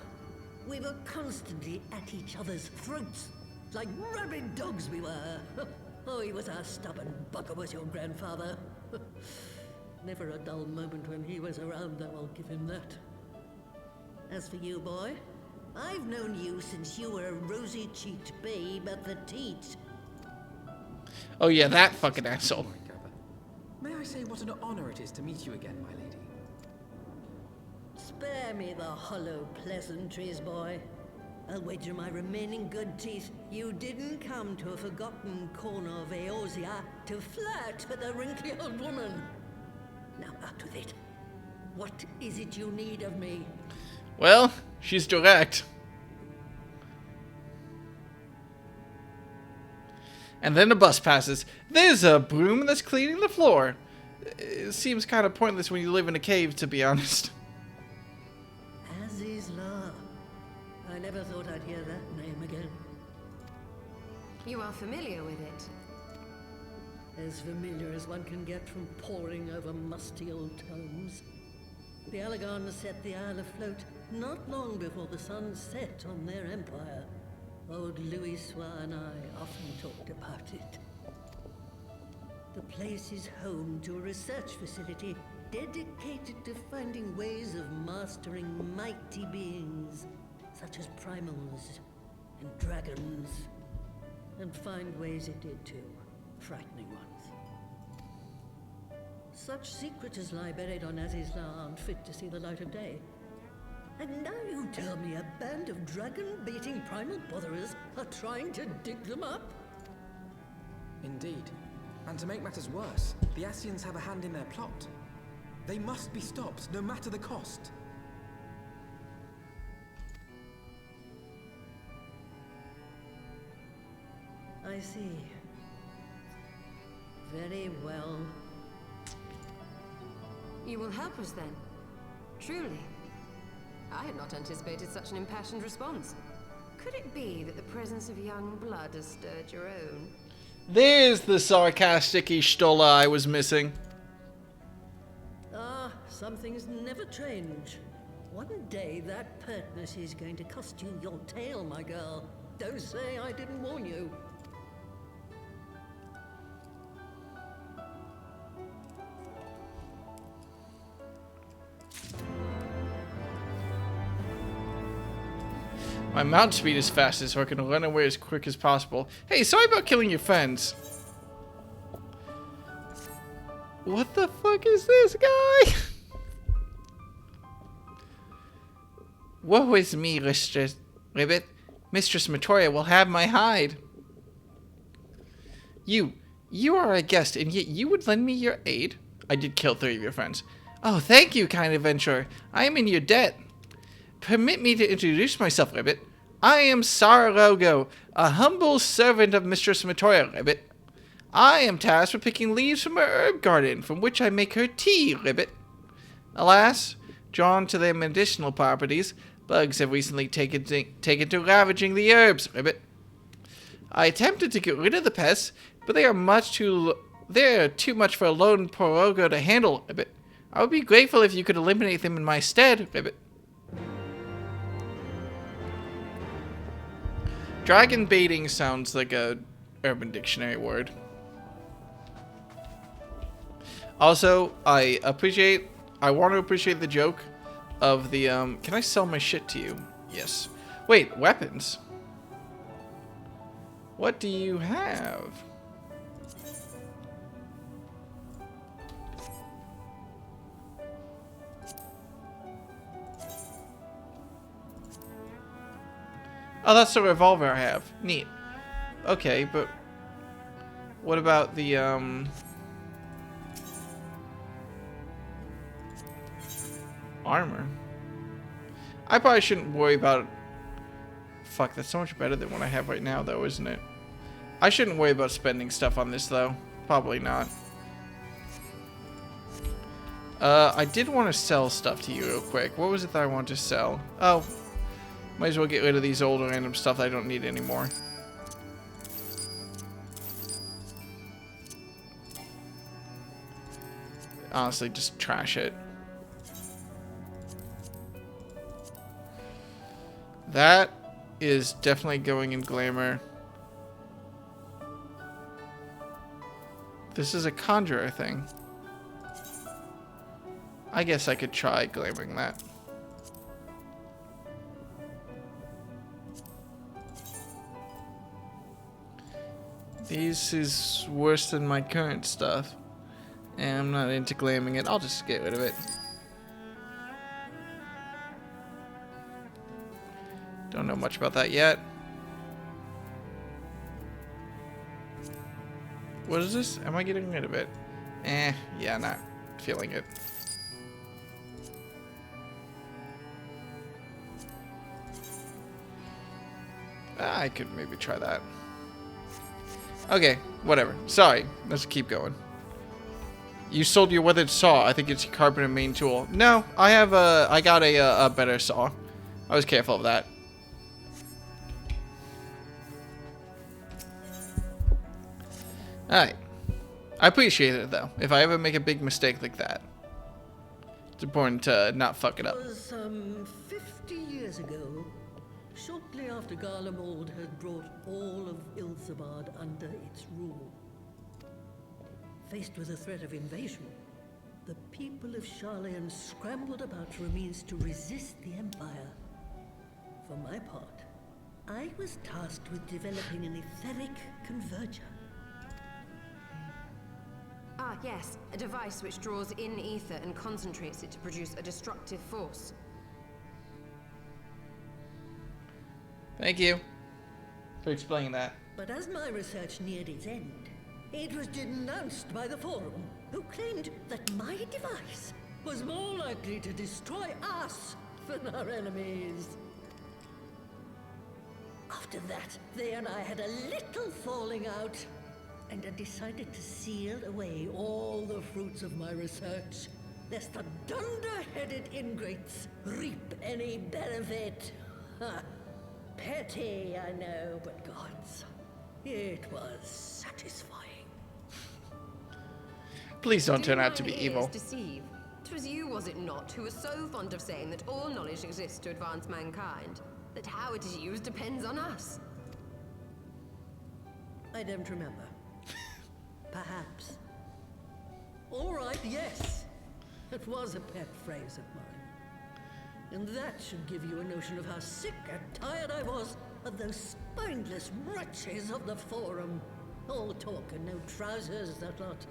Speaker 9: We were constantly at each other's throats. Like rabid dogs we were. Oh, he was a stubborn bugger, was your grandfather. Never a dull moment when he was around, though, I'll give him that. As for you, boy, I've known you since you were a rosy-cheeked babe at the teat.
Speaker 1: Oh yeah, that fucking asshole.
Speaker 4: May I say what an honor it is to meet you again, my lady?
Speaker 9: Spare me the hollow pleasantries, boy. I'll wager my remaining good teeth you didn't come to a forgotten corner of Eorzea to flirt with a wrinkly old woman. Now out with it. What is it you need of me?
Speaker 1: Well, she's direct. And then a bus passes. There's a broom that's cleaning the floor. It seems kind of pointless when you live in a cave, to be honest.
Speaker 9: As is law. I never thought I'd hear that name again.
Speaker 8: You are familiar with it.
Speaker 9: As familiar as one can get from poring over musty old tomes. The Alagons set the Isle afloat not long before the sun set on their empire. Old Louis Soir and I often talked about it. The place is home to a research facility dedicated to finding ways of mastering mighty beings, such as primals and dragons. And find ways it did too, frightening ones. Such secrets as lie buried on Azizla aren't fit to see the light of day. And now you tell me a band of dragon-baiting primal botherers are trying to dig them up?
Speaker 4: Indeed. And to make matters worse, the Ascians have a hand in their plot. They must be stopped, no matter the cost.
Speaker 9: I see. Very well.
Speaker 8: You will help us then? Truly? I had not anticipated such an impassioned response. Could it be that the presence of young blood has stirred your own?
Speaker 1: There's the sarcastic-y Stola I was missing.
Speaker 9: Ah, some things never change. One day that pertness is going to cost you your tail, my girl. Don't say I didn't warn you.
Speaker 1: My mount speed is fastest, so I can run away as quick as possible. Hey, sorry about killing your friends. What the fuck is this guy? Woe is me, Mistress Ribbit. Mistress Matoria will have my hide. You are a guest, and yet you would lend me your aid? I did kill 3 of your friends. Oh, thank you, kind adventurer. I am in your debt. Permit me to introduce myself, Ribbit. I am Sararogo, a humble servant of Mistress Matoria, Ribbit. I am tasked with picking leaves from her herb garden, from which I make her tea, Ribbit. Alas, drawn to their medicinal properties, bugs have recently taken to ravaging the herbs, Ribbit. I attempted to get rid of the pests, but they are too much for a lone Porogo to handle, Ribbit. I would be grateful if you could eliminate them in my stead, Ribbit. Dragon baiting sounds like a Urban Dictionary word. Also, I want to appreciate the joke of the, can I sell my shit to you? Yes. Wait, weapons? What do you have? Oh, that's the revolver I have. Neat. Okay, but what about the, armor? I probably shouldn't worry about... Fuck, that's so much better than what I have right now, though, isn't it? I shouldn't worry about spending stuff on this, though. Probably not. I did want to sell stuff to you real quick. What was it that I wanted to sell? Oh, might as well get rid of these old random stuff that I don't need anymore. Honestly, just trash it. That is definitely going in glamour. This is a conjurer thing. I guess I could try glamoring that. This is worse than my current stuff. And I'm not into glamming it. I'll just get rid of it. Don't know much about that yet. What is this? Am I getting rid of it? Yeah, not feeling it. I could maybe try that. Okay, whatever. Sorry, let's keep going. You sold your weathered saw. I think it's your carpenter main tool. No, I got a better saw. I was careful of that. Alright. I appreciate it, though. If I ever make a big mistake like that, it's important to not fuck it up.
Speaker 9: It was some 50 years ago, shortly after Garlemald had brought all of Ilsabard under its rule. Faced with the threat of invasion, the people of Sharlayan scrambled about for a means to resist the Empire. For my part, I was tasked with developing an etheric converger.
Speaker 8: Ah, yes, a device which draws in ether and concentrates it to produce a destructive force.
Speaker 1: Thank you for explaining that.
Speaker 9: But as my research neared its end, it was denounced by the Forum, who claimed that my device was more likely to destroy us than our enemies. After that, they and I had a little falling out, and I decided to seal away all the fruits of my research, lest the dunder-headed ingrates reap any benefit. Ha! Petty, I know, but gods, it was satisfying.
Speaker 1: Please don't turn out to be evil.
Speaker 8: Deceive. 'Twas you, was it not, who was so fond of saying that all knowledge exists to advance mankind, that how it is used depends on us?
Speaker 9: I don't remember. Perhaps. All right, yes. It was a pet phrase of mine. And that should give you a notion of how sick and tired I was of those spineless wretches of the Forum. All talk and no trousers, that lot.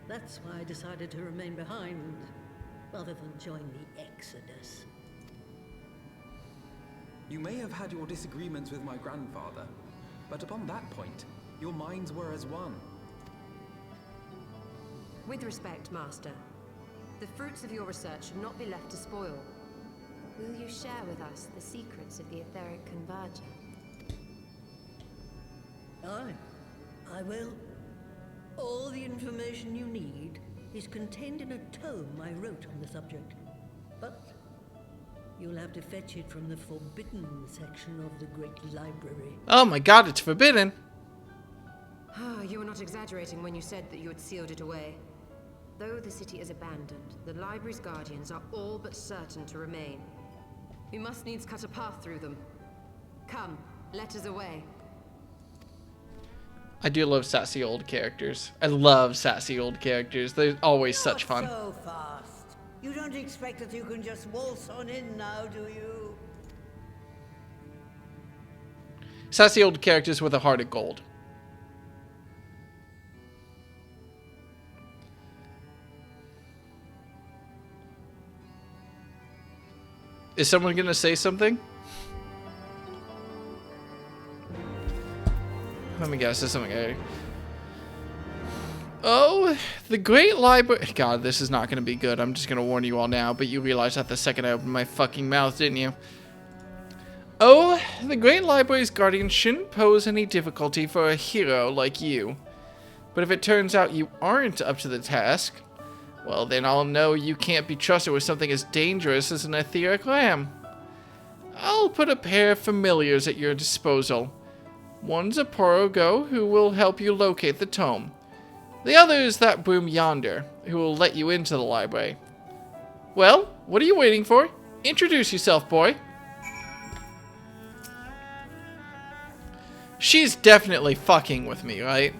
Speaker 9: That's why I decided to remain behind, rather than join the Exodus.
Speaker 4: You may have had your disagreements with my grandfather, but upon that point, your minds were as one.
Speaker 8: With respect, Master, the fruits of your research should not be left to spoil. Will you share with us the secrets of the etheric converger?
Speaker 9: Aye, I will. All the information you need is contained in a tome I wrote on the subject. But you'll have to fetch it from the forbidden section of the Great Library.
Speaker 1: Oh my god, it's forbidden.
Speaker 8: You were not exaggerating when you said that you had sealed it away. Though the city is abandoned, the library's guardians are all but certain to remain. We must needs cut a path through them. Come, let us away.
Speaker 1: I do love sassy old characters. I love sassy old characters. They're always such fun.
Speaker 10: Not so fast. You don't expect that you can just waltz on in now, do you?
Speaker 1: Sassy old characters with a heart of gold. Is someone gonna say something? Let me guess, there's something. Oh, the Great Library. God, this is not gonna be good. I'm just gonna warn you all now, but you realized that the second I opened my fucking mouth, didn't you? Oh, the Great Library's guardian shouldn't pose any difficulty for a hero like you. But if it turns out you aren't up to the task, well, then I'll know you can't be trusted with something as dangerous as an etheric lamb. I'll put a pair of familiars at your disposal. One's a Porogo, who will help you locate the tome. The other is that broom yonder, who will let you into the library. Well, what are you waiting for? Introduce yourself, boy. She's definitely fucking with me, right?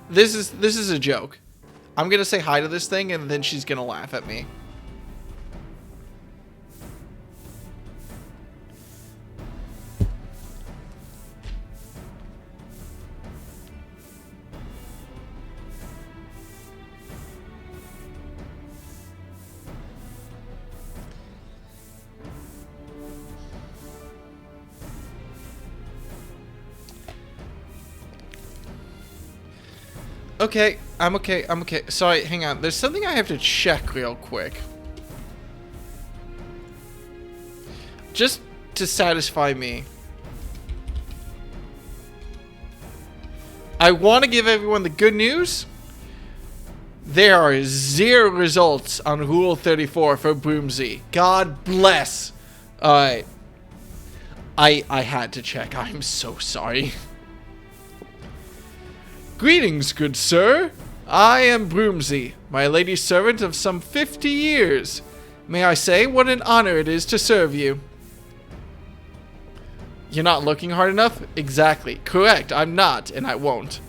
Speaker 1: This is a joke. I'm gonna say hi to this thing, and then she's gonna laugh at me. Okay, I'm okay. Sorry, hang on. There's something I have to check real quick. Just to satisfy me. I want to give everyone the good news. There are 0 results on Rule 34 for Broomsy. God bless. Alright. I had to check. I'm so sorry. Greetings, good sir. I am Broomsy, my lady's servant of some 50 years. May I say what an honor it is to serve you. You're not looking hard enough? Exactly. Correct, I'm not, and I won't.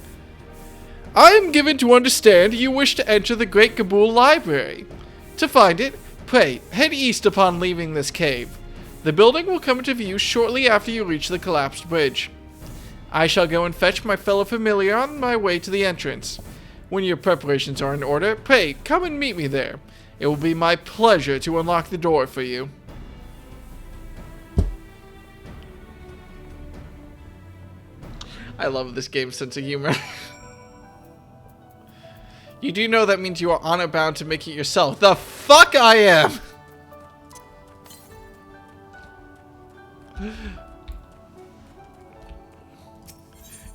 Speaker 1: I am given to understand you wish to enter the Great Kabul Library. To find it, pray, head east upon leaving this cave. The building will come into view shortly after you reach the collapsed bridge. I shall go and fetch my fellow familiar on my way to the entrance. When your preparations are in order, pray, come and meet me there. It will be my pleasure to unlock the door for you. I love this game's sense of humor. You do know that means you are honor bound to make it yourself. The fuck I am!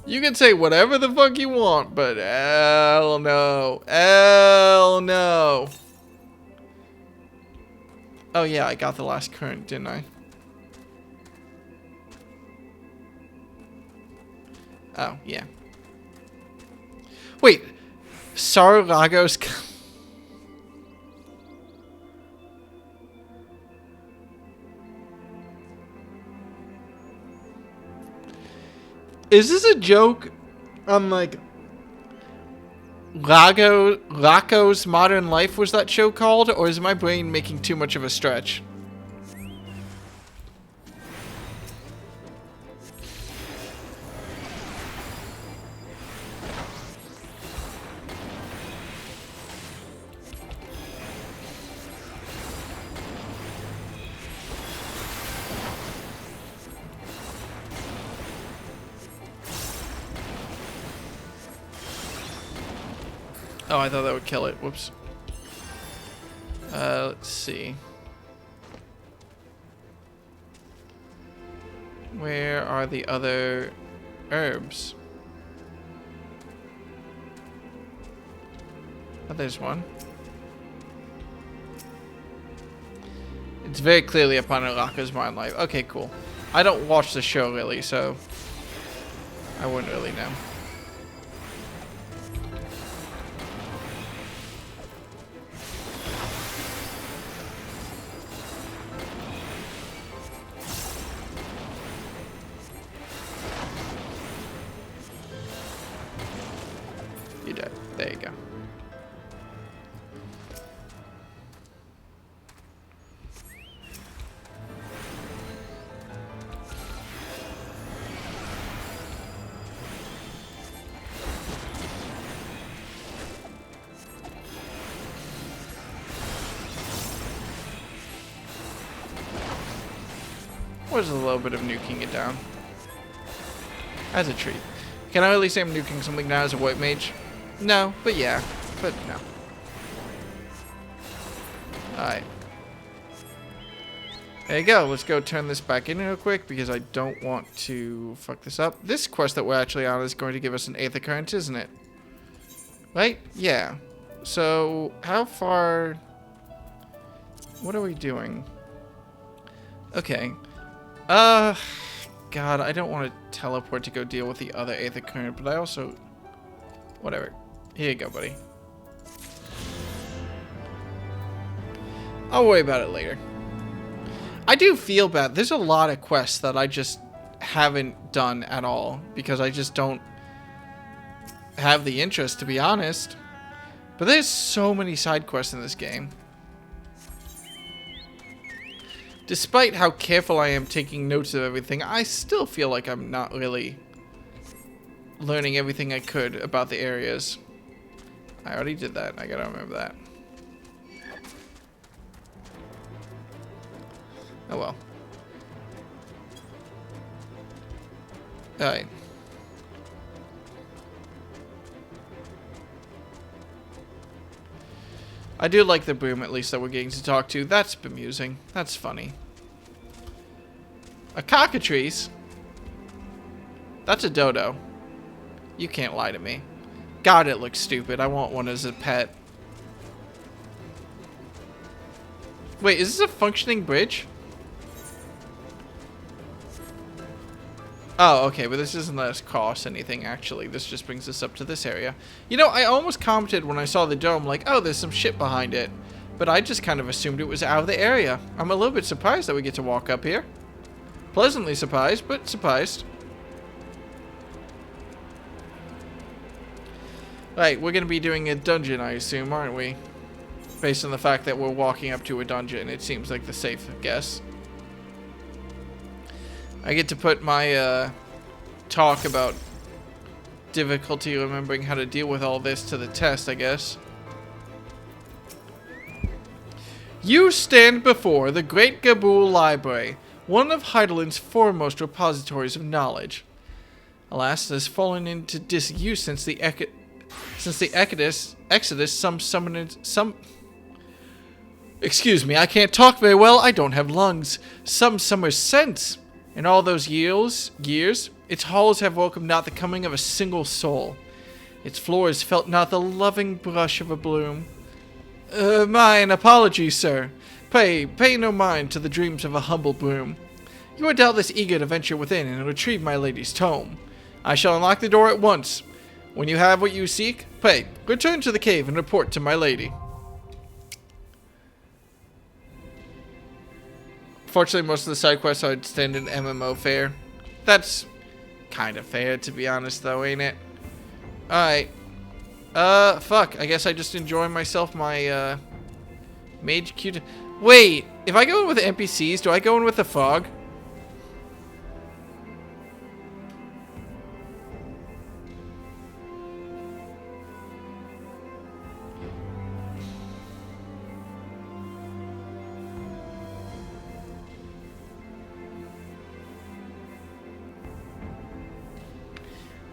Speaker 1: You can say whatever the fuck you want, but hell no. Hell no. Oh yeah, I got the last current, didn't I? Oh, yeah. Wait. Sarulagos... Is this a joke? I'm like... Rocco's Modern Life was that show called? Or is my brain making too much of a stretch? Oh, I thought that would kill it. Whoops. Let's see. Where are the other herbs? Oh, there's one. It's very clearly upon Rocco's Modern Life. Okay, cool. I don't watch the show really, so I wouldn't really know. You did. There you go. Was a little bit of nuking it down. As a treat. Can I really say I'm nuking something now as a white mage? No, but yeah. But no. Alright. There you go. Let's go turn this back in real quick because I don't want to fuck this up. This quest that we're actually on is going to give us an Aether Current, isn't it? Right? Yeah. So, how far... What are we doing? Okay. God, I don't want to teleport to go deal with the other Aether Current, but I also... Whatever. Here you go, buddy. I'll worry about it later. I do feel bad. There's a lot of quests that I just haven't done at all, because I just don't have the interest, to be honest. But there's so many side quests in this game. Despite how careful I am taking notes of everything, I still feel like I'm not really learning everything I could about the areas. I already did that. I gotta remember that. Oh well. Alright. I do like the broom, at least, that we're getting to talk to. That's bemusing. That's funny. A cockatrice? That's a dodo. You can't lie to me. God, it looks stupid. I want one as a pet. Wait, is this a functioning bridge? Oh, okay, but this doesn't let us cross anything, actually. This just brings us up to this area. You know, I almost commented when I saw the dome, like, oh, there's some shit behind it. But I just kind of assumed it was out of the area. I'm a little bit surprised that we get to walk up here. Pleasantly surprised, but surprised. Right, we're going to be doing a dungeon, I assume, aren't we? Based on the fact that we're walking up to a dungeon, it seems like the safe guess. I get to put my talk about difficulty remembering how to deal with all this to the test, I guess. You stand before the Great Gabul Library, one of Heideland's foremost repositories of knowledge. Alas, it has fallen into disuse since the Exodus. Excuse me, I can't talk very well. I don't have lungs. Some summer since. In all those years, its halls have welcomed not the coming of a single soul. Its floors felt not the loving brush of a bloom. Mine apologies, sir. Pray, pay no mind to the dreams of a humble broom. You are doubtless eager to venture within and retrieve my lady's tome. I shall unlock the door at once. When you have what you seek, pray, return to the cave and report to my lady. Fortunately, most of the side quests are standard MMO fare. That's kind of fair, to be honest, though, ain't it? Alright. Fuck. I guess I just enjoy myself my, mage cute. Wait, if I go in with the NPCs, do I go in with the fog?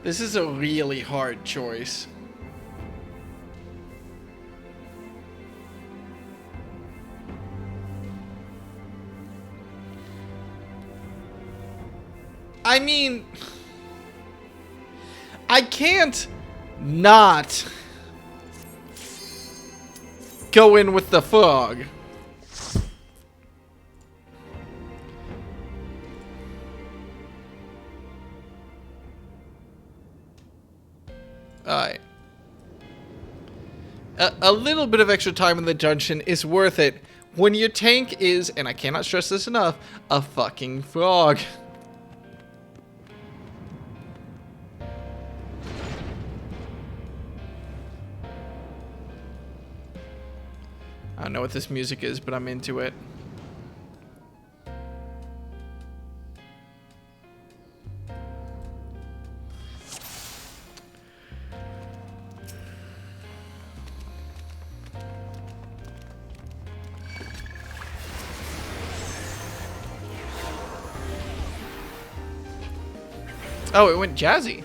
Speaker 1: This is a really hard choice. I mean, I can't not go in with the fog. Alright. A little bit of extra time in the dungeon is worth it when your tank is, and I cannot stress this enough, a fucking frog. I don't know what this music is, but I'm into it. Oh, it went jazzy.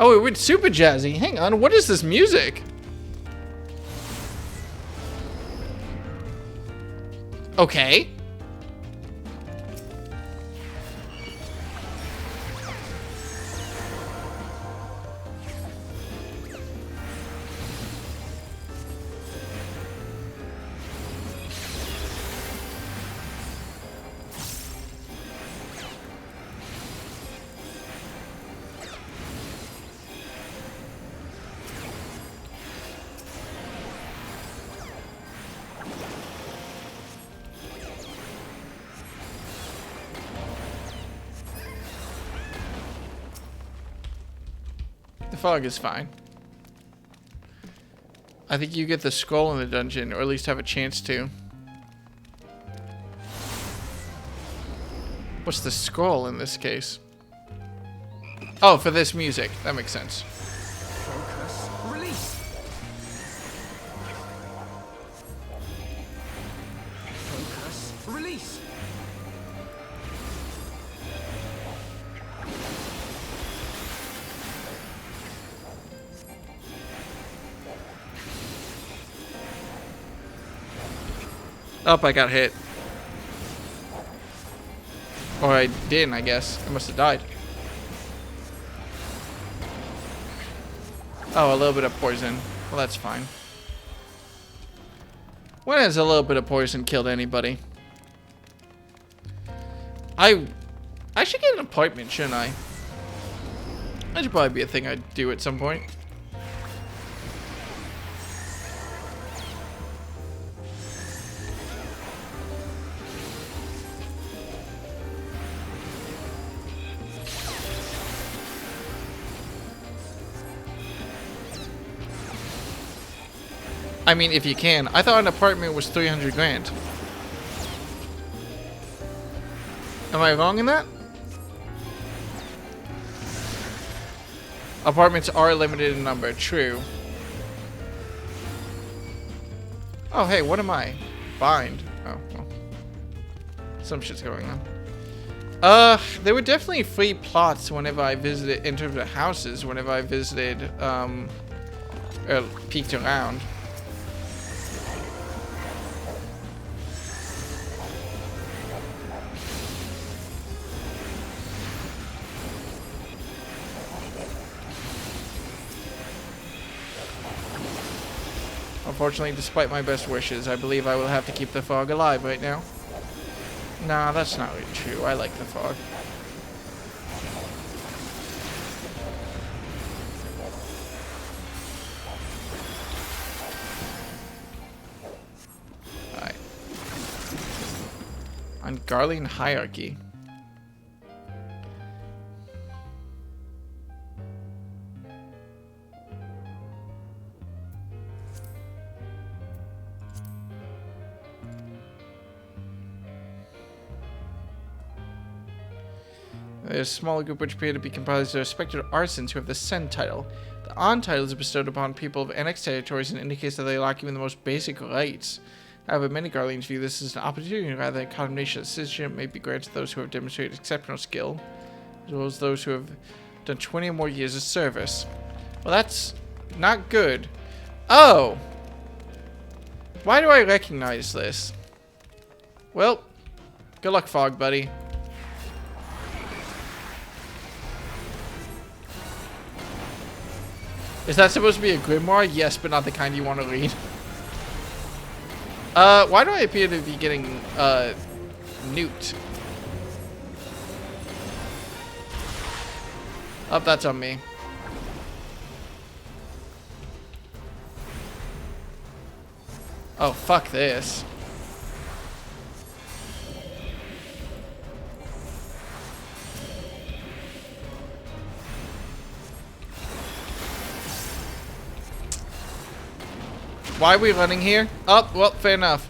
Speaker 1: Oh, it went super jazzy. Hang on, what is this music? Okay. The fog is fine. I think you get the scroll in the dungeon, or at least have a chance to. What's the scroll in this case? Oh, for this music. That makes sense.
Speaker 2: Focus. Release. Focus. Release.
Speaker 1: Oh, I got hit. Or I didn't, I guess. I must have died. Oh, a little bit of poison. Well, that's fine. When has a little bit of poison killed anybody? I should get an appointment, shouldn't I? That should probably be a thing I'd do at some point. I mean, if you can. I thought an apartment was 300 grand. Am I wrong in that? Apartments are limited in number, true. Oh, hey, what am I? Bind. Oh, well. Some shit's going on. There were definitely free plots whenever I visited, in terms of houses, whenever I visited, or peeked around. Unfortunately, despite my best wishes, I believe I will have to keep the fog alive right now. Nah, that's not really true. I like the fog. Alright. Ungarlian hierarchy. There's a small group which appear to be comprised of respected arsons who have the Sen title. The On title is bestowed upon people of annexed territories and indicates that they lack even the most basic rights. However, many Garleans view this as an opportunity rather than condemnation. Citizenship may be granted to those who have demonstrated exceptional skill, as well as those who have done 20 or more years of service. Well, that's not good. Oh! Why do I recognize this? Well, good luck, Fog Buddy. Is that supposed to be a grimoire? Yes, but not the kind you want to read. Why do I appear to be getting, nuked? Oh, that's on me. Oh, fuck this. Why are we running here? Oh, well, fair enough.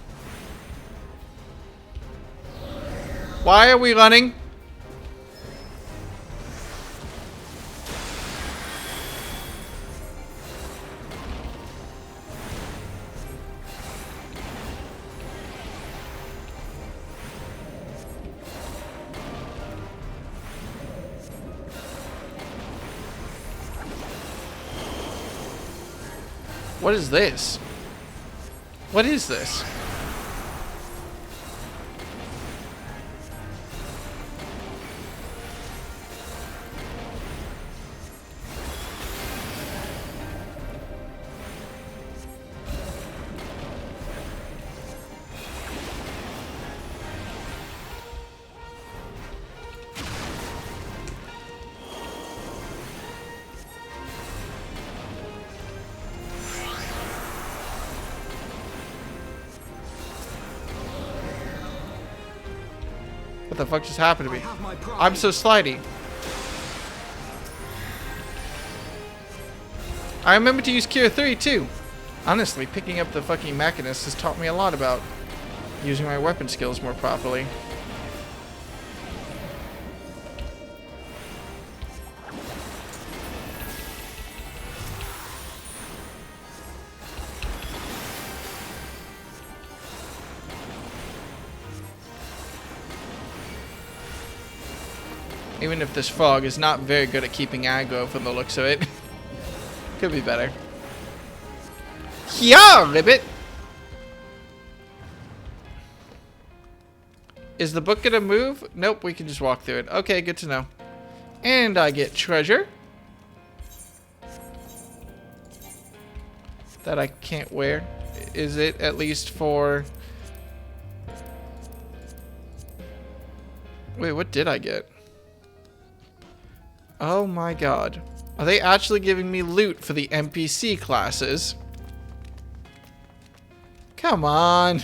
Speaker 1: Why are we running? What is this? What is this? What the fuck just happened to me? I'm so slidey. I remember to use Cure 3 too. Honestly, picking up the fucking Machinist has taught me a lot about using my weapon skills more properly. Even if this fog is not very good at keeping aggro from the looks of it. Could be better. Yeah, ribbit! Is the book gonna move? Nope, we can just walk through it. Okay, good to know. And I get treasure. That I can't wear. Is it at least for... Wait, what did I get? Oh my god. Are they actually giving me loot for the NPC classes? Come on.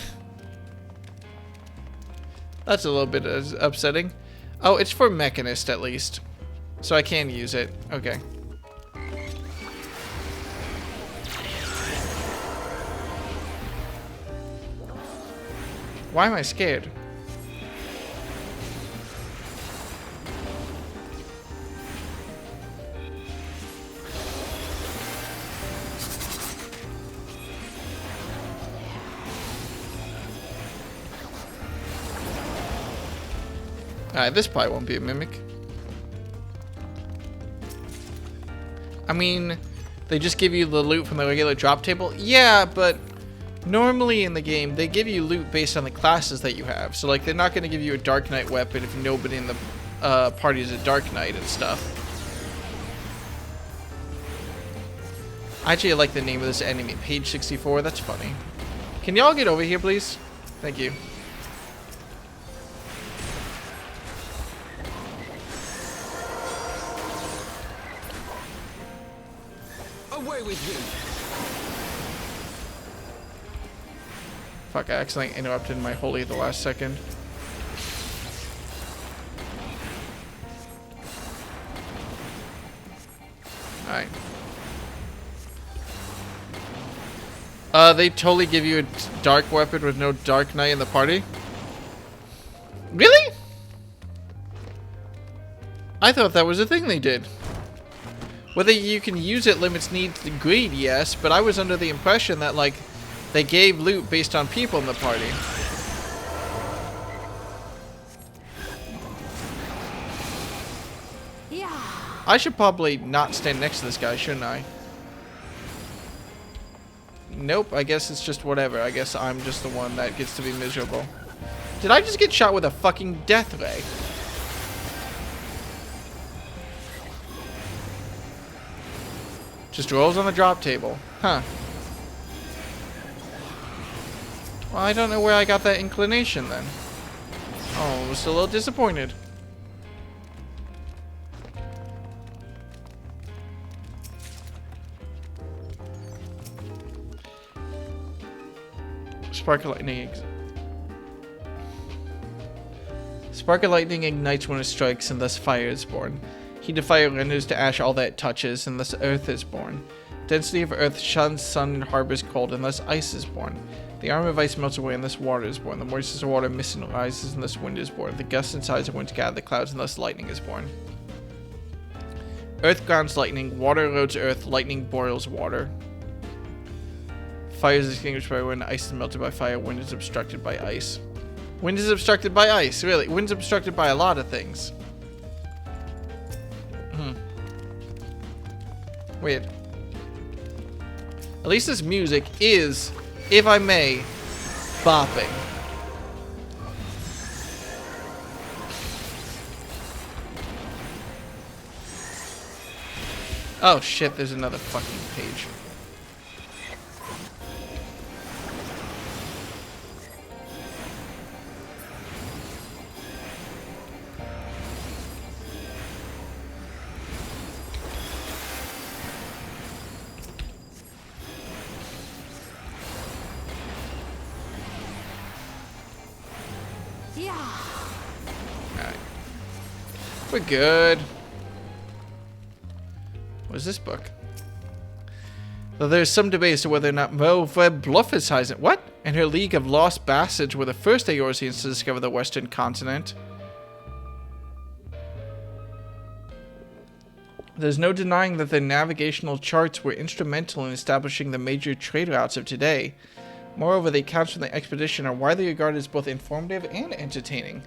Speaker 1: That's a little bit upsetting. Oh, it's for Mechanist at least. So I can use it. Okay. Why am I scared? Alright, this probably won't be a mimic. I mean, they just give you the loot from the regular drop table? Yeah, but normally in the game, they give you loot based on the classes that you have. So, like, they're not going to give you a Dark Knight weapon if nobody in the party is a Dark Knight and stuff. Actually, I like the name of this enemy, Page 64. That's funny. Can y'all get over here, please? Thank you.
Speaker 4: Away with you!
Speaker 1: Fuck, I accidentally interrupted my holy at the last second. Alright. They totally give you a dark weapon with no Dark Knight in the party? Really? I thought that was a thing they did. Whether you can use it limits need to greed, yes, but I was under the impression that, like, they gave loot based on people in the party.
Speaker 8: Yeah.
Speaker 1: I should probably not stand next to this guy, shouldn't I? Nope, I guess it's just whatever. I guess I'm just the one that gets to be miserable. Did I just get shot with a fucking death ray? Just rolls on the drop table. Huh. Well, I don't know where I got that inclination then. Oh, I was a little disappointed. Spark of lightning. Spark of lightning ignites when it strikes, and thus fire is born. Heat of fire renders to ash all that it touches, and thus earth is born. Density of earth shuns sun and harbors cold, and thus ice is born. The arm of ice melts away, and thus water is born. The moistness of water mineralizes, and thus wind is born. The gusts and sighs of wind gather the clouds, and thus lightning is born. Earth grounds lightning, water erodes earth, lightning boils water. Fire is extinguished by wind, ice is melted by fire, wind is obstructed by ice. Wind is obstructed by ice, really. Wind's obstructed by a lot of things. Weird. At least this music is, if I may, bopping. Oh shit, there's another fucking page. We're good. What is this book? Though there's some debate as to whether or not Bluffishausen, what? And her League of Lost Bastards were the first Eorzeans to discover the Western continent. There's no denying that the navigational charts were instrumental in establishing the major trade routes of today. Moreover, the accounts from the expedition are widely regarded as both informative and entertaining.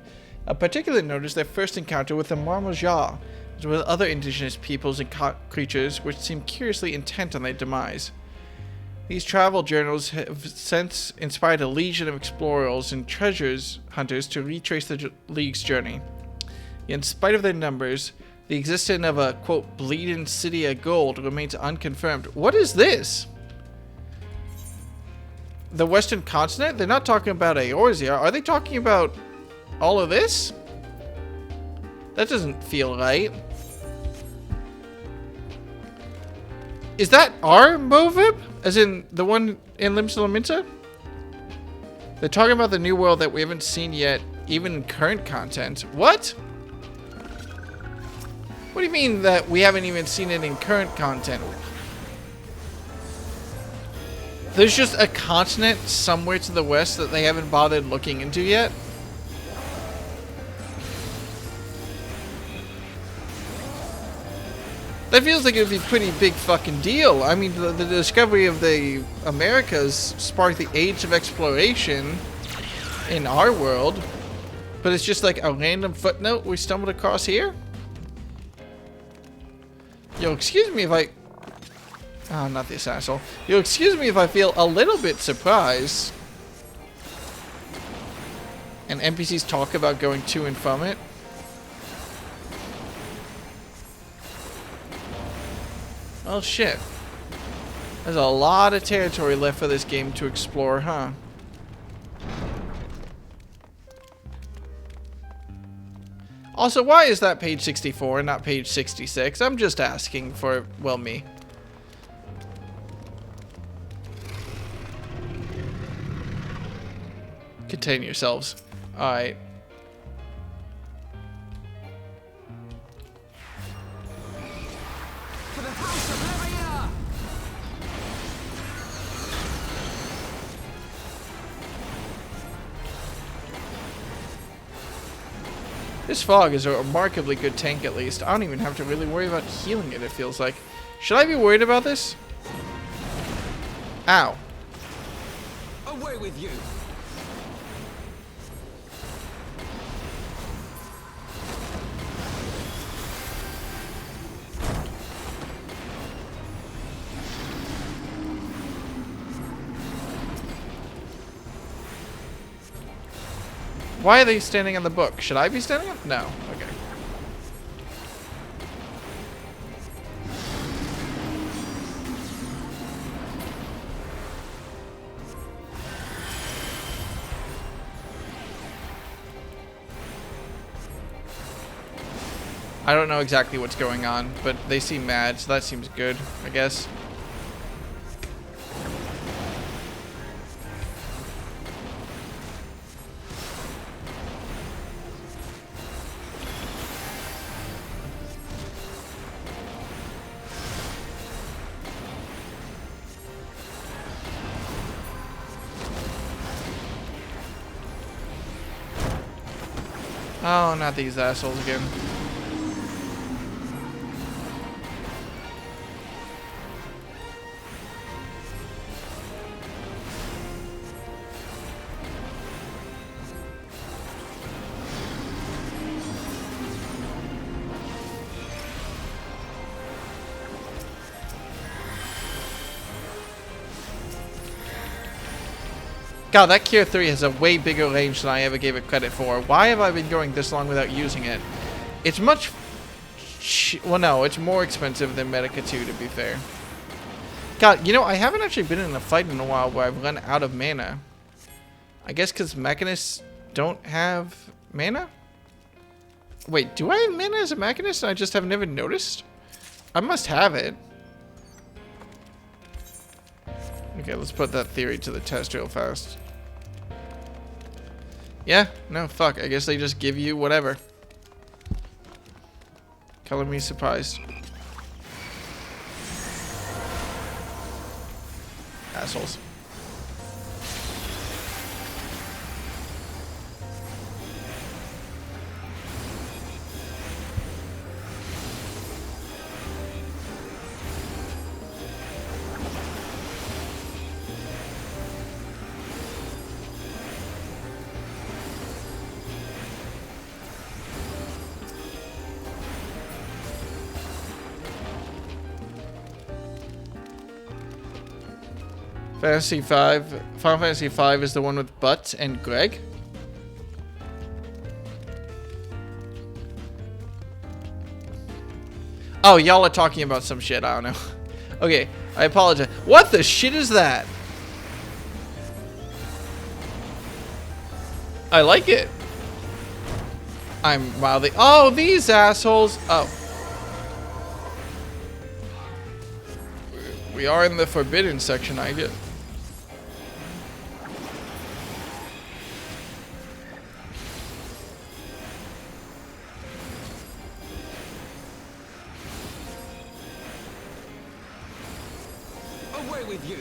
Speaker 1: A particular note is their first encounter with the Marmoja, as well as other indigenous peoples and creatures which seem curiously intent on their demise. These travel journals have since inspired a legion of explorers and treasures hunters to retrace the League's journey. Yet in spite of their numbers, the existence of a, quote, bleeding city of gold remains unconfirmed. What is this? The Western continent? They're not talking about Eorzea. Are they talking about all of this? That doesn't feel right. Is that our Movib? As in the one in Limsa Laminta? They're talking about the new world that we haven't seen yet, even in current content. What? What do you mean that we haven't even seen it in current content? There's just a continent somewhere to the west that they haven't bothered looking into yet? That feels like it would be a pretty big fucking deal. I mean, the discovery of the Americas sparked the age of exploration in our world. But it's just like a random footnote we stumbled across here? Yo, excuse me if I... Oh, not this asshole. Yo, excuse me if I feel a little bit surprised. And NPCs talk about going to and from it. Well, shit. There's a lot of territory left for this game to explore, huh? Also, why is that page 64 and not page 66? I'm just asking for, well, me. Contain yourselves. Alright.
Speaker 4: For the House of Levia!
Speaker 1: This fog is a remarkably good tank, at least. I don't even have to really worry about healing it, it feels like. Should I be worried about this? Ow.
Speaker 4: Away with you!
Speaker 1: Why are they standing on the book? Should I be standing up? No. Okay. I don't know exactly what's going on, but they seem mad, so that seems good, I guess. Oh, not these assholes again. God, that Cure 3 has a way bigger range than I ever gave it credit for. Why have I been going this long without using it? It's much... well, no, it's more expensive than Medica 2, to be fair. God, you know, I haven't actually been in a fight in a while where I've run out of mana. I guess because mechanists don't have mana? Wait, do I have mana as a mechanist and I just have never noticed? I must have it. Okay, let's put that theory to the test real fast. Yeah, no, fuck. I guess they just give you whatever. Color me surprised. Assholes. Fantasy 5. Final Fantasy 5 is the one with Butt and Greg. Oh, y'all are talking about some shit. I don't know. Okay, I apologize. What the shit is that? I like it. I'm mildly... Oh, these assholes. Oh. We are in the forbidden section, I get.
Speaker 4: Away with you!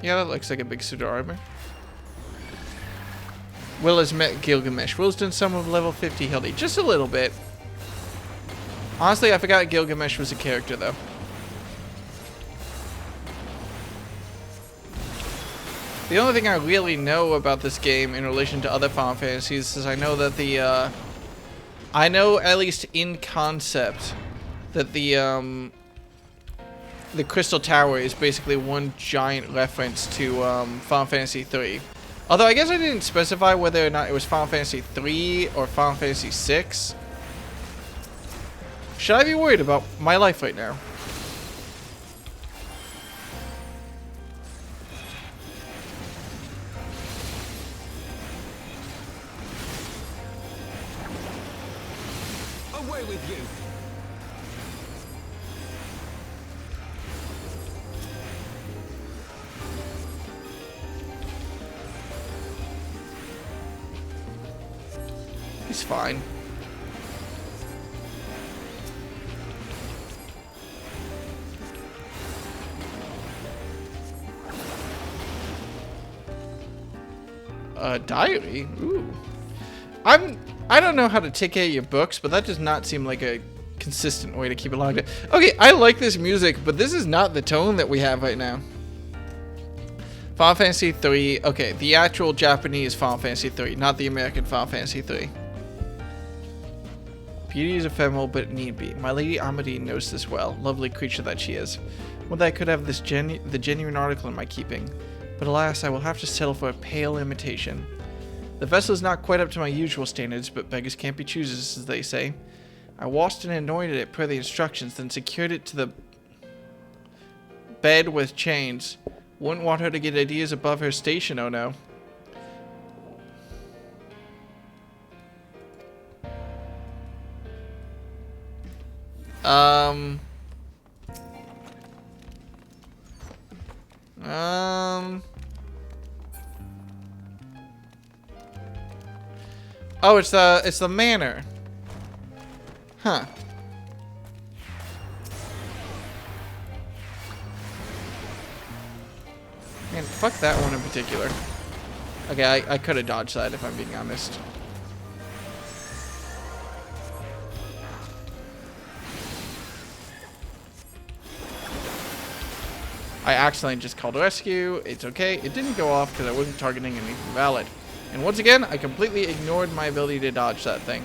Speaker 1: Yeah, that looks like a big suit of armor. Will has met Gilgamesh. Will's done some of level 50 Hildy. Just a little bit. Honestly, I forgot Gilgamesh was a character, though. The only thing I really know about this game in relation to other Final Fantasies is I know that the, I know, at least in concept, that the Crystal Tower is basically one giant reference to Final Fantasy 3. Although I guess I didn't specify whether or not it was Final Fantasy 3 or Final Fantasy 6. Should I be worried about my life right now? He's fine. Diary? Ooh. I don't know how to take care of your books, but that does not seem like a consistent way to keep it logged in. Okay, I like this music, but this is not the tone that we have right now. Final Fantasy 3. Okay, the actual Japanese Final Fantasy 3, not the American Final Fantasy 3. Beauty is ephemeral, but need be. My Lady Amandine knows this well. Lovely creature that she is. Would that I could have this the genuine article in my keeping. But alas, I will have to settle for a pale imitation. The vessel is not quite up to my usual standards, but beggars can't be choosers, as they say. I washed and anointed it per the instructions, then secured it to the bed with chains. Wouldn't want her to get ideas above her station, oh no. Oh, it's the manor. Huh. Man, fuck that one in particular. Okay, I could have dodged that if I'm being honest. I accidentally just called rescue. It's okay. It didn't go off because I wasn't targeting anything valid. And once again, I completely ignored my ability to dodge that thing.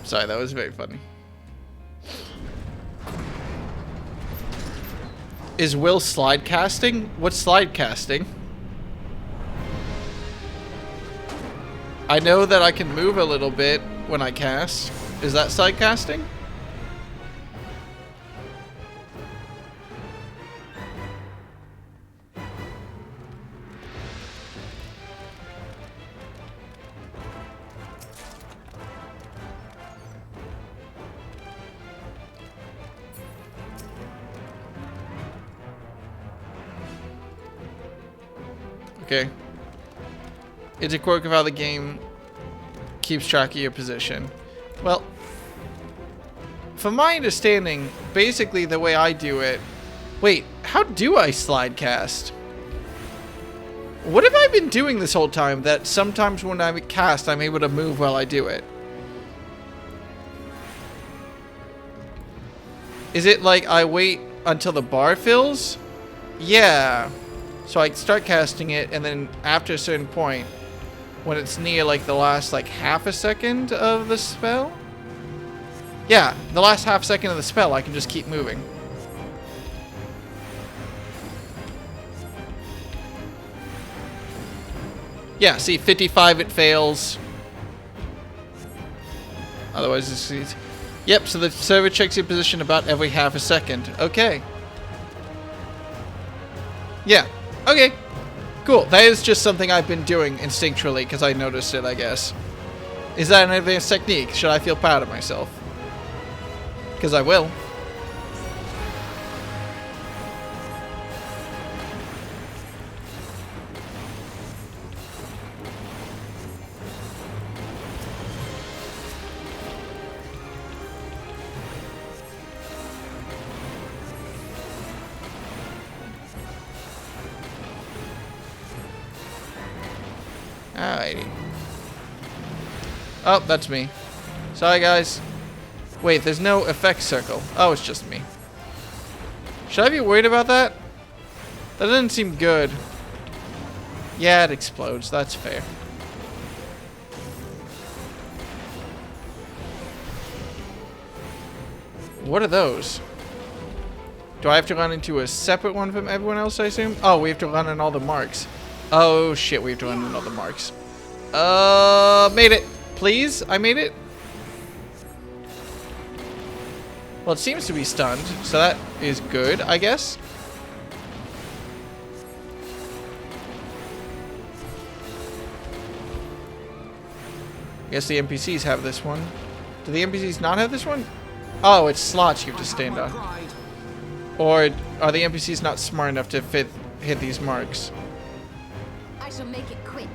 Speaker 1: Sorry, that was very funny. Is Will slide casting? What's slide casting? I know that I can move a little bit when I cast. Is that slide casting? Okay. It's a quirk of how the game keeps track of your position. Well, from my understanding, basically the way I do it... Wait, how do I slide cast? What have I been doing this whole time that sometimes when I cast, I'm able to move while I do it? Is it like I wait until the bar fills? Yeah. So I start casting it, and then after a certain point, when it's near like the last like half a second of the spell? Yeah, the last half second of the spell, I can just keep moving. Yeah, see, 55 it fails. Otherwise it succeeds. Yep, so the server checks your position about every half a second. Okay. Yeah. Okay, cool. That is just something I've been doing instinctually because I noticed it, I guess. Is that an advanced technique? Should I feel proud of myself? Because I will. Alrighty. Oh, that's me. Sorry, guys. Wait, there's no effect circle. Oh, it's just me. Should I be worried about that? That doesn't seem good. Yeah, it explodes. That's fair. What are those? Do I have to run into a separate one from everyone else, I assume? Oh, we have to run on all the marks. Oh, shit, we have to run on all the marks. Made it. Please? I made it? Well, it seems to be stunned, so that is good, I guess. I guess the NPCs have this one. Do the NPCs not have this one? Oh, it's slots you have to stand on. Or are the NPCs not smart enough to hit these marks?
Speaker 7: I shall make it quick.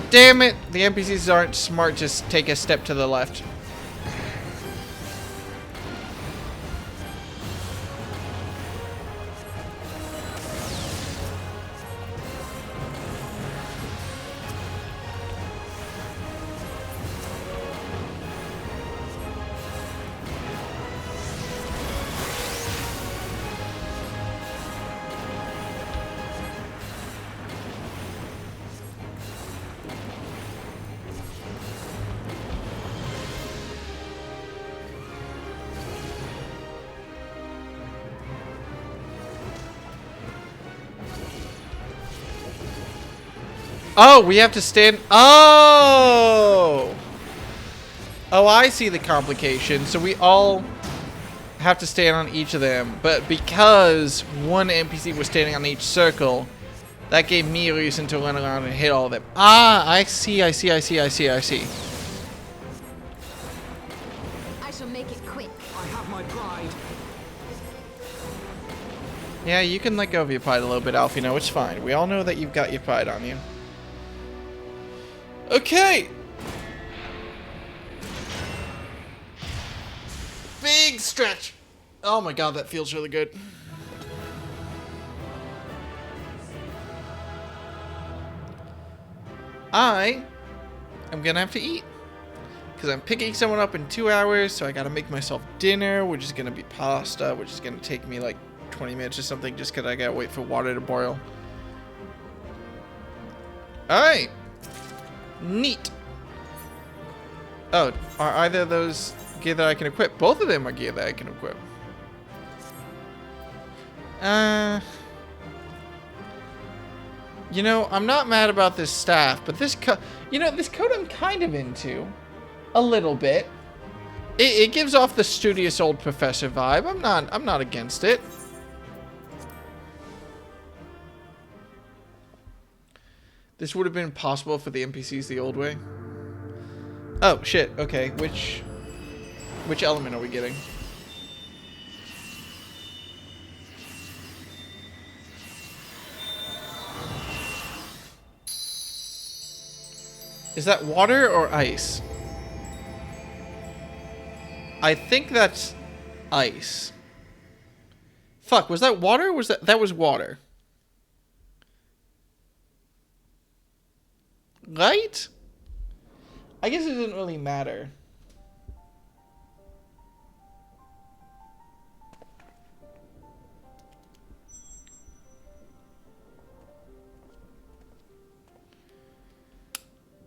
Speaker 1: Damn it! The NPCs aren't smart, just take a step to the left. Oh, we have to stand. Oh! Oh, I see the complication. So we all have to stand on each of them. But because one NPC was standing on each circle, that gave me a reason to run around and hit all of them. Ah, I see.
Speaker 7: I shall make it quick.
Speaker 2: I have my pride.
Speaker 1: Yeah, you can let go of your pride a little bit, Alfino. It's fine. We all know that you've got your pride on you. Okay. Big stretch. Oh my god, that feels really good. I am gonna have to eat because I'm picking someone up in 2 hours, so I gotta make myself dinner, which is gonna be pasta, which is gonna take me like 20 minutes or something just because I gotta wait for water to boil. Alright. Neat. Oh, are either of those gear that I can equip? Both of them are gear that I can equip. You know, I'm not mad about this staff, but this coat, you know, this coat I'm kind of into. A little bit. It gives off the studious old professor vibe. I'm not against it. This would have been possible for the NPCs the old way. Oh, shit. Okay, which element are we getting? Is that water or ice? I think that's ice. Fuck, was that water or was that was water? Right? I guess it doesn't really matter.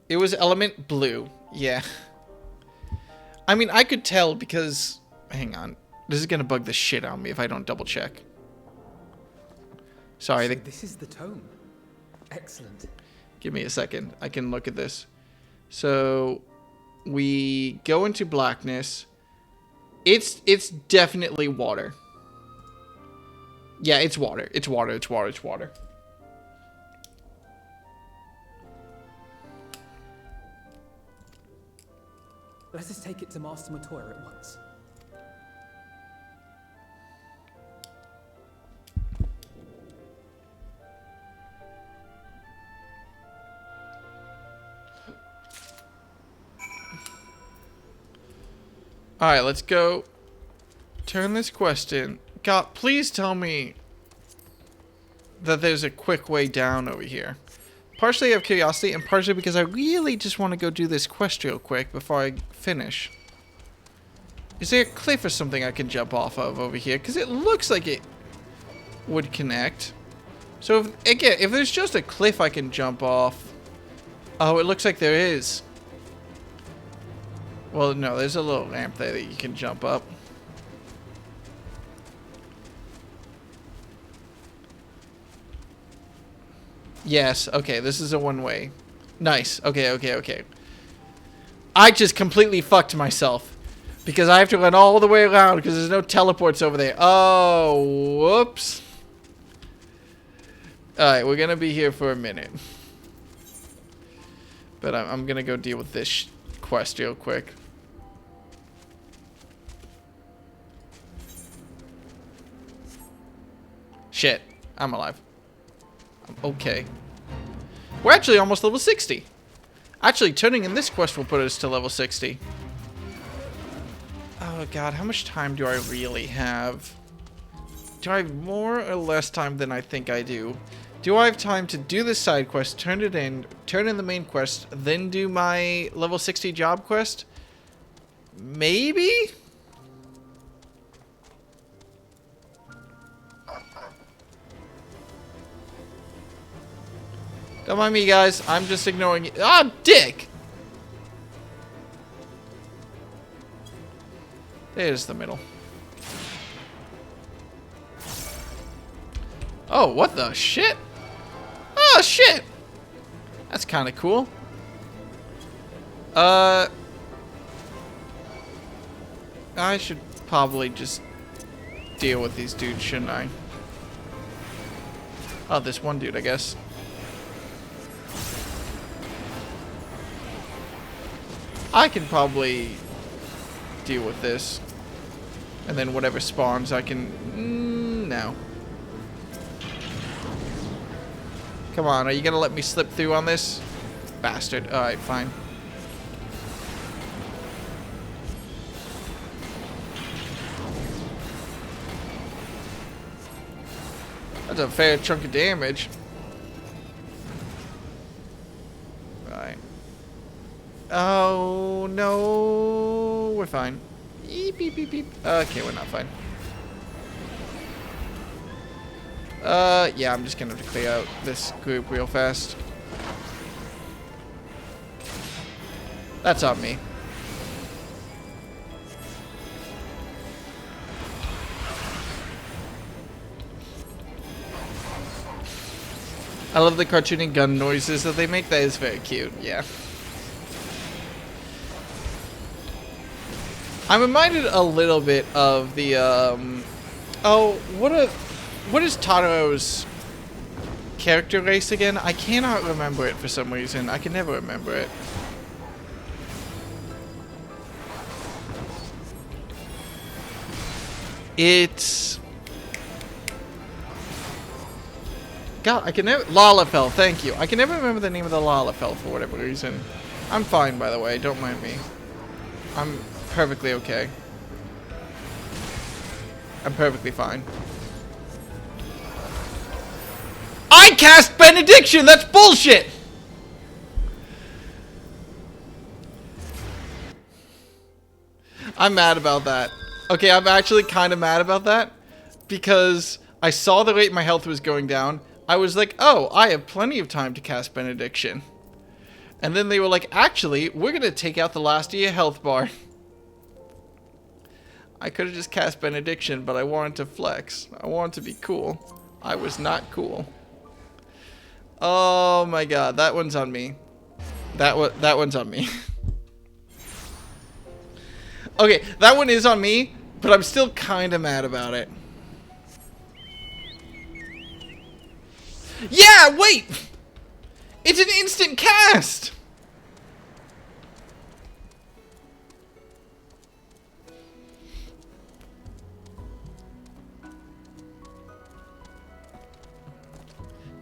Speaker 1: It was element blue. Yeah. I mean, I could tell because... Hang on. This is going to bug the shit out of me if I don't double check. Sorry.
Speaker 4: So this is the tome. Excellent.
Speaker 1: Give me a second. I can look at this. So we go into blackness. It's definitely water. Yeah, it's water. It's water. It's water. It's water.
Speaker 4: Let us take it to Master Matoya at once.
Speaker 1: Alright, let's go. Turn this quest in. God, please tell me that there's a quick way down over here. Partially out of curiosity, and partially because I really just want to go do this quest real quick before I finish. Is there a cliff or something I can jump off of over here? Because it looks like it would connect. So, if there's just a cliff I can jump off... Oh, it looks like there is. Well, no, there's a little ramp there that you can jump up. Yes, okay, this is a one-way. Nice, okay. I just completely fucked myself. Because I have to run all the way around because there's no teleports over there. Oh, whoops. Alright, we're gonna be here for a minute. But I'm gonna go deal with this quest real quick. Shit, I'm alive. I'm okay. We're actually almost level 60. Actually, turning in this quest will put us to level 60. Oh god, how much time do I really have? Do I have more or less time than I think I do? Do I have time to do this side quest, turn in the main quest, then do my level 60 job quest? Maybe? Don't mind me, guys. I'm just ignoring you. Ah, dick! There's the middle. Oh, what the shit? Oh, shit! That's kind of cool. I should probably just deal with these dudes, shouldn't I? Oh, this one dude, I guess. I can probably deal with this. And then whatever spawns, I can... no. Come on, are you gonna let me slip through on this? Bastard. Alright, fine. That's a fair chunk of damage. Right. Oh, no. We're fine. Beep, beep, beep, beep. Okay, we're not fine. Yeah, I'm just gonna have to clear out this group real fast. That's on me. I love the cartoony gun noises that they make. That is very cute, yeah. I'm reminded a little bit of the, oh, what is Taro's character race again? I cannot remember it for some reason. I can never remember it. It's... God, I can never... Lalafell, thank you. I can never remember the name of the Lalafell for whatever reason. I'm fine, by the way. Don't mind me. I'm perfectly okay. I'm perfectly fine. I cast Benediction! That's bullshit! I'm mad about that. Okay, I'm actually kind of mad about that. Because I saw the rate my health was going down. I was like, oh, I have plenty of time to cast Benediction. And then they were like, actually, we're going to take out the last of your health bar. I could have just cast Benediction, but I wanted to flex. I wanted to be cool. I was not cool. Oh my god, that one's on me. That one's on me. Okay, that one is on me, but I'm still kind of mad about it. Yeah, wait! It's an instant cast!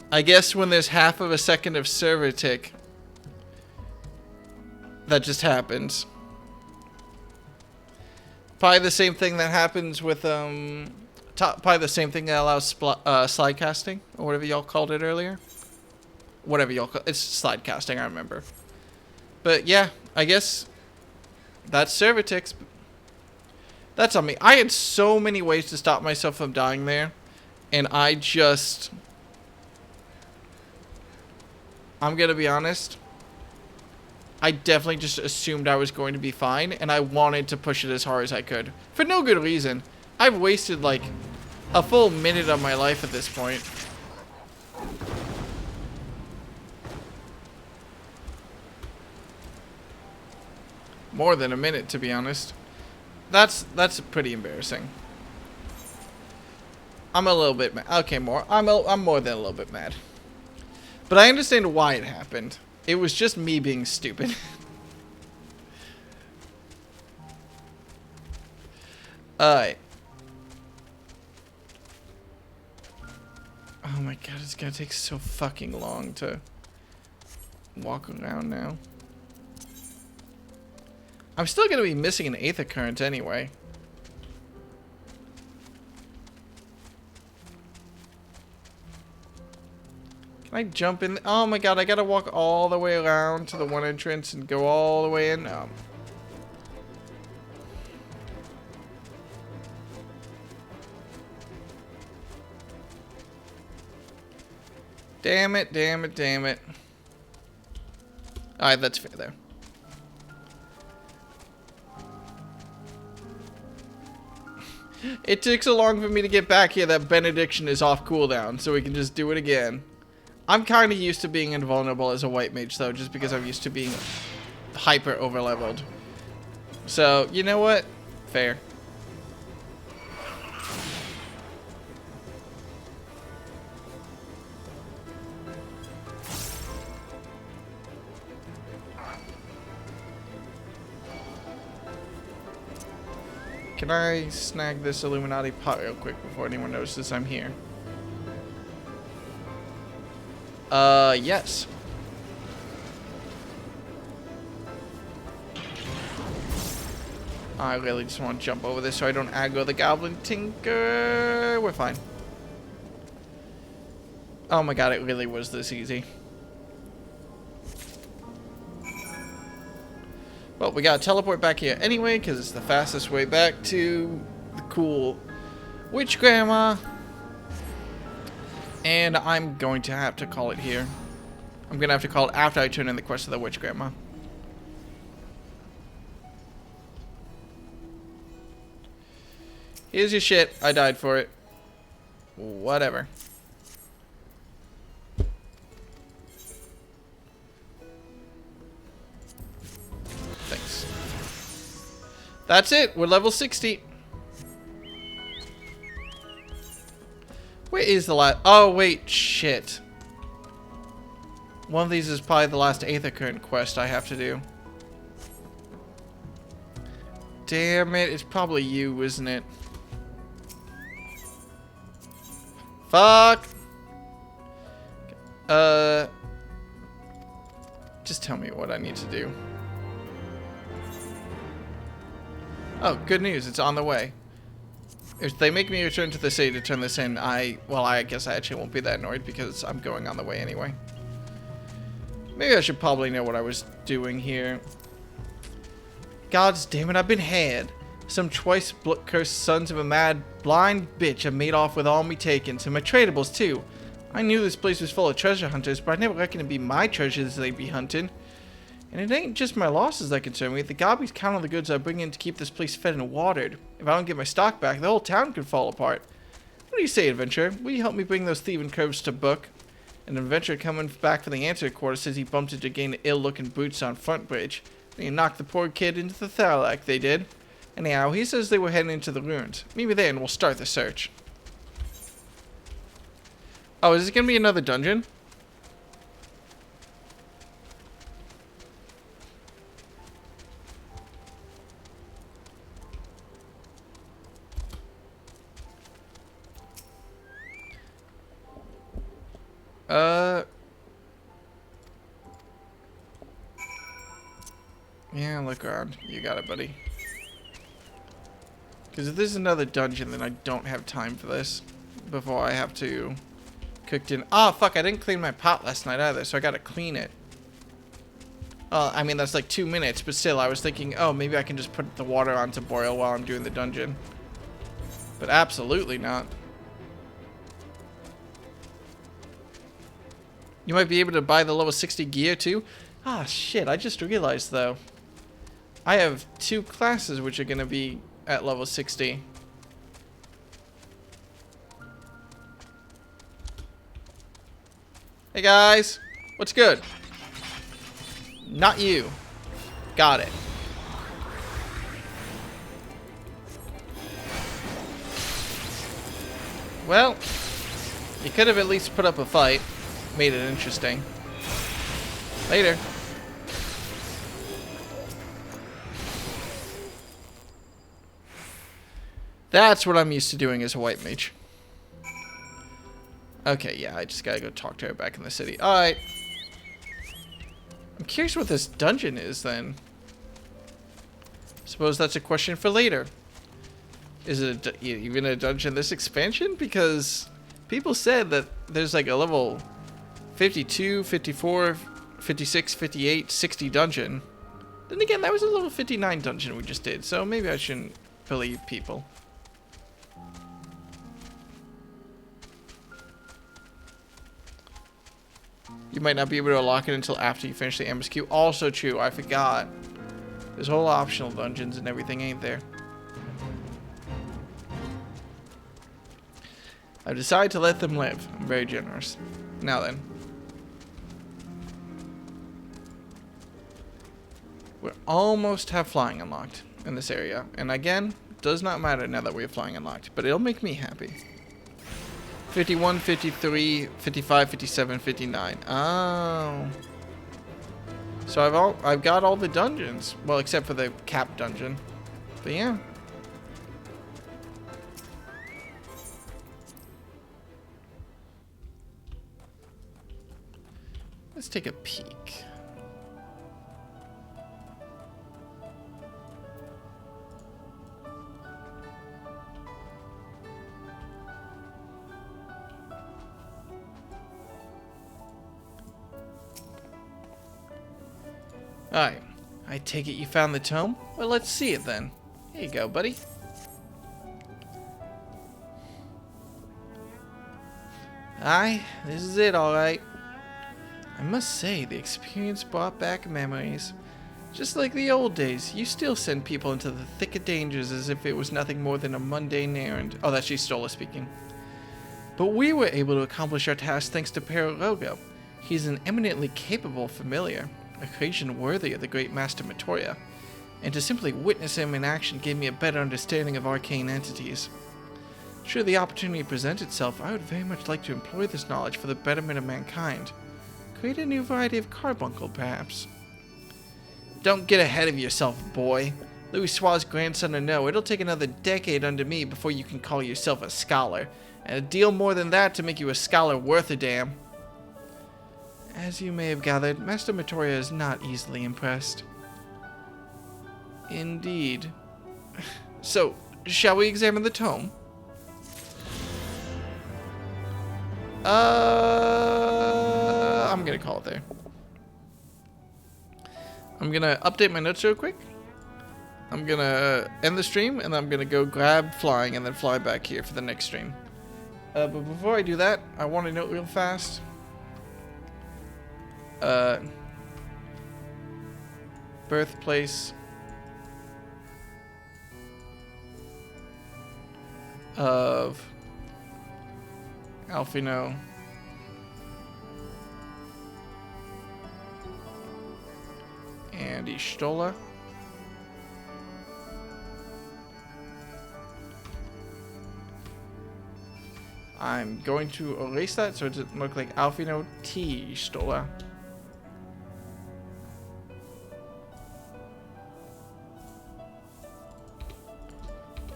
Speaker 1: I guess when there's half of a second of server tick, that just happens. Probably the same thing that happens with, probably the same thing that allows slide casting, or whatever y'all called it earlier. Whatever y'all call it. It's slide casting, I remember. But yeah, I guess that's server ticks. That's on me. I had so many ways to stop myself from dying there, and I just... I'm gonna be honest. I definitely just assumed I was going to be fine, and I wanted to push it as hard as I could. For no good reason. I've wasted, like, a full minute of my life at this point. More than a minute, to be honest. That's pretty embarrassing. I'm a little bit mad. Okay, I'm more than a little bit mad. But I understand why it happened. It was just me being stupid. Alright. Oh my god, it's gonna take so fucking long to walk around now. I'm still gonna be missing an Aether Current anyway. Can I jump in? Oh my god, I gotta walk all the way around to the one entrance and go all the way in. No. Damn it, damn it, damn it. Alright, that's fair there. It took so long for me to get back here that Benediction is off cooldown, so we can just do it again. I'm kind of used to being invulnerable as a white mage, though, just because I'm used to being hyper overleveled. So, you know what? Fair. Can I snag this Illuminati pot real quick before anyone notices I'm here? Yes. I really just want to jump over this so I don't aggro the Goblin Tinker. We're fine. Oh my god, it really was this easy. Well, we gotta teleport back here anyway, because it's the fastest way back to the cool Witch Grandma. And I'm going to have to call it here. I'm gonna have to call it after I turn in the quest of the Witch Grandma. Here's your shit. I died for it. Whatever. Thanks. That's it. We're level 60. Where is the last... Oh, wait. Shit. One of these is probably the last Aether Current quest I have to do. Damn it. It's probably you, isn't it? Fuck. Just tell me what I need to do. Oh, good news. It's on the way. If they make me return to the city to turn this in, well, I guess I actually won't be that annoyed because I'm going on the way anyway. Maybe I should probably know what I was doing here. Gods damn it, I've been had. Some twice cursed sons of a mad, blind bitch have made off with all me takings, and my tradables too. I knew this place was full of treasure hunters, but I never reckoned it'd be my treasures they'd be hunting. And it ain't just my losses that concern me. The gobbies count on the goods I bring in to keep this place fed and watered. If I don't get my stock back, the whole town could fall apart. What do you say, adventurer? Will you help me bring those thieving curves to book? An adventurer coming back from the answer quarter says he bumped into gang of ill-looking boots on Front Bridge. They knocked the poor kid into the Tharlac, they did. Anyhow, he says they were heading into the ruins. Meet me there and we'll start the search. Oh, is this gonna be another dungeon? Yeah, look around. You got it, buddy. Because if this is another dungeon, then I don't have time for this before I have to cook dinner. Oh, fuck, I didn't clean my pot last night either, so I gotta clean it. I mean, that's like 2 minutes, but still, I was thinking, oh, maybe I can just put the water on to boil while I'm doing the dungeon. But absolutely not. You might be able to buy the level 60 gear, too. Ah, shit, I just realized, though. I have 2 classes which are going to be at level 60. Hey guys, what's good? Not you. Got it. Well, you could have at least put up a fight, made it interesting. Later. That's what I'm used to doing as a white mage. Okay, yeah, I just gotta go talk to her back in the city. Alright. I'm curious what this dungeon is, then. Suppose that's a question for later. Is it even a dungeon this expansion? Because people said that there's like a level 52, 54, 56, 58, 60 dungeon. Then again, that was a level 59 dungeon we just did, so maybe I shouldn't believe people. You might not be able to unlock it until after you finish the MSQ. Also true, I forgot. There's whole optional dungeons and everything, ain't there? I've decided to let them live. I'm very generous. Now then. We almost have flying unlocked in this area. And again, does not matter now that we have flying unlocked. But it'll make me happy. 51, 53, 55, 57, 59. Oh. So I've got all the dungeons. Well, except for the cap dungeon. But yeah. Let's take a peek. Alright, I take it you found the tome? Well, let's see it then. Here you go, buddy. Aye, this is it, alright. I must say, the experience brought back memories. Just like the old days, you still send people into the thick of dangers as if it was nothing more than a mundane errand. Oh, that's Stola speaking. But we were able to accomplish our task thanks to Pararogo. He's an eminently capable familiar, a creation worthy of the great Master Matoria, and to simply witness him in action gave me a better understanding of arcane entities. Should the opportunity present itself, I would very much like to employ this knowledge for the betterment of mankind. Create a new variety of carbuncle, perhaps. Don't get ahead of yourself, boy. Louis Suar's grandson or no, it'll take another decade under me before you can call yourself a scholar, and a deal more than that to make you a scholar worth a damn. As you may have gathered, Master Matoria is not easily impressed. Indeed. So, shall we examine the tome? I'm gonna call it there. I'm gonna update my notes real quick. I'm gonna end the stream, and I'm gonna go grab flying and then fly back here for the next stream. But before I do that, I want to note real fast. Birthplace of Alfino and Y'shtola. I'm going to erase that so it doesn't look like Alfino T Y'shtola.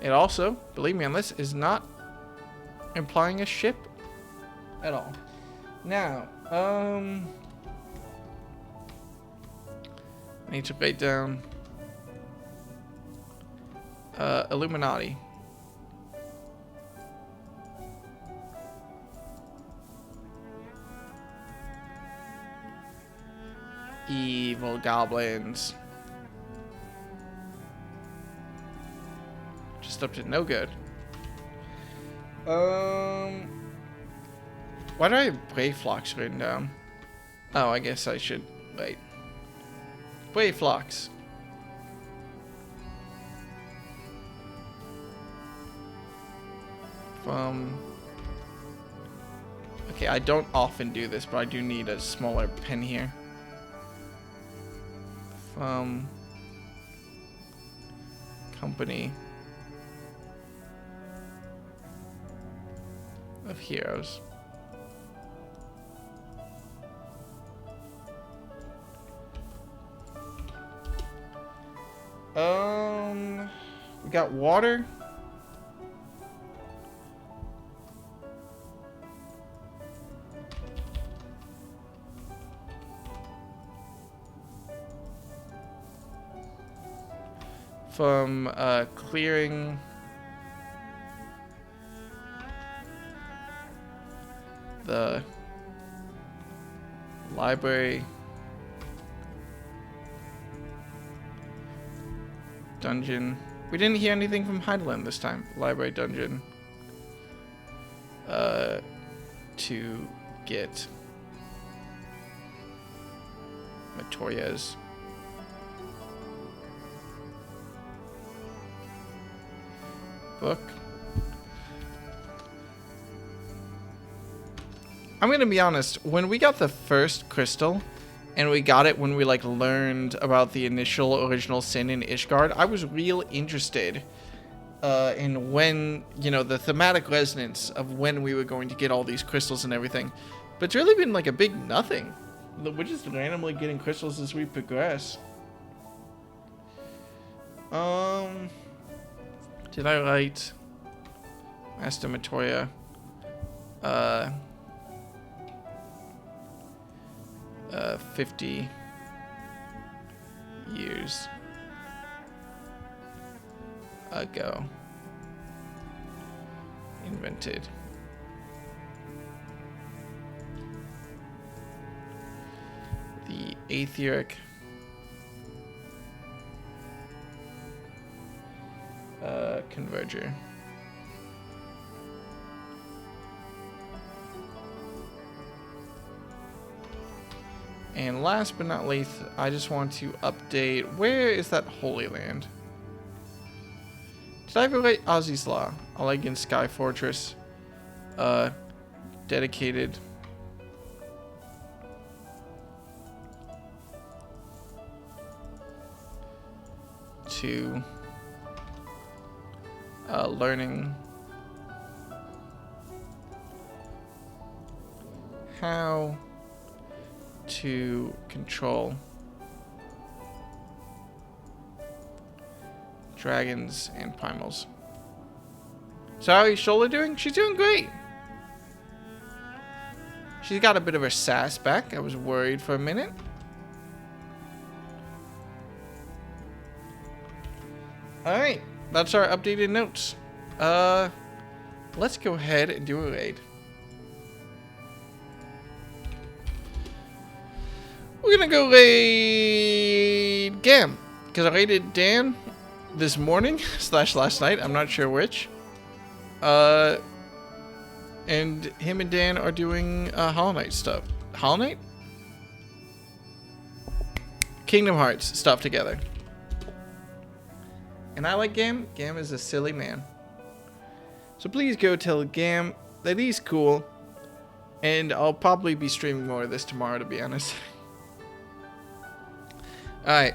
Speaker 1: It also, believe me on this, is not implying a ship at all. Now, I need to write down Illuminati. Evil goblins. Just up to no good. Why do I have Brave Flocks written down? Oh, I guess I should wait. Brave Flocks. Okay, I don't often do this, but I do need a smaller pen here. Company of Heroes. We got water. From clearing the library dungeon. We didn't hear anything from Heidelin this time. Library dungeon. To get Matoria's book. I'm gonna be honest, when we got the first crystal, and we got it when we like learned about the initial original sin in Ishgard, I was real interested in when, you know, the thematic resonance of when we were going to get all these crystals and everything. But it's really been like a big nothing. We're just randomly getting crystals as we progress. Did I write Master Matoria? 50 years ago invented the aetheric converger. And last but not least, I just want to update, where is that Holy Land? Did I ever write Ozzy's Law? Allegan Sky Fortress. Dedicated to learning how to control dragons and primals. So how is Shola doing? She's doing great. She's got a bit of her sass back. I was worried for a minute. Alright, that's our updated notes. Let's go ahead and do a raid. We're gonna go raid Gam, because I raided Dan this morning / last night. I'm not sure which. And him and Dan are doing Hollow Knight stuff. Hollow Knight? Kingdom Hearts stuff together. And I like Gam. Gam is a silly man. So please go tell Gam that he's cool. And I'll probably be streaming more of this tomorrow, to be honest. Alright.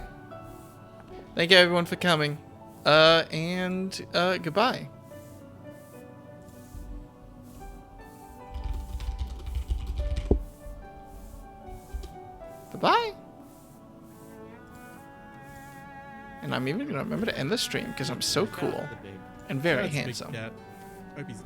Speaker 1: Thank you everyone for coming. And goodbye. Bye-bye. And I'm even gonna remember to end the stream because I'm so cool and very handsome.
Speaker 11: Hope he's